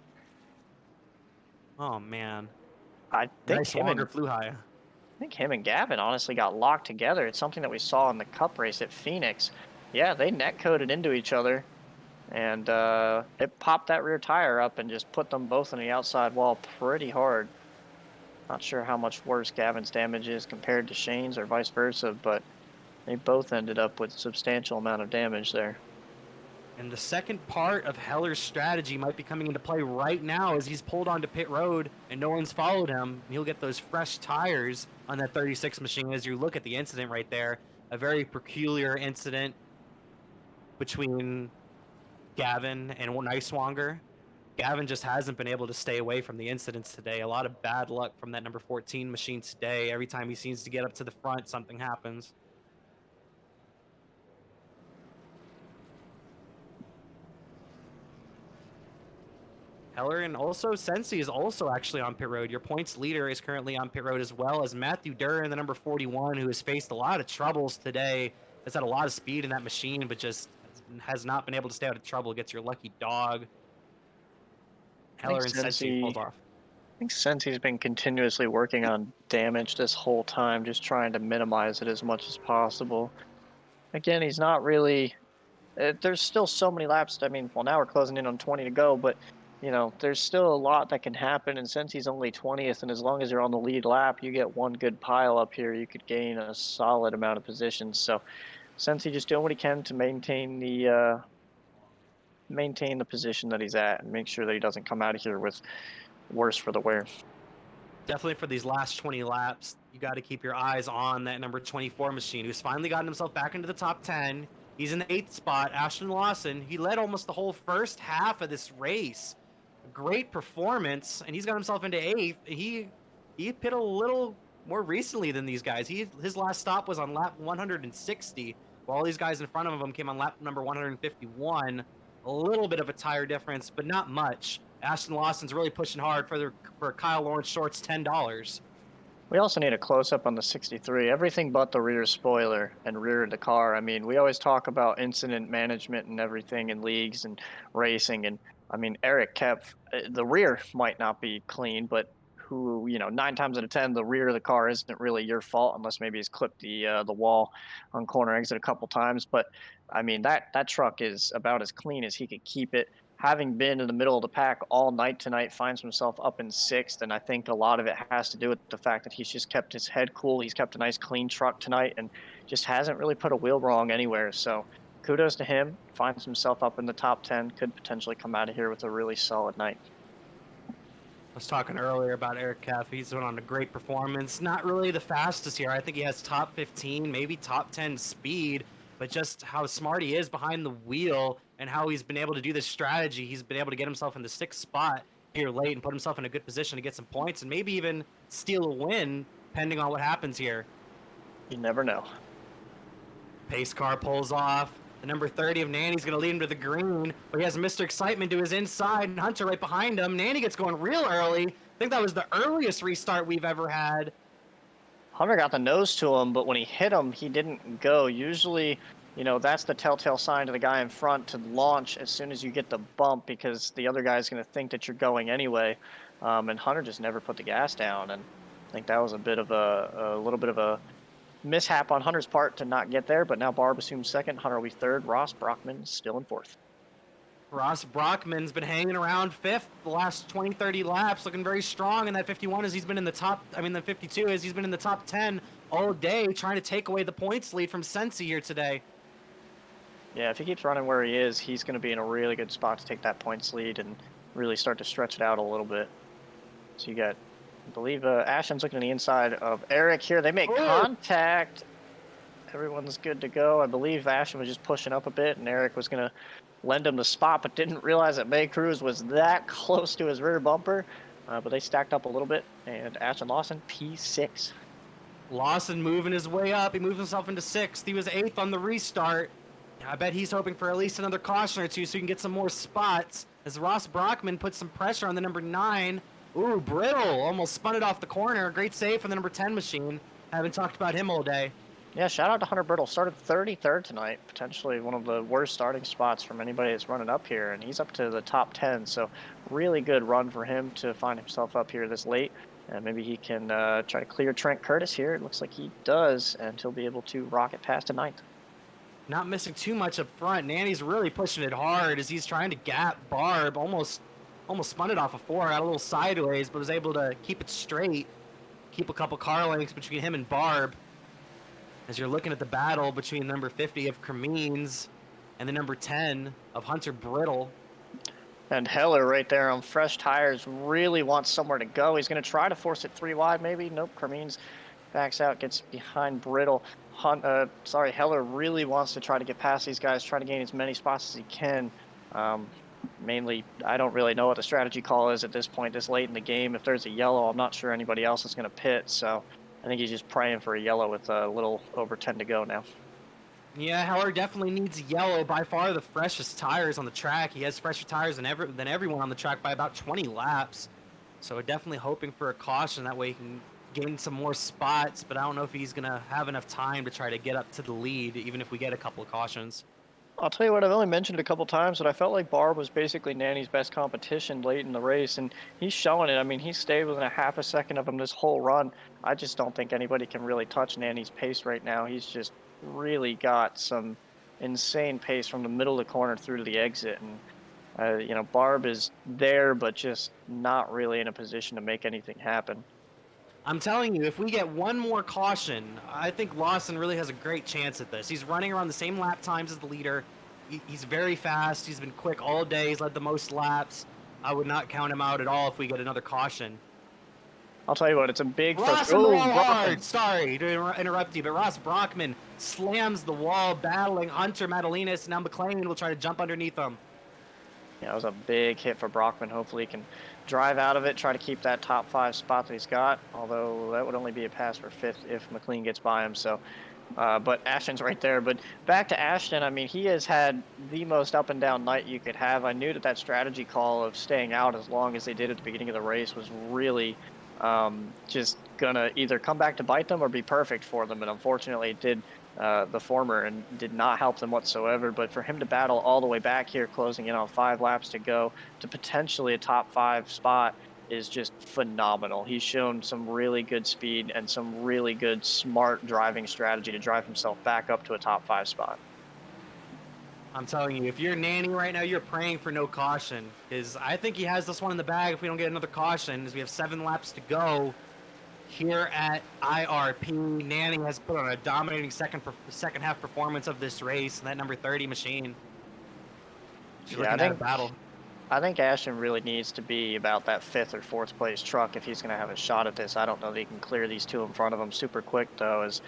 Oh, man. I think Nice Wanger flew high. I think him and Gavin honestly got locked together. It's something that we saw in the Cup race at Phoenix. Yeah, they net coded into each other, and it popped that rear tire up and just put them both on the outside wall pretty hard. Not sure how much worse Gavin's damage is compared to Shane's or vice versa, but they both ended up with substantial amount of damage there. And the second part of Heller's strategy might be coming into play right now as he's pulled onto pit road and no one's followed him. He'll get those fresh tires on that 36 machine as you look at the incident right there. A very peculiar incident between Gavin and Nicewanger. Gavin just hasn't been able to stay away from the incidents today. A lot of bad luck from that number 14 machine today. Every time he seems to get up to the front, something happens. Heller and also Sensi is also actually on pit road. Your points leader is currently on pit road as well as Matthew Duran, the number 41, who has faced a lot of troubles today. Has had a lot of speed in that machine, but just has not been able to stay out of trouble. Gets your lucky dog. Heller and Sensi pulls off. I think Sensi's been continuously working on damage this whole time, just trying to minimize it as much as possible. Again, he's not really... there's still so many laps. I mean, well, now we're closing in on 20 to go, but you know, there's still a lot that can happen, and since he's only 20th, and as long as you're on the lead lap, you get one good pile up here, you could gain a solid amount of positions. So, since he's just doing what he can to maintain the position that he's at, and make sure that he doesn't come out of here with worse for the wear. Definitely for these last 20 laps, you got to keep your eyes on that number 24 machine, who's finally gotten himself back into the top 10. He's in the 8th spot. Ashton Lawson, he led almost the whole first half of this race. Great performance, and he's got himself into 8th. He pit a little more recently than these guys. His last stop was on lap 160, while all these guys in front of him came on lap number 151. A little bit of a tire difference, but not much. Ashton Lawson's really pushing hard for Kyle Laurence Short's $10. We also need a close-up on the 63. Everything but the rear spoiler and rear of the car. I mean, we always talk about incident management and everything in leagues and racing, and I mean, Eric Kepf, the rear might not be clean, but who, you know, 9 times out of 10, the rear of the car isn't really your fault unless maybe he's clipped the wall on corner exit a couple times. But I mean, that truck is about as clean as he could keep it. Having been in the middle of the pack all night tonight, finds himself up in 6th, and I think a lot of it has to do with the fact that he's just kept his head cool. He's kept a nice clean truck tonight and just hasn't really put a wheel wrong anywhere. So kudos to him. Finds himself up in the top 10. Could potentially come out of here with a really solid night. I was talking earlier about Eric Kepf. He's been on a great performance. Not really the fastest here. I think he has top 15, maybe top 10 speed, but just how smart he is behind the wheel and how he's been able to do this strategy. He's been able to get himself in the 6th spot here late and put himself in a good position to get some points and maybe even steal a win, depending on what happens here. You never know. Pace car pulls off. The number 30 of Nanny's going to lead him to the green, but he has Mr. Excitement to his inside, and Hunter right behind him. Nanny gets going real early. I think that was the earliest restart we've ever had. Hunter got the nose to him, but when he hit him, he didn't go. Usually, you know, that's the telltale sign to the guy in front to launch as soon as you get the bump, because the other guy's going to think that you're going anyway. And Hunter just never put the gas down, and I think that was a little bit of a mishap on Hunter's part to not get there, but now Barb assumes 2nd, Hunter will be 3rd, Ross Brockman still in 4th. Ross Brockman's been hanging around 5th the last 20-30 laps, looking very strong in that 51 as he's been in the top, the 52 as he's been in the top 10 all day, trying to take away the points lead from Sensi here today. Yeah, if he keeps running where he is, he's going to be in a really good spot to take that points lead and really start to stretch it out a little bit. So you got, I believe, Ashton's looking at the inside of Eric here. They make contact. Everyone's good to go. I believe Ashton was just pushing up a bit, and Eric was going to lend him the spot, but didn't realize that May Cruz was that close to his rear bumper. But they stacked up a little bit, and Ashton Lawson, P6. Lawson moving his way up. He moved himself into 6th. He was 8th on the restart. I bet he's hoping for at least another caution or two so he can get some more spots. As Ross Brockman puts some pressure on the number 9. Ooh, Brittle almost spun it off the corner. Great save from the number 10 machine. Haven't talked about him all day. Yeah, shout out to Hunter Brittle. Started 33rd tonight. Potentially one of the worst starting spots from anybody that's running up here. And he's up to the top 10. So really good run for him to find himself up here this late. And maybe he can try to clear Trent Curtis here. It looks like he does, and he'll be able to rocket past to ninth. Not missing too much up front. Nanny's really pushing it hard as he's trying to gap Barb. Almost spun it off a 4, out a little sideways, but was able to keep it straight. Keep a couple car lengths between him and Barb. As you're looking at the battle between number 50 of Cremines and the number 10 of Hunter Brittle. And Heller right there on fresh tires really wants somewhere to go. He's going to try to force it 3 wide maybe. Nope, Cremines backs out, gets behind Brittle. Heller really wants to try to get past these guys, try to gain as many spots as he can. Mainly, I don't really know what the strategy call is at this point, this late in the game. If there's a yellow, I'm not sure anybody else is going to pit, so I think he's just praying for a yellow with a little over 10 to go now. Yeah, Heller definitely needs yellow. By far the freshest tires on the track. He has fresher tires than everyone on the track by about 20 laps. So definitely hoping for a caution. That way he can gain some more spots, but I don't know if he's going to have enough time to try to get up to the lead, even if we get a couple of cautions. I'll tell you what, I've only mentioned it a couple times, but I felt like Barb was basically Nanny's best competition late in the race, and he's showing it. I mean, he stayed within a half a second of him this whole run. I just don't think anybody can really touch Nanny's pace right now. He's just really got some insane pace from the middle of the corner through to the exit, and you know, Barb is there, but just not really in a position to make anything happen. I'm telling you, if we get one more caution, I think Lawson really has a great chance at this. He's running around the same lap times as the leader. He's very fast. He's been quick all day. He's led the most laps. I would not count him out at all if we get another caution. I'll tell you what, it's a big Ross on the wall hard. Sorry to interrupt you, but Ross Brockman slams the wall, battling Hunter Madalinas. Now McLean will try to jump underneath him. Yeah, it was a big hit for Brockman. Hopefully he can drive out of it, try to keep that top 5 spot that he's got, although that would only be a pass for 5th if McLean gets by him. So, but Ashton's right there. But back to Ashton, I mean, he has had the most up and down night you could have. I knew that strategy call of staying out as long as they did at the beginning of the race was really just gonna either come back to bite them or be perfect for them, and unfortunately it did the former and did not help them whatsoever. But for him to battle all the way back here, closing in on 5 laps to go to potentially a top 5 spot is just phenomenal. He's shown some really good speed and some really good smart driving strategy to drive himself back up to a top 5 spot. I'm telling you, if you're Nanny right now, you're praying for no caution, because I think he has this one in the bag if we don't get another caution, as we have 7 laps to go here at IRP. Nanny has put on a dominating second half performance of this race, and that number 30 machine. She's looking at a battle. I think Ashton really needs to be about that 5th or 4th place truck if he's going to have a shot at this. I don't know that he can clear these 2 in front of him super quick, though, as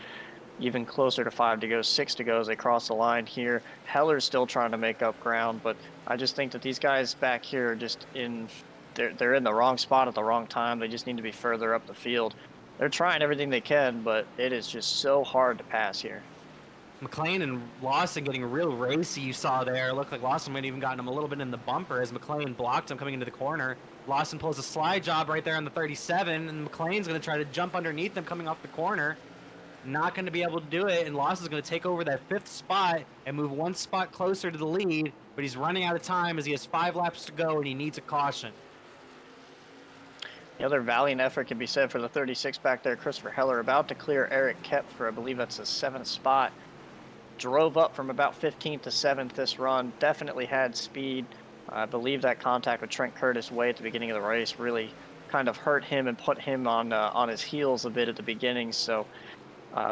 even closer to 5 to go, 6 to go as they cross the line here. Heller's still trying to make up ground, but I just think that these guys back here are just they're in the wrong spot at the wrong time. They just need to be further up the field. They're trying everything they can, but it is just so hard to pass here. McLean and Lawson getting real racy, you saw there. Looked like Lawson might have even gotten him a little bit in the bumper as McLean blocked him coming into the corner. Lawson pulls a slide job right there on the 37, and McLean's going to try to jump underneath him coming off the corner. Not going to be able to do it, and Lawson's going to take over that 5th spot and move 1 spot closer to the lead, but he's running out of time as he has 5 laps to go, and he needs a caution. The other valiant effort can be said for the 36 back there, Christopher Heller, about to clear Eric Kep for, I believe that's his 7th spot. Drove up from about 15th to 7th this run, definitely had speed. I believe that contact with Trent Curtis way at the beginning of the race really kind of hurt him and put him on his heels a bit at the beginning, so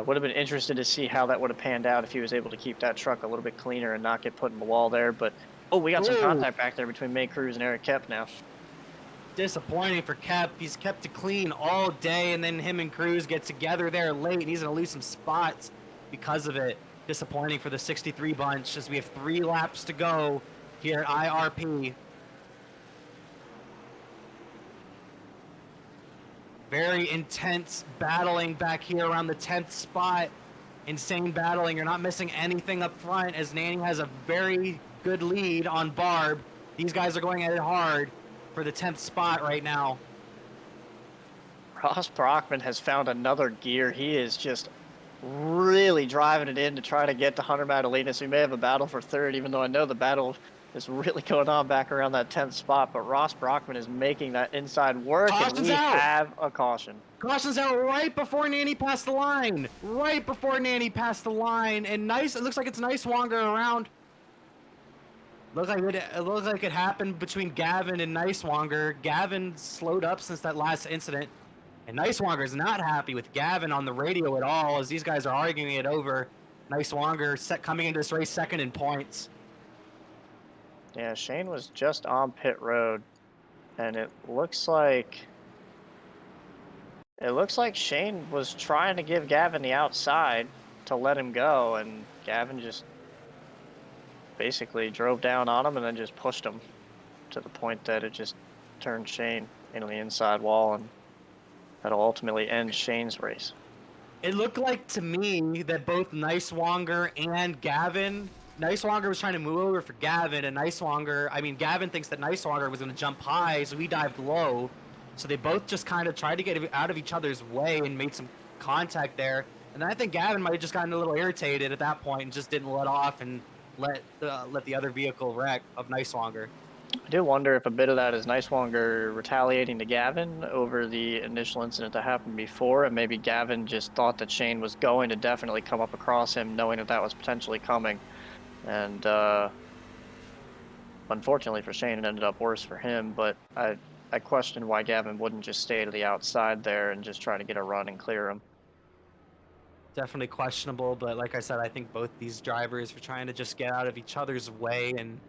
would have been interested to see how that would have panned out if he was able to keep that truck a little bit cleaner and not get put in the wall there. But, oh, we got some contact back there between May Cruz and Eric Kep now. Disappointing for Kep. He's kept it clean all day, and then him and Cruz get together there late, and he's going to lose some spots because of it. Disappointing for the 63 bunch as we have 3 laps to go here at IRP. Very intense battling back here around the 10th spot. Insane battling. You're not missing anything up front as Nanny has a very good lead on Barb. These guys are going at it hard for the 10th spot right now. Ross Brockman has found another gear. He is just really driving it in to try to get to Hunter Madalinas. We may have a battle for 3rd, even though I know the battle is really going on back around that 10th spot, but Ross Brockman is making that inside work, and Caution's we out. have a caution. Caution's out right before Nanny passed the line. Right before Nanny passed the line, and nice. It looks like it's Nicewanger around. Looks like it looks like it happened between Gavin and Nicewanger. Gavin slowed up since that last incident, and Nicewanger is not happy with Gavin on the radio at all as these guys are arguing it over. Nicewanger coming into this race second in points. Yeah, Shane was just on pit road, and it looks like Shane was trying to give Gavin the outside to let him go, and Gavin just basically drove down on him and then just pushed him to the point that it just turned Shane into the inside wall, and that'll ultimately end Shane's race. It looked like to me that both Nicewanger and Gavin, Nicewanger was trying to move over for Gavin, and Gavin thinks that Nicewanger was going to jump high, so he dived low. So they both just kind of tried to get out of each other's way and made some contact there. And then I think Gavin might have just gotten a little irritated at that point and just didn't let off and let the other vehicle wreck of Nicewanger. I do wonder if a bit of that is Nicewanger retaliating to Gavin over the initial incident that happened before, and maybe Gavin just thought that Shane was going to definitely come up across him, knowing that that was potentially coming. And unfortunately for Shane, it ended up worse for him, but I question why Gavin wouldn't just stay to the outside there and just try to get a run and clear him. Definitely questionable, but like I said, I think both these drivers were trying to just get out of each other's way, and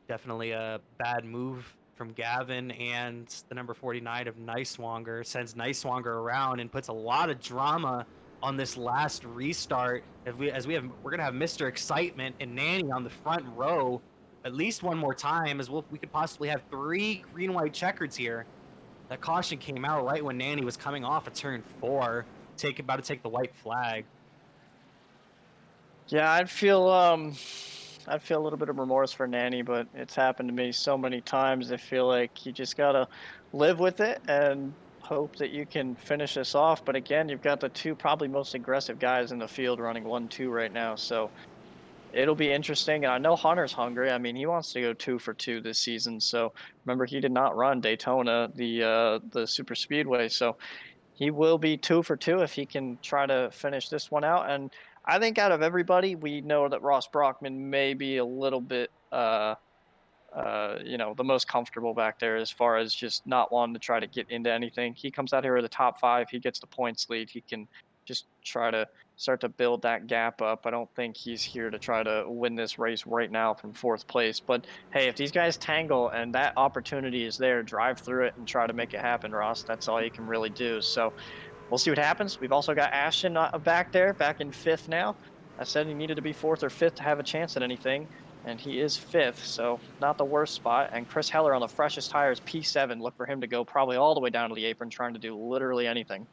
definitely a bad move from Gavin, and the number 49 of Nicewanger sends Nicewanger around and puts a lot of drama on this last restart. We're gonna have Mr. Excitement and Nanny on the front row at least one more time, as we could possibly have 3 green-white checkers here. That caution came out right when Nanny was coming off of turn 4, about to take the white flag. Yeah, I'd feel a little bit of remorse for Nanny, but it's happened to me so many times. I feel like you just gotta live with it and hope that you can finish this off. But again, you've got the 2 probably most aggressive guys in the field running 1-2 right now, so it'll be interesting. And I know Hunter's hungry. I mean, he wants to go 2 for 2 this season. So remember, he did not run Daytona, the super speedway, so he will be 2 for 2 if he can try to finish this one out. And I think out of everybody, we know that Ross Brockman may be a little bit, the most comfortable back there as far as just not wanting to try to get into anything. He comes out here with the top 5. He gets the points lead. He can just try to start to build that gap up. I don't think he's here to try to win this race right now from 4th place. But hey, if these guys tangle and that opportunity is there, drive through it and try to make it happen, Ross. That's all you can really do. So we'll see what happens. We've also got Ashton back there, back in 5th now. I said he needed to be 4th or 5th to have a chance at anything, and he is 5th, so not the worst spot. And Chris Heller on the freshest tires, P7. Look for him to go probably all the way down to the apron, trying to do literally anything.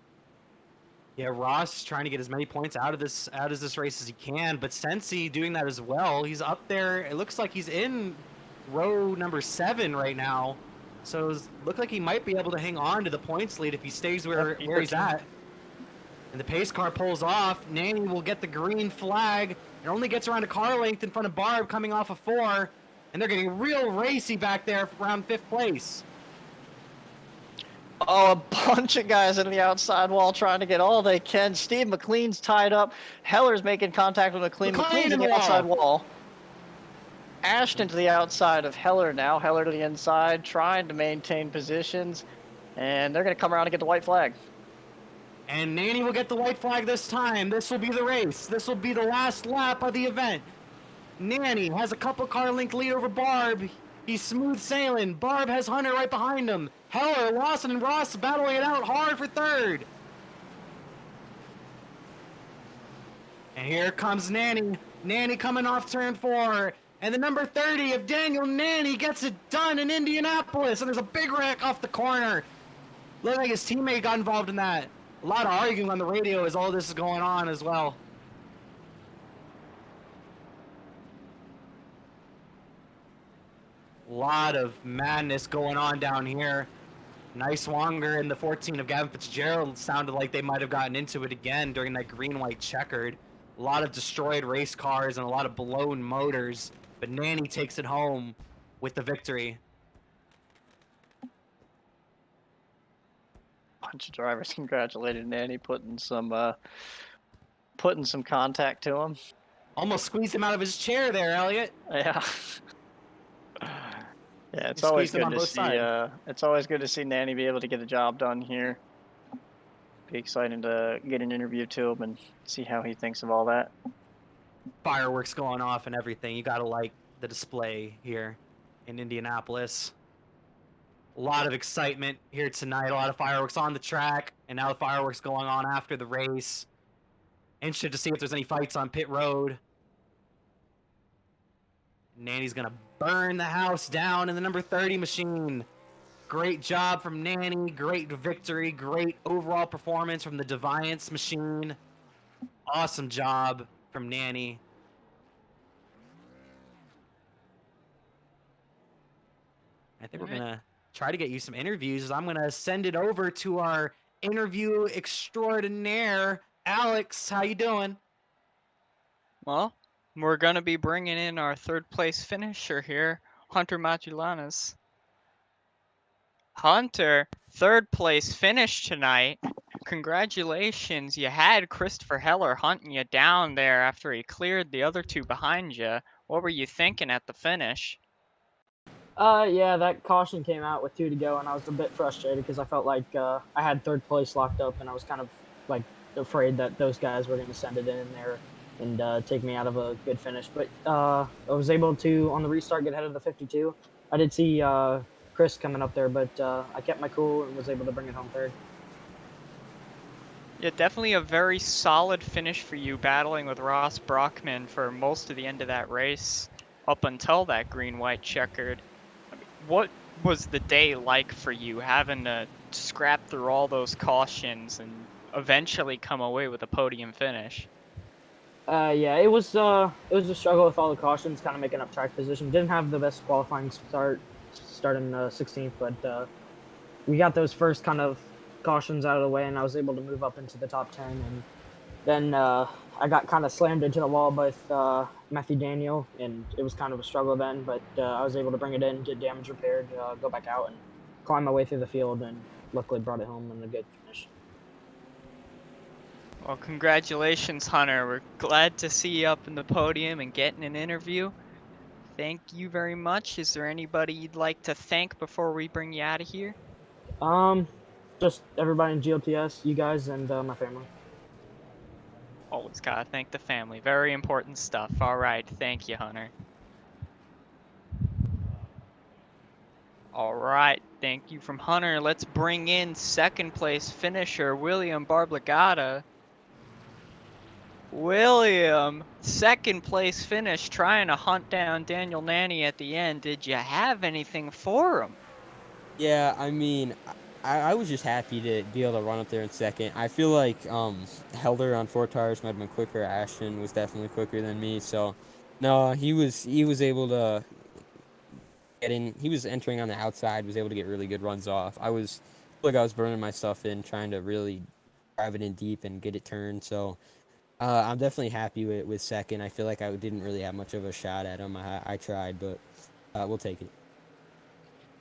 Yeah, Ross trying to get as many points out of this race as he can, but Sensi doing that as well. He's up there. It looks like he's in row number 7 right now, so it looks like he might be able to hang on to the points lead if he stays where he's at. And the pace car pulls off. Nanny will get the green flag. It only gets around a car length in front of Barb coming off of 4, and they're getting real racy back there around 5th place. Oh, a bunch of guys in the outside wall trying to get all they can. Steve McLean's tied up. Heller's making contact with McLean. McLean's in the outside wall. Ashton to the outside of Heller now. Heller to the inside, trying to maintain positions. And they're going to come around and get the white flag. And Nanny will get the white flag this time. This will be the race. This will be the last lap of the event. Nanny has a couple car length lead over Barb. He's smooth sailing. Barb has Hunter right behind him. Heller, Lawson, and Ross battling it out hard for 3rd. And here comes Nanny. Nanny coming off turn 4. And the number 30 of Daniel Nanny gets it done in Indianapolis. And there's a big wreck off the corner. Looks like his teammate got involved in that. A lot of arguing on the radio as all this is going on as well. A lot of madness going on down here. Nicewanger and the 14 of Gavin Fitzgerald sounded like they might have gotten into it again during that green-white checkered. A lot of destroyed race cars and a lot of blown motors. but Nanny takes it home with the victory. Bunch of drivers congratulated Nanny, putting some contact to him. Almost squeezed him out of his chair there, Elliott. Yeah. Yeah, it's You always squeezed him good on to both see. sides. It's always good to see Nanny be able to get a job done here. Be exciting to get an interview to him and see how he thinks of all that. Fireworks going off and everything. You gotta like the display here in Indianapolis. A lot of excitement here tonight. A lot of fireworks on the track, and now the fireworks going on after the race. Interested to see if there's any fights on pit road. Nanny's gonna burn the house down in the number 30 machine. Great job from Nanny. Great victory. Great overall performance from the Deviance machine. Awesome job from Nanny. I think we're gonna try to get you some interviews. I'm gonna send it over to our interview extraordinaire, Alex. How you doing? Well, we're gonna be bringing in our third place finisher here, Hunter Magulanas. Hunter, third place finish tonight. Congratulations, you had Christopher Heller hunting you down there after he cleared the other two behind you. What were you thinking at the finish? Yeah, that caution came out with 2 to go, and I was a bit frustrated because I felt like I had third place locked up, and I was kind of like afraid that those guys were going to send it in there and take me out of a good finish. But I was able to, on the restart, get ahead of the 52. I did see Chris coming up there, but I kept my cool and was able to bring it home third. Yeah, definitely a very solid finish for you, battling with Ross Brockman for most of the end of that race, up until that green-white checkered. I mean, what was the day like for you, having to scrap through all those cautions and eventually come away with a podium finish? Yeah, it was a struggle with all the cautions, kind of making up track position. Didn't have the best qualifying start in 16th, but we got those first kind of cautions out of the way, and I was able to move up into the top 10. And then I got kind of slammed into the wall with Matthew Daniel, and it was kind of a struggle then. But I was able to bring it in, get damage repaired, go back out, and climb my way through the field, and luckily brought it home in a good finish. Well, congratulations, Hunter. We're glad to see you up in the podium and getting an interview. Thank you very much. Is there anybody you'd like to thank before we bring you out of here? Just everybody in GLTS, you guys, and my family. Always gotta thank the family. Very important stuff. All right. Thank you, Hunter. All right. Thank you from Hunter. Let's bring in second place finisher, William Barblagata. William, second place finish, trying to hunt down Daniel Nanny at the end. Did you have anything for him? Yeah, I mean, I was just happy to be able to run up there in second. I feel like Helder on 4 tires might have been quicker. Ashton was definitely quicker than me. So, no, he was able to get in. He was entering on the outside, was able to get really good runs off. I was burning my stuff in, trying to really drive it in deep and get it turned. So, I'm definitely happy with second. I feel like I didn't really have much of a shot at him. I tried, but we'll take it.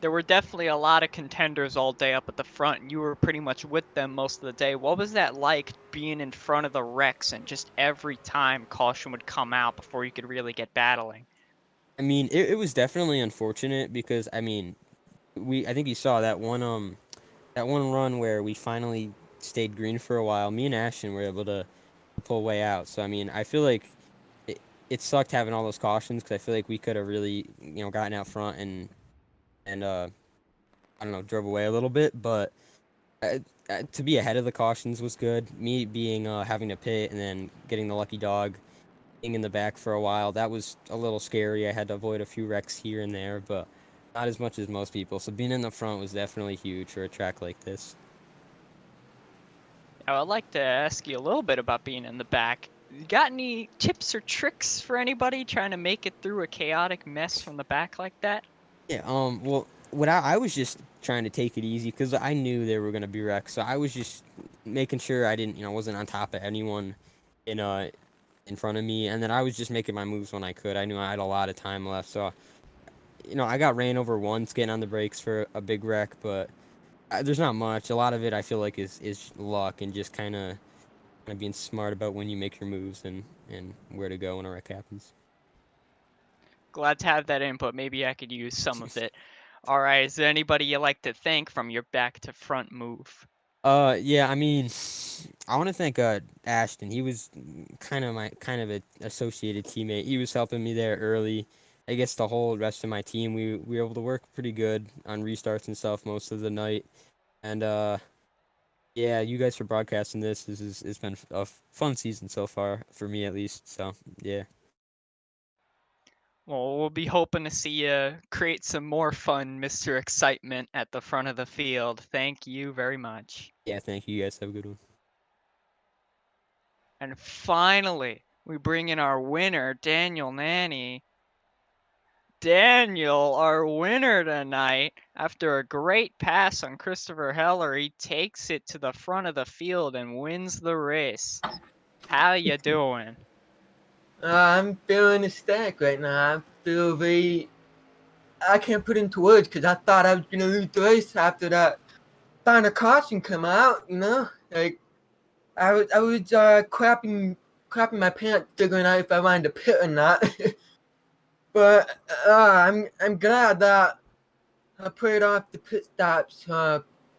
There were definitely a lot of contenders all day up at the front, and you were pretty much with them most of the day. What was that like, being in front of the wrecks and just every time caution would come out before you could really get battling? I mean, it was definitely unfortunate because I mean, I think you saw that one run where we finally stayed green for a while. Me and Ashton were able to pull way out. So I mean, I feel like it sucked having all those cautions because I feel like we could have really gotten out front and I don't know, drove away a little bit. But to be ahead of the cautions was good. Me being having to pit and then getting the lucky dog, being in the back for a while, that was a little scary. I had to avoid a few wrecks here and there, but not as much as most people. So being in the front was definitely huge for a track like this. Now, I'd like to ask you a little bit about being in the back. You got any tips or tricks for anybody trying to make it through a chaotic mess from the back like that? Yeah, well, what I was just trying to take it easy because I knew there were going to be wrecks. So I was just making sure I didn't, wasn't on top of anyone in in front of me, and then I was just making my moves when I could. I knew I had a lot of time left, so I got ran over once getting on the brakes for a big wreck, but there's not much. A lot of it I feel like is luck and just kind of being smart about when you make your moves and where to go when a wreck happens. Glad to have that input. Maybe I could use some of it. All right, is there anybody you like to thank from your back to front move? Yeah, I mean, I want to thank Ashton. He was kind of a associated teammate. He was helping me there early. I guess the whole rest of my team, we were able to work pretty good on restarts and stuff most of the night. And yeah, you guys for broadcasting this. It's been a fun season so far for me at least. So yeah. Well, we'll be hoping to see you create some more fun, Mr. Excitement, at the front of the field. Thank you very much. Yeah, thank you. You guys have a good one. And finally, we bring in our winner, Daniel Nanny. Daniel, our winner tonight, after a great pass on Christopher Heller, he takes it to the front of the field and wins the race. How you doing? I'm feeling ecstatic right now. I feel I can't put into words because I thought I was going to lose the race after that final caution come out, Like, I was crapping my pants figuring out if I wanted to pit or not. But I'm glad that I played off the pit stops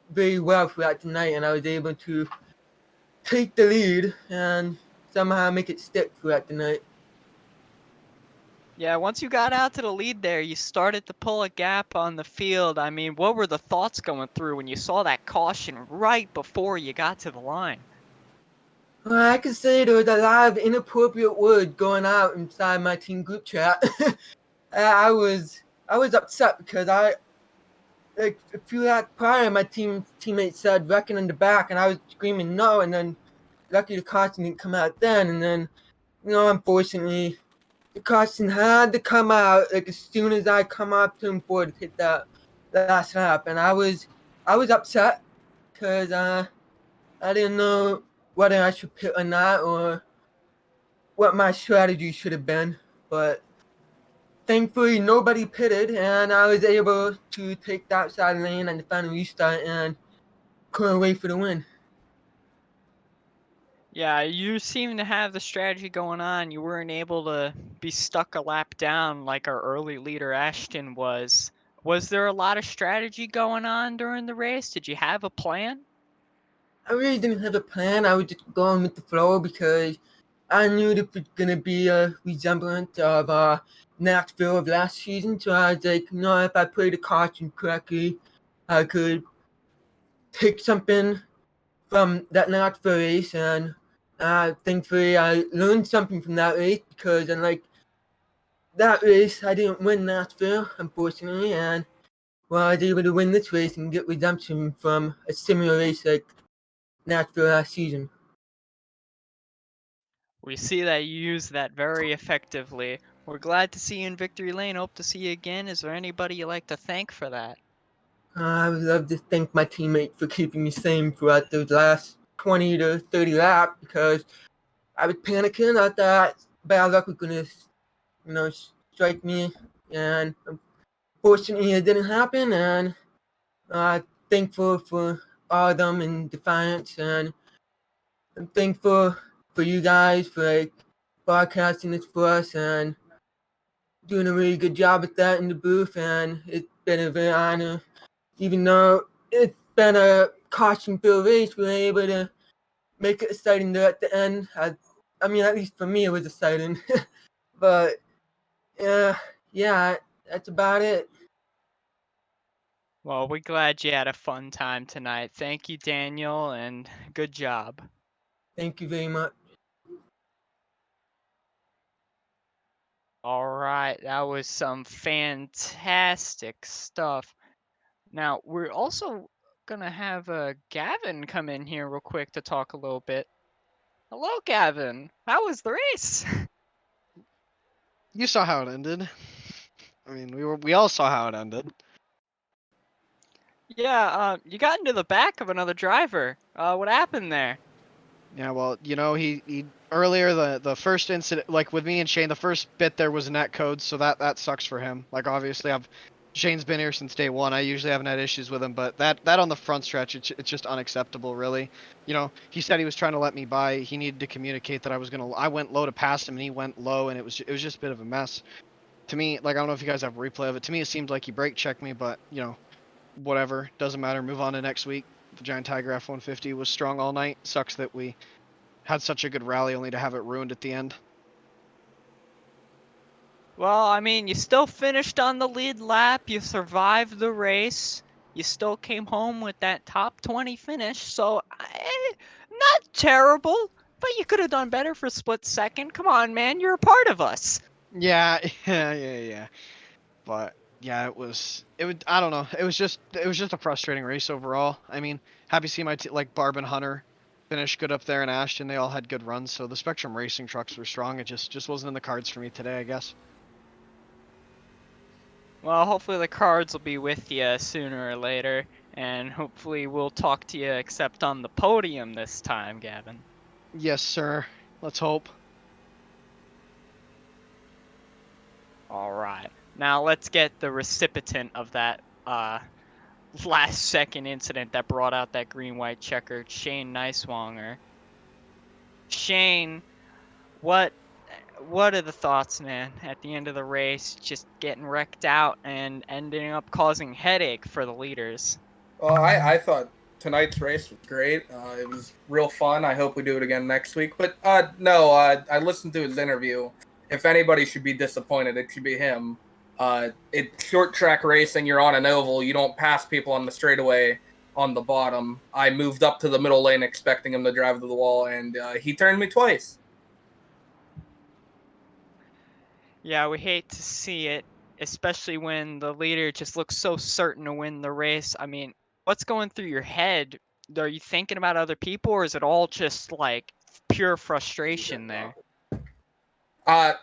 very well throughout the night, and I was able to take the lead and somehow make it stick throughout the night. Yeah, once you got out to the lead there, you started to pull a gap on the field. I mean, what were the thoughts going through when you saw that caution right before you got to the line? Well, I could say there was a lot of inappropriate words going out inside my team group chat. I was upset because like a few laps prior, my teammate said wrecking in the back, and I was screaming no, and then lucky the caution didn't come out then, and then unfortunately the caution had to come out like as soon as I come up to him for to hit that last lap, and I was upset because I didn't know whether I should pit or not or what my strategy should have been, but thankfully nobody pitted and I was able to take the outside lane and the final restart and clear away for the win. Yeah, you seem to have the strategy going on. You weren't able to be stuck a lap down like our early leader Ashton was. Was there a lot of strategy going on during the race? Did you have a plan? I really didn't have a plan. I was just going with the flow because I knew that it was going to be a resemblance of Nashville of last season. So I was like, if I played the caution correctly, I could take something from that Nashville race. And thankfully, I learned something from that race because unlike that race, I didn't win Nashville, unfortunately. And I was able to win this race and get redemption from a similar race like Nashville last season. We see that you use that very effectively. We're glad to see you in Victory Lane. Hope to see you again. Is there anybody you'd like to thank for that? I would love to thank my teammate for keeping me sane throughout those last 20 to 30 laps because I was panicking. I thought bad luck was going to, strike me. And unfortunately, it didn't happen. And thankful for all of them in Defiance. And I'm thankful for you guys for broadcasting this for us and doing a really good job with that in the booth. And it's been a very honor. Even though it's been a caution-filled race, we were able to make it exciting there at the end. I mean, at least for me, it was exciting. But yeah, that's about it. Well, we're glad you had a fun time tonight. Thank you, Daniel, and good job. Thank you very much. All right, that was some fantastic stuff. Now, we're also going to have Gavin come in here real quick to talk a little bit. Hello, Gavin. How was the race? You saw how it ended. I mean, we all saw how it ended. Yeah, you got into the back of another driver. What happened there? Yeah, well, he earlier, the first incident, like with me and Shane, the first bit there was a net code, so that sucks for him. Like obviously, Shane's been here since day one. I usually haven't had issues with him, but that on the front stretch, it's just unacceptable, really. You know, he said he was trying to let me by. He needed to communicate that I went low to pass him, and he went low, and it was just a bit of a mess. To me, like I don't know if you guys have a replay of it. To me, it seemed like he brake checked me, but you know, whatever, doesn't matter. Move on to next week. The Giant Tiger F-150 was strong all night. Sucks that we had such a good rally only to have it ruined at the end. Well, I mean, you still finished on the lead lap. You survived the race. You still came home with that top 20 finish. So, not terrible. But you could have done better for split second. Come on, man. You're a part of us. Yeah, yeah. But yeah, I don't know. It was just a frustrating race overall. I mean, happy to see my like Barb and Hunter finish good up there in Ashton. They all had good runs, so the Spectrum Racing trucks were strong. It just wasn't in the cards for me today, I guess. Well, hopefully the cards will be with you sooner or later. And hopefully we'll talk to you except on the podium this time, Gavin. Yes, sir. Let's hope. All right. Now let's get the recipient of that last second incident that brought out that green-white checkered, Shane Neiswanger. Shane, what are the thoughts, man, at the end of the race, just getting wrecked out and ending up causing headache for the leaders? Well, I thought tonight's race was great. It was real fun. I hope we do it again next week. But no, I listened to his interview. If anybody should be disappointed, it should be him. It's short track racing. You're on an oval. You don't pass people on the straightaway on the bottom. I moved up to the middle lane expecting him to drive to the wall, and he turned me twice. Yeah, we hate to see it, especially when the leader just looks so certain to win the race. I mean, what's going through your head? Are you thinking about other people, or is it all just like pure frustration there? Hey,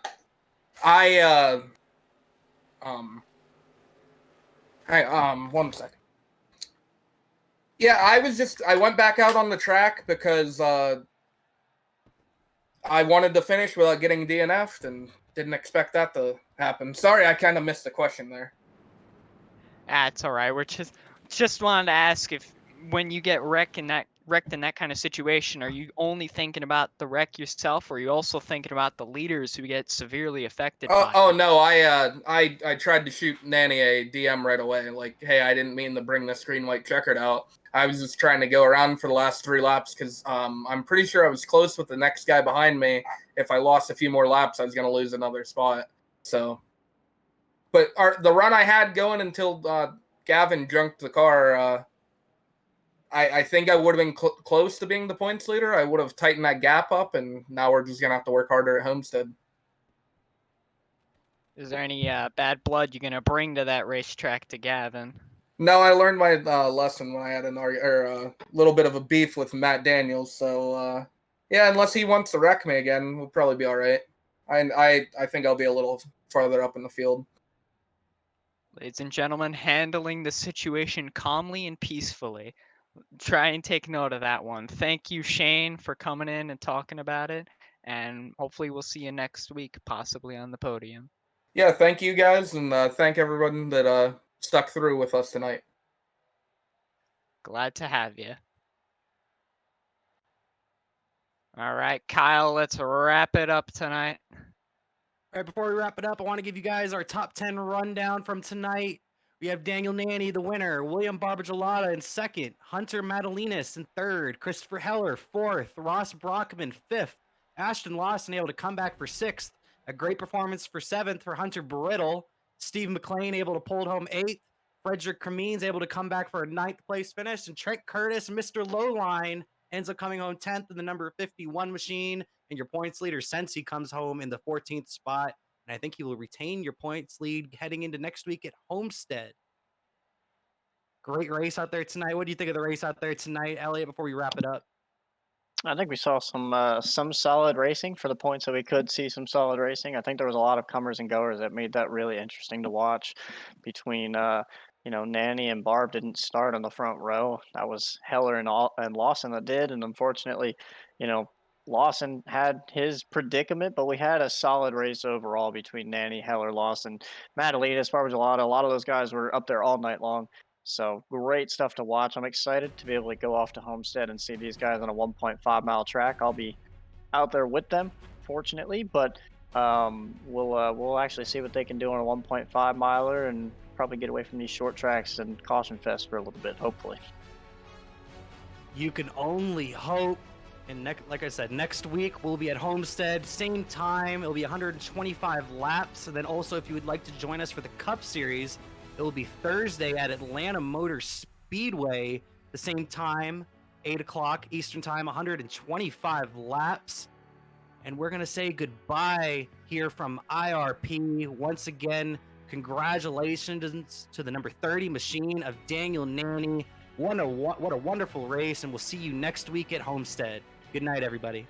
1 second. Yeah, I went back out on the track because I wanted to finish without getting DNF'd and didn't expect that to happen. Sorry, I kind of missed the question there. It's all right. We're just wanted to ask if when you get wrecked in that kind of situation, are you only thinking about the wreck yourself, or are you also thinking about the leaders who get severely affected by it? No, I tried to shoot Nanny a DM right away, like, hey, I didn't mean to bring this green white checkered out. I was just trying to go around for the last 3 laps because I'm pretty sure I was close with the next guy behind me. If I lost a few more laps, I was going to lose another spot. So, but the run I had going until Gavin junked the car, I think I would have been close to being the points leader. I would have tightened that gap up, and now we're just going to have to work harder at Homestead. Is there any bad blood you're going to bring to that racetrack to Gavin? No, I learned my lesson when I had a little bit of a beef with Matt Daniels. So, yeah, unless he wants to wreck me again, we'll probably be all right. I think I'll be a little farther up in the field. Ladies and gentlemen, handling the situation calmly and peacefully. Try and take note of that one. Thank you, Shane, for coming in and talking about it. And hopefully we'll see you next week, possibly on the podium. Yeah, thank you guys, and thank everyone that stuck through with us tonight. Glad to have you. All right, Kyle, let's wrap it up tonight. All right, before we wrap it up, I want to give you guys our top 10 rundown from tonight. We have Daniel Nanny, the winner, William Barbagelata in second, Hunter Madalinas in third, Christopher Heller fourth, Ross Brockman fifth, Ashton Lawson able to come back for sixth, a great performance for seventh for Hunter Brittle, Steve McLean able to pull it home eighth, Frederick Cremines able to come back for a ninth place finish, and Trent Curtis, Mr. Lowline, ends up coming home 10th in the number 51 machine, and your points leader, Sensi, comes home in the 14th spot. And I think he will retain your points lead heading into next week at Homestead. Great race out there tonight. What do you think of the race out there tonight, Elliott, before we wrap it up? I think we saw some solid racing for the points that we could see some solid racing. I think there was a lot of comers and goers that made that really interesting to watch. Between Nanny and Barb didn't start on the front row. That was Heller and Lawson that did, and unfortunately, Lawson had his predicament, but we had a solid race overall between Nanny, Heller, Lawson, Madalena, Spargelata. A lot of those guys were up there all night long. So great stuff to watch. I'm excited to be able to go off to Homestead and see these guys on a 1.5 mile track. I'll be out there with them, fortunately, but we'll actually see what they can do on a 1.5 miler and probably get away from these short tracks and caution fest for a little bit, hopefully. You can only hope. And like I said, next week we'll be at Homestead, same time. It'll be 125 laps. And then also, if you would like to join us for the Cup Series, it will be Thursday at Atlanta Motor Speedway, the same time, 8 o'clock Eastern Time, 125 laps. And we're going to say goodbye here from IRP. Once again, congratulations to the number 30 machine of Daniel Nanny. What a wonderful race, and we'll see you next week at Homestead. Good night, everybody.